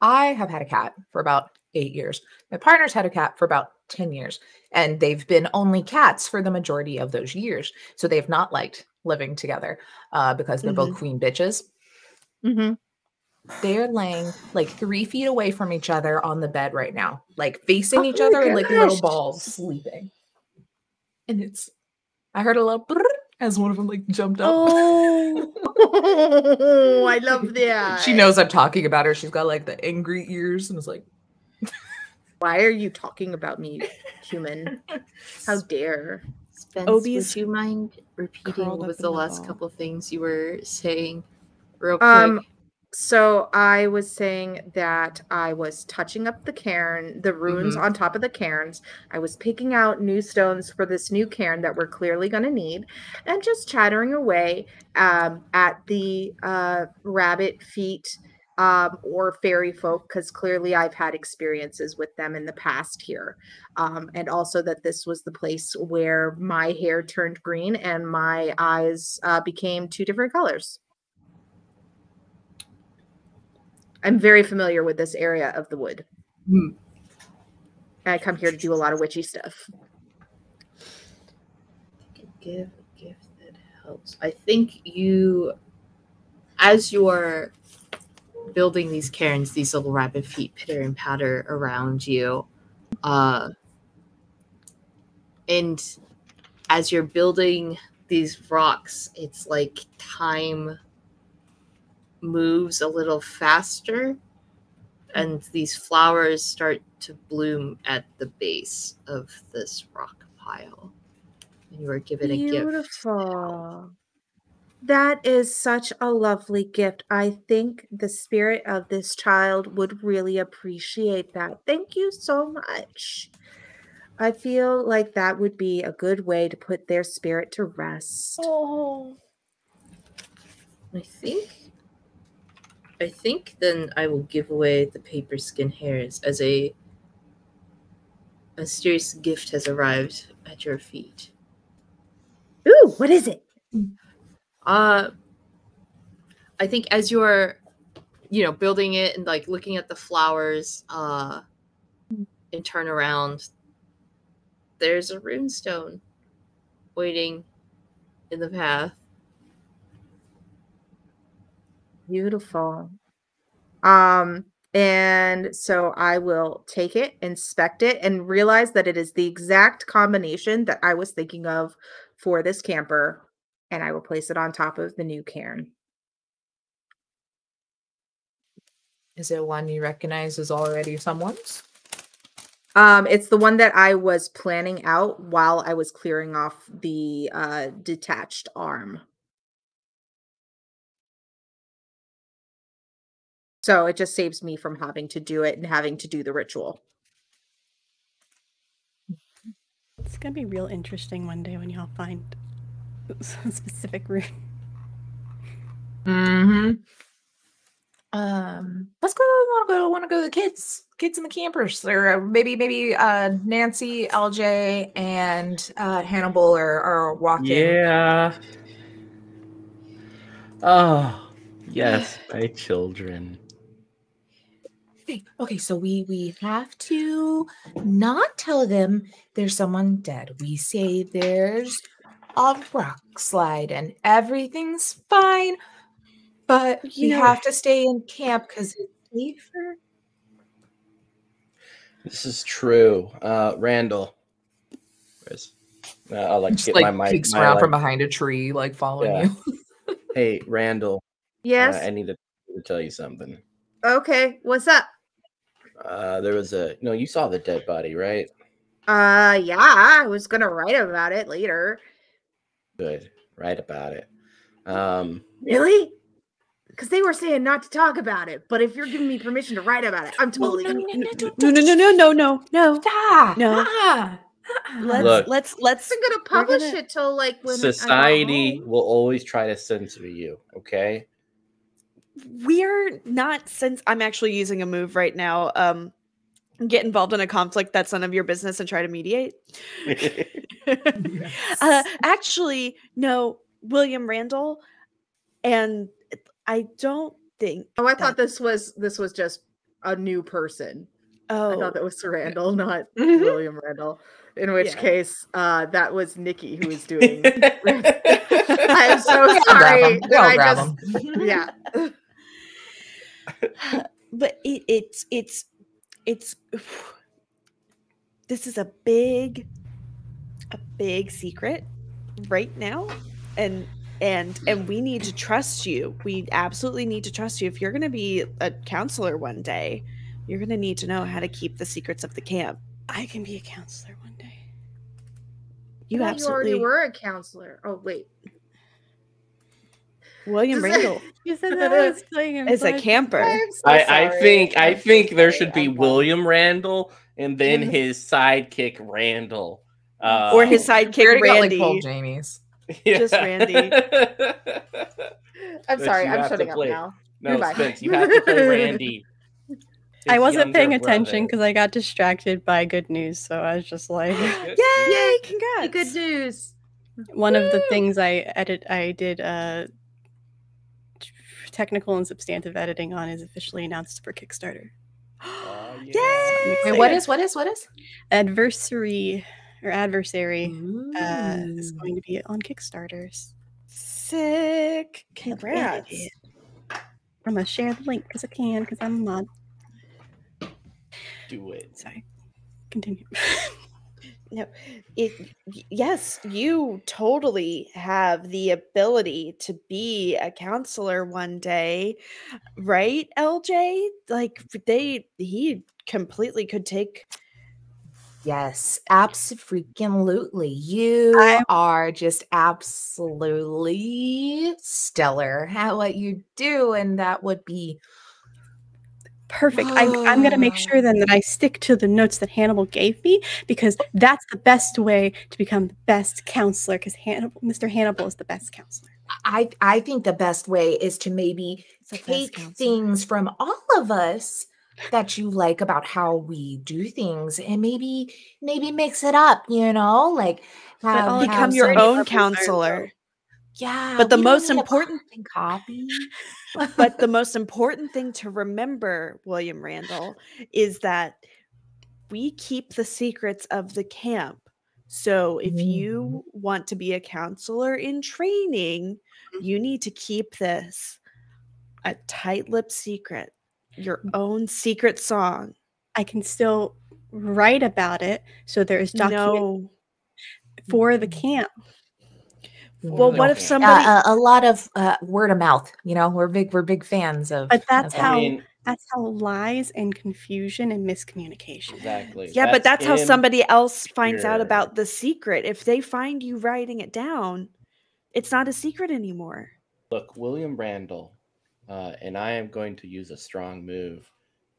I have had a cat for about 8 years. My partner's had a cat for about 10 years. And they've been only cats for the majority of those years. So they've not liked living together because they're both queen bitches. Mm-hmm. They're laying like 3 feet away from each other on the bed right now, like facing each other like little balls sleeping. And I heard a little brrr as one of them like jumped up. Oh, I love that. She knows I'm talking about her. She's got like the angry ears and is like, why are you talking about me, human? How dare. Spence, would you mind repeating what was the last couple things you were saying real quick? So I was saying that I was touching up the cairn, the runes on top of the cairns. I was picking out new stones for this new cairn that we're clearly going to need, and just chattering away at the rabbit feet or fairy folk, because clearly I've had experiences with them in the past here. And also that this was the place where my hair turned green and my eyes became 2 different colors. I'm very familiar with this area of the wood. I come here to do a lot of witchy stuff. Give a gift that helps. I think as you are building these cairns, these little rabbit feet pitter and patter around you, and as you're building these rocks, it's like time moves a little faster, and these flowers start to bloom at the base of this rock pile. And you are given a gift. Beautiful. That is such a lovely gift. I think the spirit of this child would really appreciate that. Thank you so much. I feel like that would be a good way to put their spirit to rest. Oh. I think then I will give away the paper skin hairs as a mysterious gift has arrived at your feet. Ooh, what is it? I think as you're, building it and like looking at the flowers, and turn around, there's a runestone waiting in the path. Beautiful. And so I will take it, inspect it, and realize that it is the exact combination that I was thinking of for this camper, and I will place it on top of the new cairn. is it one you recognize as already someone's? It's the one that I was planning out while I was clearing off the detached arm. So it just saves me from having to do it and having to do the ritual. It's gonna be real interesting one day when y'all find a specific route. Mm-hmm. Let's go. Want to go to the kids and the campers, or maybe Nancy, LJ, and Hannibal are walking. Yeah. Oh, yes, my children. Okay, so we have to not tell them there's someone dead. We say there's a rock slide and everything's fine, but we have to stay in camp because it's safer. This is true. Randall. I'll Just get like my peeks mic. around from behind a tree, like following you. Hey, Randall. Yes. I need to tell you something. Okay, what's up? There was you saw the dead body, right? Yeah, I was gonna write about it later. Good, write about it. Really? Because they were saying not to talk about it, but if you're giving me permission to write about it, I'm totally No. Let's I'm gonna publish it till like when society will always try to censor you. Okay. We're not I'm actually using a move right now. Get involved in a conflict that's none of your business and try to mediate. Actually, no, William Randall, and I don't think. Oh, I thought this was just a new person. Oh, I thought that was Sir Randall, not William Randall. In which case, that was Nikki who was doing. I'm so sorry. Yeah. But it's this is a big secret right now, and we need to trust you. We absolutely need to trust you. If you're going to be a counselor one day, you're going to need to know how to keep the secrets of the camp. I can be a counselor one day. You already were a counselor. Oh wait, William Randall. You said that I was playing as a camper. I think there should be William Randall and then his sidekick Randall, or his sidekick Randy. Got, like, Jamie's. Yeah. Just Randy. I'm sorry. I'm shutting up now. No, Spence, you have to play Randy. I wasn't paying attention because I got distracted by good news, so I was just like, "Yay! Congrats! Good news!" One of the things I did technical and substantive editing on is officially announced for Kickstarter. Yay! Wait, what is? Adversary is going to be on Kickstarters. Sick! Congrats! I'm gonna share the link because I can, because I'm a mod. Do it. Sorry. Continue. No, yes, you totally have the ability to be a counselor one day, right, LJ? Like he completely could take. Yes, absolutely. You are just absolutely stellar at what you do, and that would be perfect. I'm going to make sure then that I stick to the notes that Hannibal gave me, because that's the best way to become the best counselor, because Mr. Hannibal is the best counselor. I think the best way is to maybe take things from all of us that you like about how we do things and maybe mix it up, like become your own counselor. Yeah, but the most important copy. But the most important thing to remember, William Randall, is that we keep the secrets of the camp. So if you want to be a counselor in training, you need to keep this a tight-lipped secret, your own secret song. I can still write about it, so there's document for the camp. Well, what if somebody a lot of word of mouth? We're big fans of. But that's how lies and confusion and miscommunication. Exactly. Yeah, but that's how somebody else finds out about the secret. If they find you writing it down, it's not a secret anymore. Look, William Randall, and I am going to use a strong move,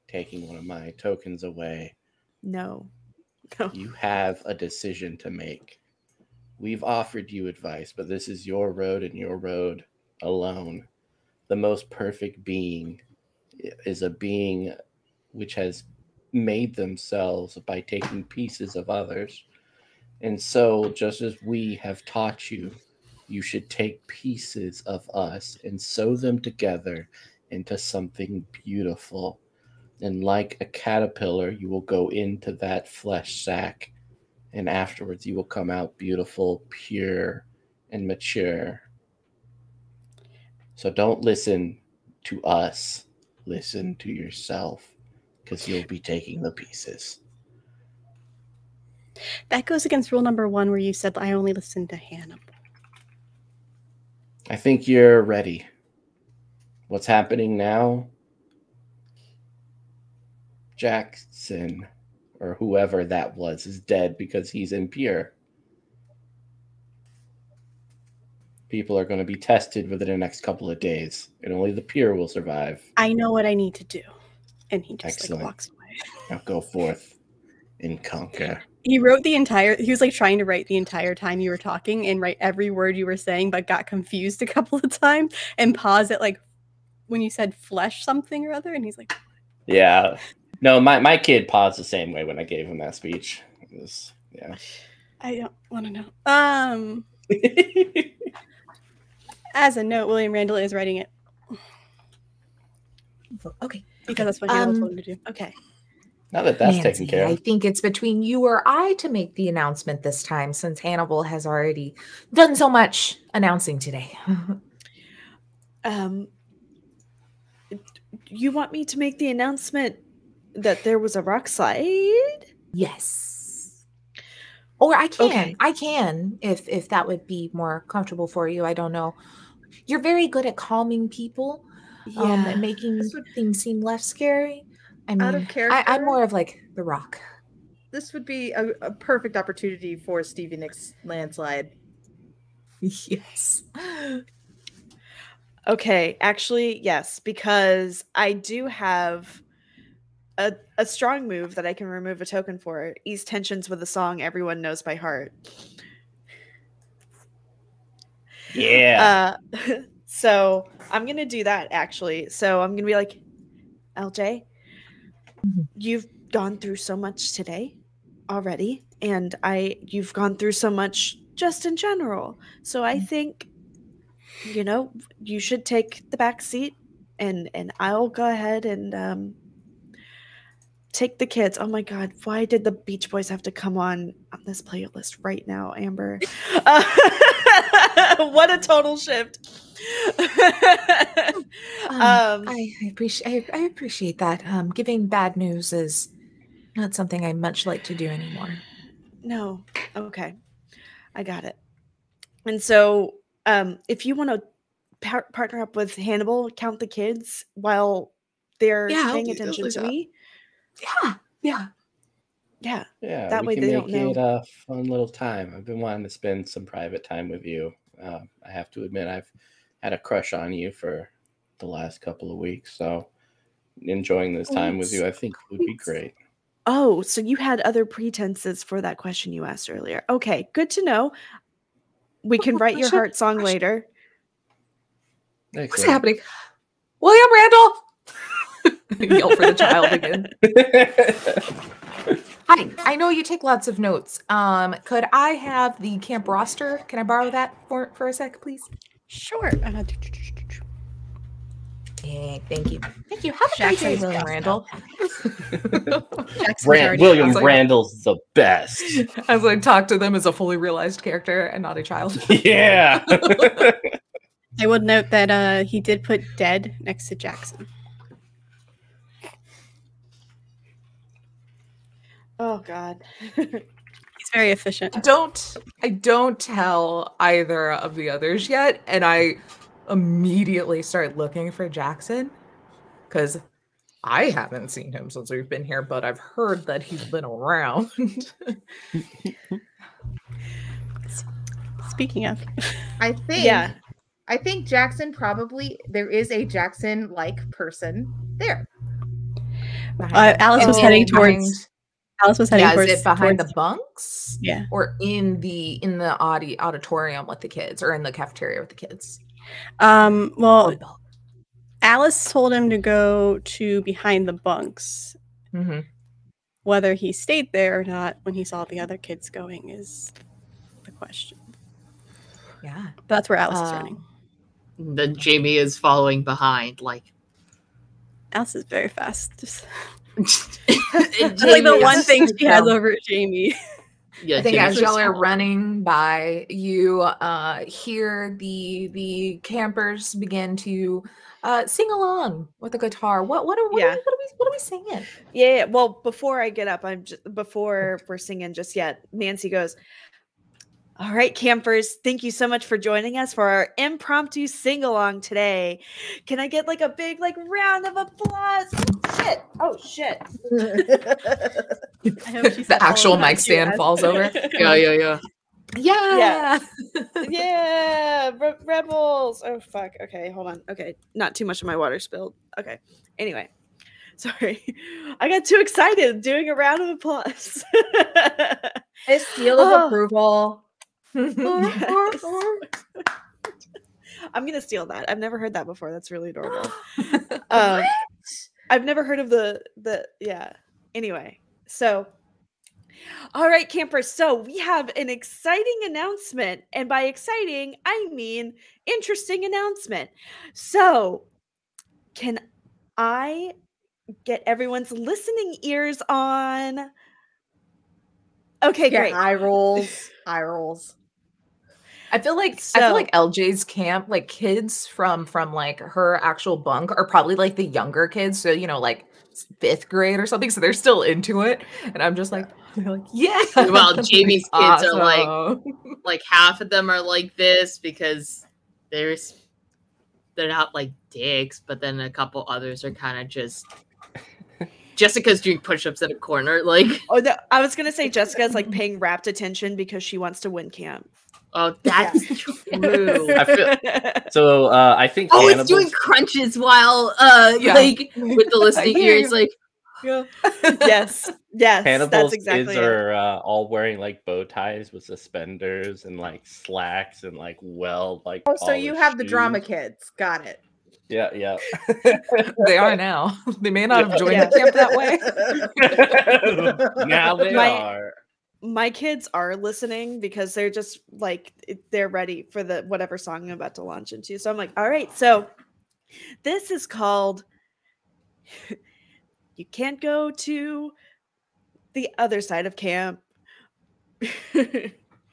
taking one of my tokens away. No. No. You have a decision to make. We've offered you advice, but this is your road and your road alone. The most perfect being is a being which has made themselves by taking pieces of others. And so, just as we have taught you, you should take pieces of us and sew them together into something beautiful. And like a caterpillar, you will go into that flesh sack, and afterwards you will come out beautiful, pure, and mature. So don't listen to us. Listen to yourself, because you'll be taking the pieces. That goes against rule number 1 where you said I only listened to Hannibal. I think you're ready. What's happening now? Jackson, or whoever that was, is dead because he's impure. People are going to be tested within the next couple of days, and only the pure will survive. I know what I need to do. And he just Excellent. walks away. Now go forth and conquer. He wrote he was like trying to write the entire time you were talking and write every word you were saying, but got confused a couple of times and paused at like when you said flesh something or other. And he's like, yeah. No, my kid paused the same way when I gave him that speech. It was, yeah. I don't want to know. As a note, William Randall is writing it. Okay. Because that's what Hannibal told him to do. Okay. Now that that's Nancy, taken care of. I think it's between you or I to make the announcement this time, since Hannibal has already done so much announcing today. You want me to make the announcement that there was a rock slide? Yes. Or I can. Okay. I can, if that would be more comfortable for you. I don't know. You're very good at calming people, and making things seem less scary. I mean, Out of character. I'm more of like the Rock. This would be a perfect opportunity for Stevie Nicks landslide. Yes. Okay, actually, yes, because I do have a strong move that I can remove a token for. Ease tensions with a song everyone knows by heart. Yeah. So I'm going to do that, actually. So I'm going to be like, LJ, you've gone through so much today already, and you've gone through so much just in general. So I think, you should take the back seat, and I'll go ahead and take the kids. Oh my God, why did the Beach Boys have to come on this playlist right now, Amber? What a total shift. I appreciate that. Giving bad news is not something I much like to do anymore. No. Okay. I got it. And so if you want to partner up with Hannibal, count the kids while they're paying attention to me. Yeah. That way they don't know. Make it a fun little time. I've been wanting to spend some private time with you. I have to admit, I've had a crush on you for the last couple of weeks. So enjoying this time with you, I think would be great. Oh, so you had other pretenses for that question you asked earlier. Okay, good to know. We can write your heart song later. Excellent. What's happening? William Randall! Yell for the child again. Hi, I know you take lots of notes. Could I have the camp roster? Can I borrow that for a sec, please? Sure. Yeah, thank you. Thank you. Have a great day, William Randall. William Randall's the best. As I talk to them as a fully realized character and not a child. Yeah. I would note that he did put dead next to Jackson. Oh God. He's very efficient. I don't tell either of the others yet, and I immediately start looking for Jackson because I haven't seen him since we've been here, but I've heard that he's been around. Speaking of, I think Jackson there is a Jackson-like person there. Alice was heading towards Alice was heading Yeah, is towards it behind the towards- bunks? Yeah. Or in the auditorium with the kids, or in the cafeteria with the kids? Well, Alice told him to go to behind the bunks. Mm-hmm. Whether he stayed there or not when he saw the other kids going is the question. Yeah. But that's where Alice is running. Then Jaymy is following behind, like Alice is very fast. Just That's like the one thing she has over Jaymy. Yeah, I think Jaymy's as y'all are small. running by, you hear the campers begin to sing along with the guitar. What are we singing? Yeah. Well, before I get up, before we're singing just yet, Nancy goes, "All right, campers, thank you so much for joining us for our impromptu sing-along today. Can I get like a big round of applause?" Oh shit. I hope she The said actual all of that mic too, stand as- falls over. Yeah. Yeah. Yeah, rebels. Oh fuck. Okay, hold on. Okay, not too much of my water spilled. Okay. Anyway, sorry. I got too excited doing a round of applause. A seal of Oh. approval. Yes. I'm gonna steal that. I've never heard that before. That's really adorable. I've never heard of the yeah. Anyway, so all right, campers. So we have an exciting announcement, and by exciting, I mean interesting announcement. So, can I get everyone's listening ears on? Okay, Yeah, great. eye rolls. Eye rolls. I feel like So- LJ's camp, like kids from like her actual bunk are probably like the younger kids, so like 5th grade or something, so they're still into it, and I'm just like, they're like, yeah. Well, Jaymy's kids are Awesome. like half of them are like this because they're not like dicks, but then a couple others are kind of just Jessica's doing push-ups in a corner, like. Oh, no, I was gonna say Jessica's like paying rapt attention because she wants to win camp. Oh, that's true. I think Oh, it's Hannibal's- doing crunches while Yeah. like with the listening I hear ears, you. like. Yeah. Yes. Hannibal's That's exactly kids it. are all wearing like bow ties with suspenders and like slacks and like like. Oh, so you polished have the drama shoes. kids. Got it. Yeah. They are now. They may not have joined the camp that way. Now they are. My kids are listening because they're just like they're ready for the whatever song I'm about to launch into. So I'm like, all right, so this is called You Can't Go to the Other Side of Camp.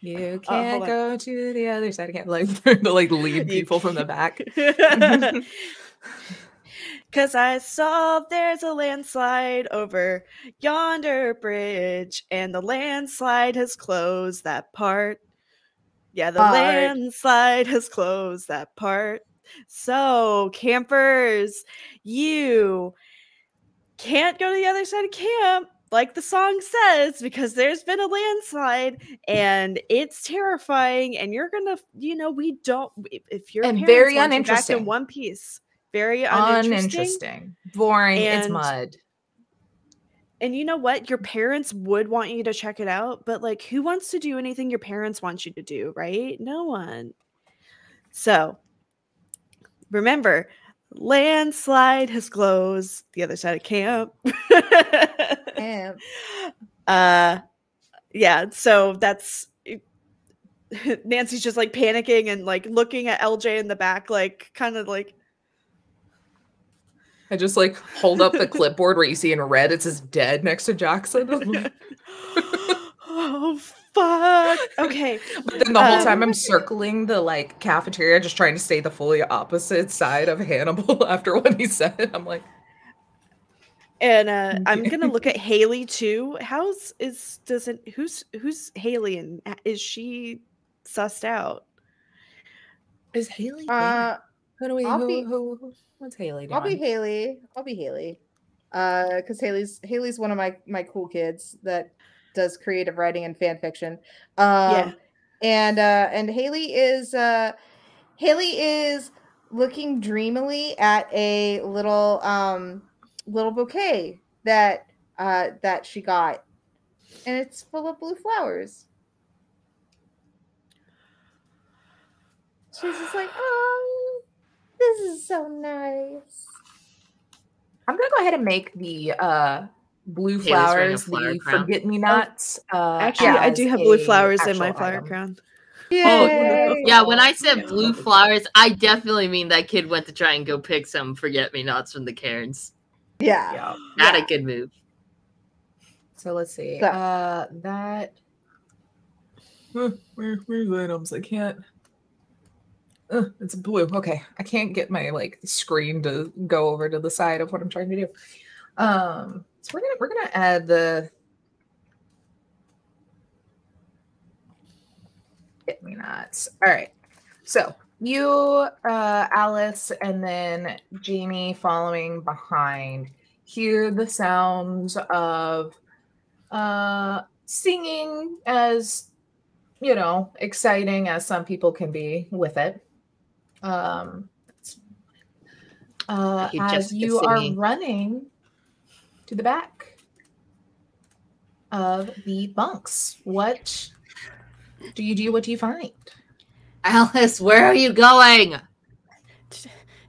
You hold can't on. go to the other side. I can't like lead people from the back. 'Cause I saw there's a landslide over yonder bridge, and the landslide has closed that part. Yeah, the landslide has closed that part. So, campers, you can't go to the other side of camp, like the song says, because there's been a landslide and it's terrifying. And you're gonna, we don't. If your And parents very want you back uninteresting. in one piece, very uninteresting. Boring. It's And- mud. And you know what? Your parents would want you to check it out, but like, who wants to do anything your parents want you to do, right? No one. So remember, landslide has closed the other side of camp. Camp. Yeah, so that's Nancy's just like panicking and like looking at LJ in the back, like kind of like I just like hold up the clipboard where you see in red it says dead next to Jackson. oh fuck. Okay. But then the whole time I'm circling the like cafeteria, just trying to stay the fully opposite side of Hannibal after what he said. I'm like, and I'm gonna look at Haley too. Who's Haley and is she sussed out? is Haley there? Who do we what's Haley doing? I'll be Haley. Because Haley's one of my cool kids that does creative writing and fan fiction. Yeah. And Haley is looking dreamily at a little bouquet that she got and it's full of blue flowers. She's just like, oh, this is so nice. I'm gonna go ahead and make the blue Haley's wearing a flowers, flower the crown. forget-me-nots. Actually, I as do have blue a flowers in my actual flower item. crown. Yay. Yeah, when I said blue flowers, I definitely mean that kid went to try and go pick some forget-me-nots from the cairns. Yeah. Yeah. Not a good move. So let's see. So- That. Where's items? I can't. It's blue. Okay, I can't get my screen to go over to the side of what I'm trying to do. So we're gonna add the. Get me nuts. All right. So you, Alice, and then Jaymy following behind hear the sounds of singing, as exciting as some people can be with it. As you are running to the back of the bunks, what do you do? What do you find? Alice, where are you going?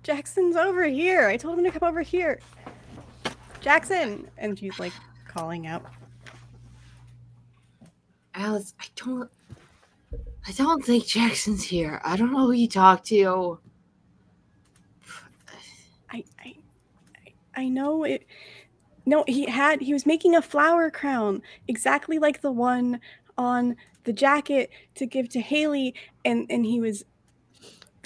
Jackson's over here. I told him to come over here. Jackson! And she's calling out. Alice, I don't think Jackson's here. I don't know who you talked to. I know it. No, he was making a flower crown exactly like the one on the jacket to give to Haley, and he was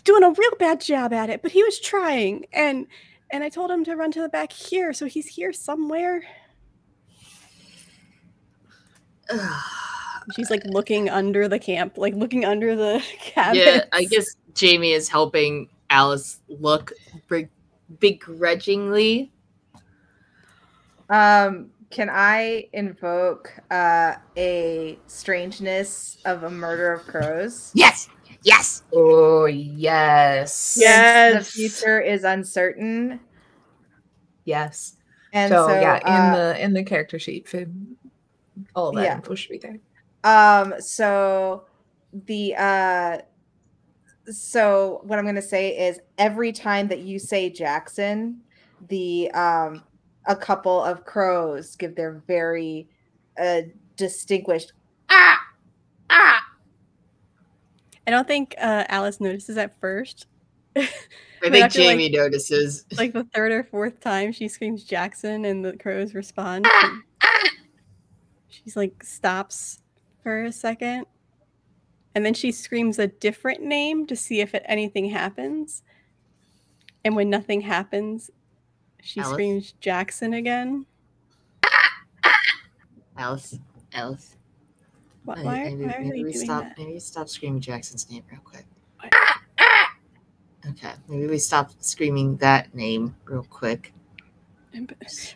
doing a real bad job at it, but he was trying, and I told him to run to the back here, so he's here somewhere. She's looking under the camp, looking under the cabin. Yeah, I guess Jaymy is helping Alice look begrudgingly. Can I invoke a strangeness of a murder of crows? Yes. Oh, yes. The future is uncertain. Yes. And so yeah, in the character sheet, all that info should be there. So what I'm gonna say is every time that you say Jackson, a couple of crows give their very distinguished ah. I don't think Alice notices at first. I think Jaymy notices. The third or fourth time she screams Jackson and the crows respond. She's stops for a second. And then she screams a different name to see if anything happens. And when nothing happens, she screams Jackson again. Alice. Why are they doing that? Maybe stop screaming Jackson's name real quick. Okay, maybe we stop screaming that name real quick.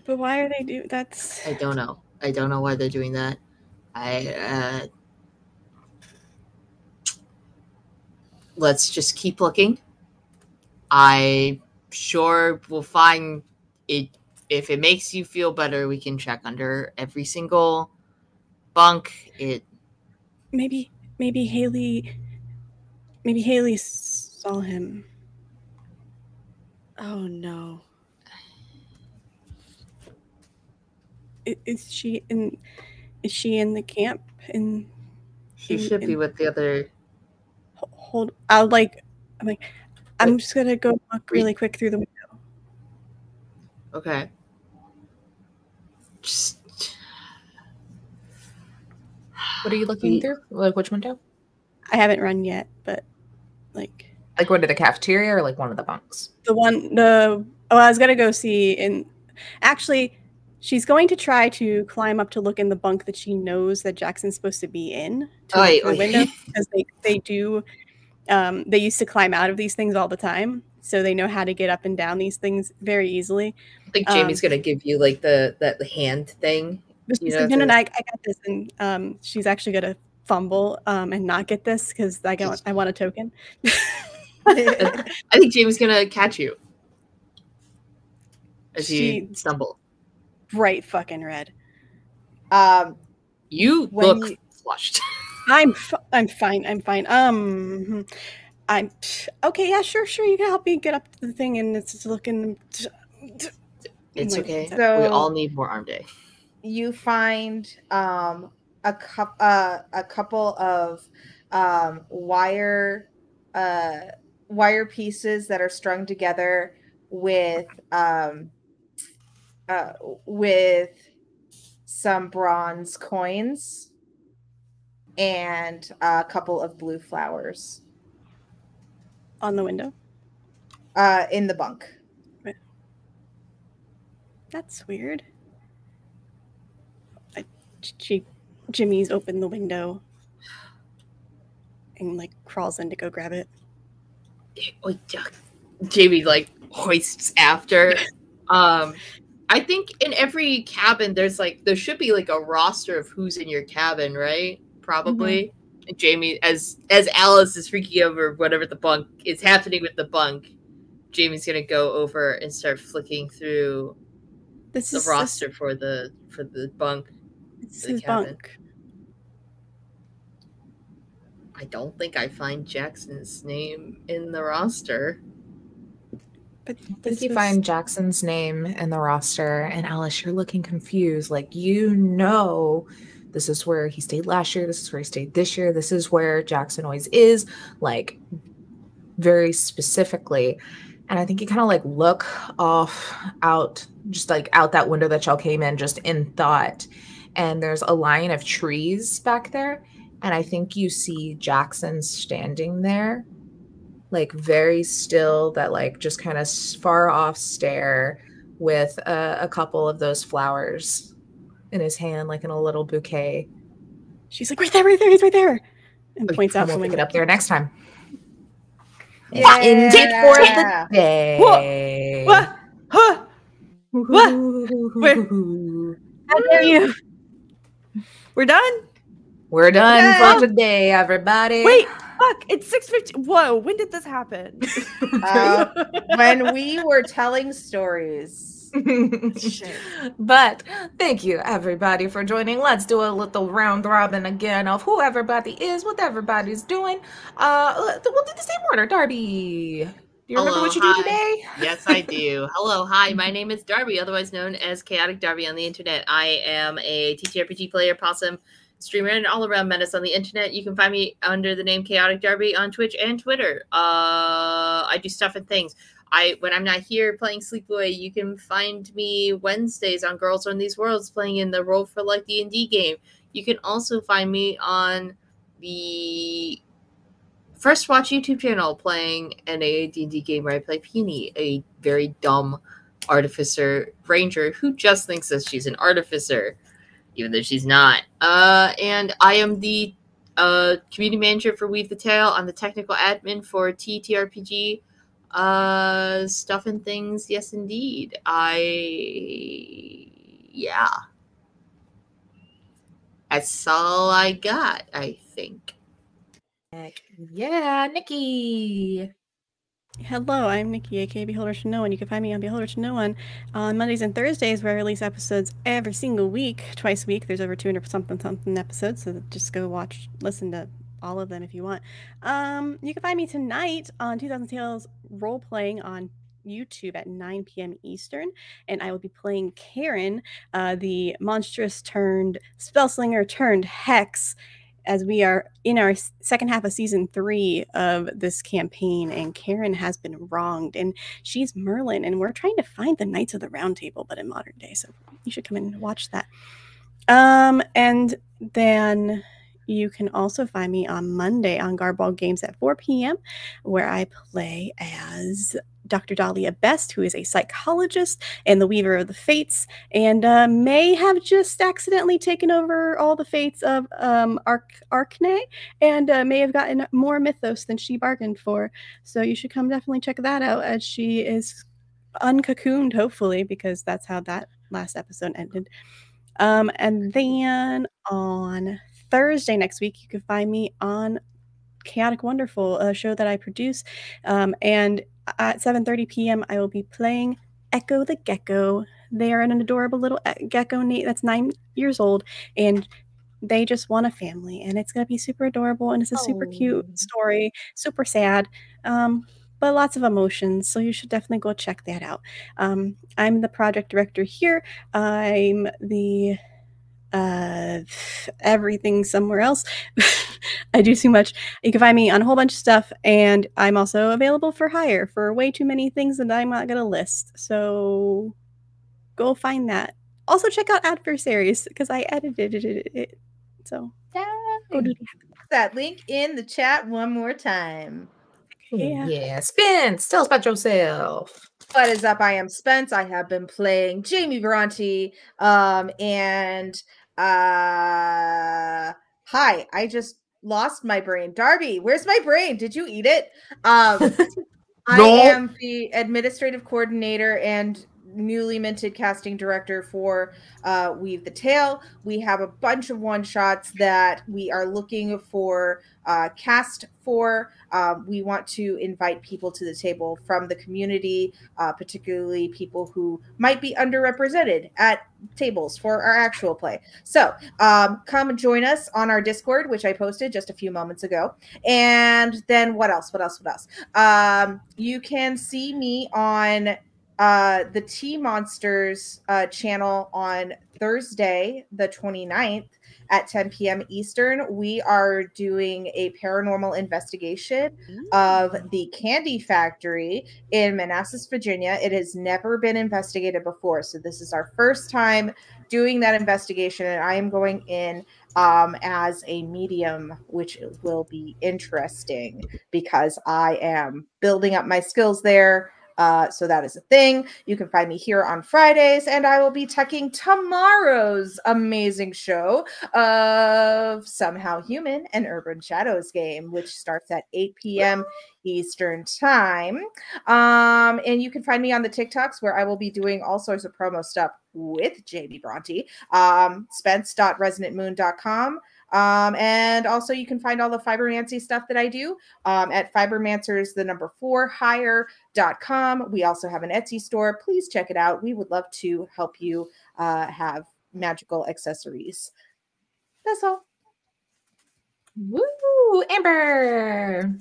But why are they doing that? I don't know. I don't know why they're doing that. Let's just keep looking. I'm sure we'll find it. If it makes you feel better, we can check under every single bunk. Maybe Haley saw him. Oh no. Is she in the camp? She should be with the other. I'm just gonna go look really quick through the window. Okay. What are you looking through? Which window? I haven't run yet, but one to the cafeteria or one of the bunks? I was gonna go see actually she's going to try to climb up to look in the bunk that she knows that Jackson's supposed to be in the window, because they do they used to climb out of these things all the time, so they know how to get up and down these things very easily. I think Jamie's gonna give you the hand thing. No, I got this, and she's actually gonna fumble and not get this because I want a token. I think Jamie's gonna catch you as you stumble. Bright fucking red. You When look you- flushed. I'm fine. I'm okay. Yeah, sure. You can help me get up to the thing, and it's looking. It's Wait, okay. So- We all need more arm day. You find a couple of wire pieces that are strung together with some bronze coins and a couple of blue flowers on the window. in the bunk. That's weird. Jimmy's opened the window and like crawls in to go grab it. Jaymy like hoists after. I think in every cabin there should be like a roster of who's in your cabin, right? Probably. Mm-hmm. And Jaymy, as Alice is freaking over whatever the bunk is happening with the bunk, Jamie's gonna go over and start flicking through the roster for the bunk. It's his bunk. I don't think I find Jackson's name in the roster. But I think you find Jackson's name in the roster, and Alice, you're looking confused. Like, this is where he stayed last year. This is where he stayed this year. This is where Jackson always is, like, very specifically. And I think you kind of like look out that window that y'all came in just in thought. And there's a line of trees back there. And I think you see Jackson standing there, like very still, that like just kind of far off stare with a couple of those flowers in his hand, like in a little bouquet. She's like, right there, he's right there. And points out we'll from pick it up there next time. Yeah. Intake for the day. What? Huh? What? How dare you? We're done? We're done for today, everybody. Wait, fuck, it's 6:50. Whoa, when did this happen? When we were telling stories. Shit. But thank you, everybody, for joining. Let's do a little round robin again of who everybody is, what everybody's doing. We'll do the same order. Darby, do you remember what you do today? Yes, I do. Hello, hi. My name is Darby, otherwise known as Chaotic Darby on the internet. I am a TTRPG player, possum, streamer, and all-around menace on the internet. You can find me under the name Chaotic Darby on Twitch and Twitter. I do stuff and things. When I'm not here playing Sleepaway, you can find me Wednesdays on Girls Run These Worlds playing in the Roll for Luck D&D game. You can also find me on the First Watch YouTube channel playing in a D&D game where I play Peony, a very dumb artificer ranger who just thinks that she's an artificer, even though she's not. And I am the community manager for Weave the Tale. I'm the technical admin for TTRPG stuff and things. Yes, indeed. Yeah. That's all I got, I think. Yeah, Nikki. Hello, I'm Nikki, aka Beholder to No One. You can find me on Beholder to No One on Mondays and Thursdays, where I release episodes every single week, twice a week. There's over 200 something episodes, so just go listen to all of them if you want. You can find me tonight on 2000 Tales role-playing on YouTube at 9 p.m. Eastern, and I will be playing Karen, the monstrous turned spellslinger turned hex, as we are in our second half of season 3 of this campaign, and Karen has been wronged, and she's Merlin, and we're trying to find the Knights of the Round Table, but in modern day, so you should come in and watch that. And then you can also find me on Monday on Garball Games at 4 p.m., where I play as Dr. Dahlia Best, who is a psychologist and the Weaver of the Fates, and may have just accidentally taken over all the fates of Arkne, and may have gotten more mythos than she bargained for. So you should come definitely check that out, as she is uncocooned, hopefully, because that's how that last episode ended. And then on Thursday next week, you can find me on Chaotic Wonderful, a show that I produce, and at 7:30 p.m. I will be playing Echo the Gecko. They are an adorable little gecko that's 9 years old, and they just want a family, and it's going to be super adorable, and it's a super cute story, super sad, but lots of emotions, so you should definitely go check that out. I'm the project director here. I'm the everything somewhere else. I do too much. You can find me on a whole bunch of stuff, and I'm also available for hire for way too many things that I'm not going to list, so go find that. Also check out Adversaries, because I edited it. So go do that link in the chat one more time. Yeah. Spence, tell us about yourself. What is up? I am Spence. I have been playing Jaymy Bronte. And hi, I just lost my brain. Darby, where's my brain? Did you eat it? I am the administrative coordinator and newly minted casting director for Weave the Tale. We have a bunch of one-shots that we are looking for cast for. We want to invite people to the table from the community, particularly people who might be underrepresented at tables for our actual play. So come and join us on our Discord, which I posted just a few moments ago. And then what else? You can see me on the Tea Monsters channel on Thursday, the 29th at 10 p.m. Eastern. We are doing a paranormal investigation of the candy factory in Manassas, Virginia. It has never been investigated before, so this is our first time doing that investigation, and I am going in as a medium, which will be interesting because I am building up my skills there. So that is a thing. You can find me here on Fridays, and I will be teching tomorrow's amazing show of Somehow Human, an Urban Shadows game, which starts at 8 p.m. Eastern time. And you can find me on the TikToks, where I will be doing all sorts of promo stuff with Jaymy Bronte, spence.resonantmoon.com. And also you can find all the Fibermancy stuff that I do at fibermancers4hire.com. We also have an Etsy store. Please check it out. We would love to help you have magical accessories. That's all. Woo, Amber.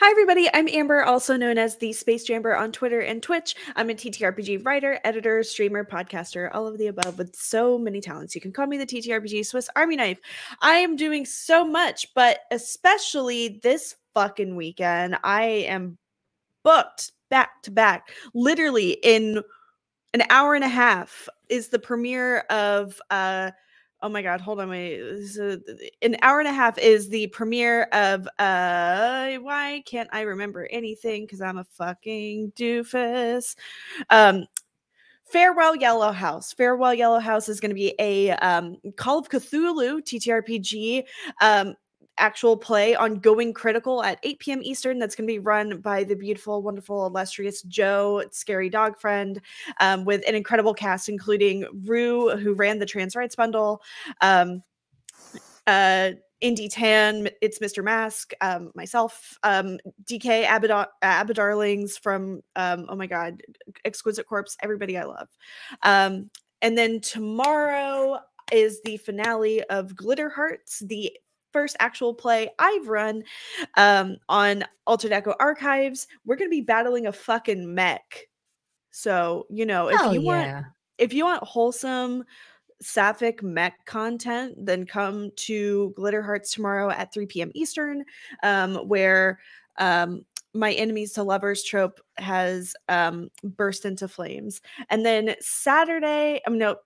Hi, everybody. I'm Amber, also known as the Space Jamber on Twitter and Twitch. I'm a TTRPG writer, editor, streamer, podcaster, all of the above with so many talents. You can call me the TTRPG Swiss Army knife. I am doing so much, but especially this fucking weekend, I am booked back to back. Literally in an hour and a half is the premiere of oh my god, hold on, wait. An hour and a half is the premiere of why can't I remember anything? Because I'm a fucking doofus. Farewell Yellow House. Farewell Yellow House is going to be a Call of Cthulhu TTRPG actual play on Going Critical at 8 p.m. Eastern. That's going to be run by the beautiful, wonderful, illustrious Joe, Scary Dog Friend, with an incredible cast, including Rue, who ran the Trans Rights Bundle, Indy Tan, It's Mr. Mask, myself, DK, Abadarlings from, oh my god, Exquisite Corpse, everybody I love. And then tomorrow is the finale of Glitter Hearts, the first actual play I've run on Altered Echo Archives. We're going to be battling a fucking mech. So, you know, if you want wholesome sapphic mech content, then come to Glitter Hearts tomorrow at 3 p.m. Eastern, where my enemies to lovers trope has burst into flames. And then Sunday, I'm gonna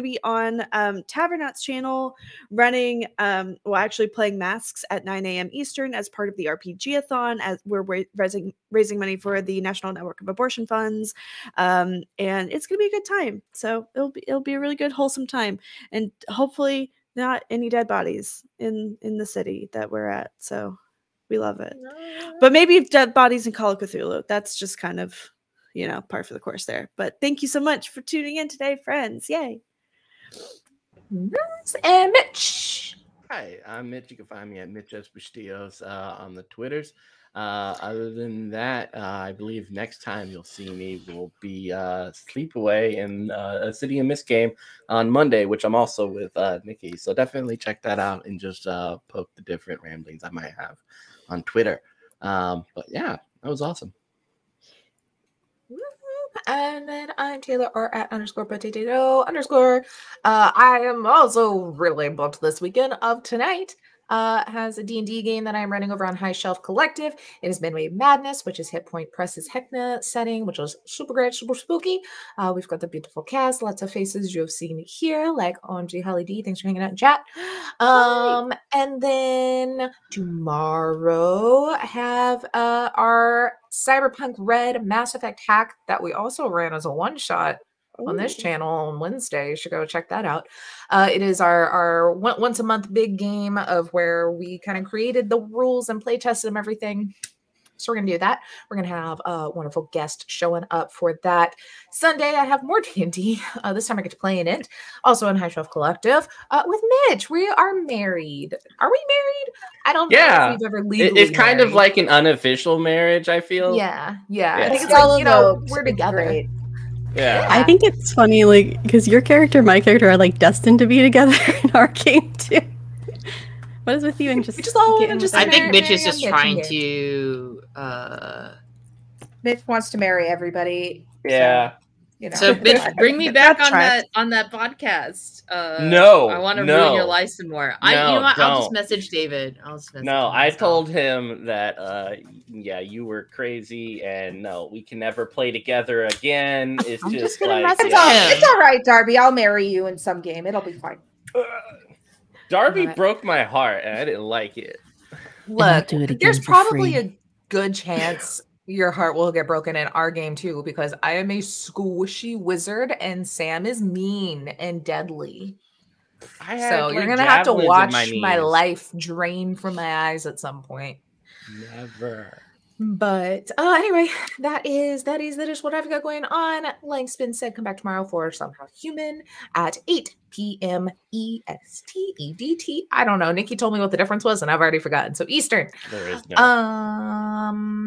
be on Tavernot's channel running actually playing Masks at 9 a.m. Eastern as part of the RPG-a-thon, as we're raising money for the National Network of Abortion Funds. And it's gonna be a good time. So it'll be a really good, wholesome time. And hopefully not any dead bodies in the city that we're at. So we love it. But maybe dead bodies in Call of Cthulhu. That's just kind of, you know, par for the course there. But thank you so much for tuning in today, friends. Yay. And Mitch. Hi, I'm Mitch. You can find me at Mitch S. Bustillos on the Twitters. Other than that, I believe next time you'll see me will be Sleepaway in a City and Mist game on Monday, which I'm also with Nikki. So definitely check that out and just poke the different ramblings I might have on Twitter. But yeah, that was awesome. And then I'm Taylor R at _potato _. I am also really booked this weekend of tonight. Has a D&D game that I'm running over on High Shelf Collective. It is Midway Madness, which is Hit Point Press's Heckna setting, which is super great, super spooky. We've got the beautiful cast, lots of faces you have seen here, like OMG Holly D. Thanks for hanging out in chat. And then tomorrow I have our Cyberpunk Red Mass Effect hack that we also ran as a one-shot on this channel on Wednesday. You should go check that out. It is our once a month big game of where we kind of created the rules and play tested them, everything. So we're going to do that. We're going to have a wonderful guest showing up for that. Sunday, I have more D&D. This time I get to play in it. Also in High Shelf Collective with Mitch. We are married. Are we married? I don't know if we've ever legally It's kind of like an unofficial marriage, I feel. Yeah. I think it's Y'all like, you know, know, we're together. great. Yeah. I think it's funny, like, because your character and my character are like destined to be together in our game too. What is with you and just all getting just with I that? think Mitch is Mary just and trying Mitch to Mitch wants to marry everybody. Yeah. So, you know. So Mitch, bring me back That's right. on that podcast. No, I want to no. ruin your life some more. You know what? I'll just don't. message David. I'll just message No, him I myself. told him that yeah, you were crazy and no, we can never play together again. It's I'm just just gonna like message It's all right, Darby. I'll marry you in some game. It'll be fine. Darby Right. broke my heart and I didn't like it. Look, do it again there's for probably free. a good chance your heart will get broken in our game too, because I am a squishy wizard and Sam is mean and deadly. I So had, you're like, gonna have to javelins in watch my my knees. life drain from my eyes at some point. Never. But anyway, that is what I've got going on. Like Spin said, come back tomorrow for Somehow Human at 8 p.m. EST. I don't know. Nikki told me what the difference was, and I've already forgotten. So Eastern. There is no.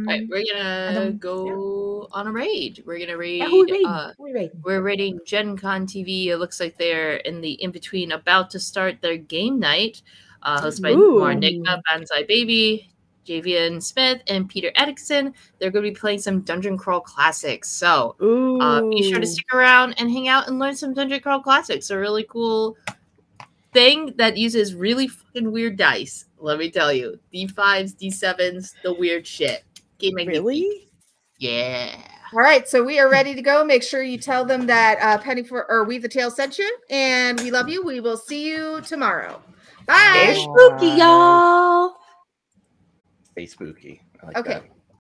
Right, we're gonna then- go on a raid. We're gonna raid. Yeah, who we raiding? Who we raiding? We're raiding Gen Con TV. It looks like they're in the in between, about to start their game night, hosted by Ooh. Marnigma, Banzai Baby, Javian Smith, and Peter Eddickson. They're going to be playing some Dungeon Crawl classics. So be sure to stick around and hang out and learn some Dungeon Crawl classics. A really cool thing that uses really fucking weird dice. Let me tell you, D5s, D7s, the weird shit. Game Really? Yeah. All right, so we are ready to go. Make sure you tell them that Penny for or We the Tail sent you, and we love you. We will see you tomorrow. Bye. Stay spooky, y'all. Stay spooky. I like Okay. that.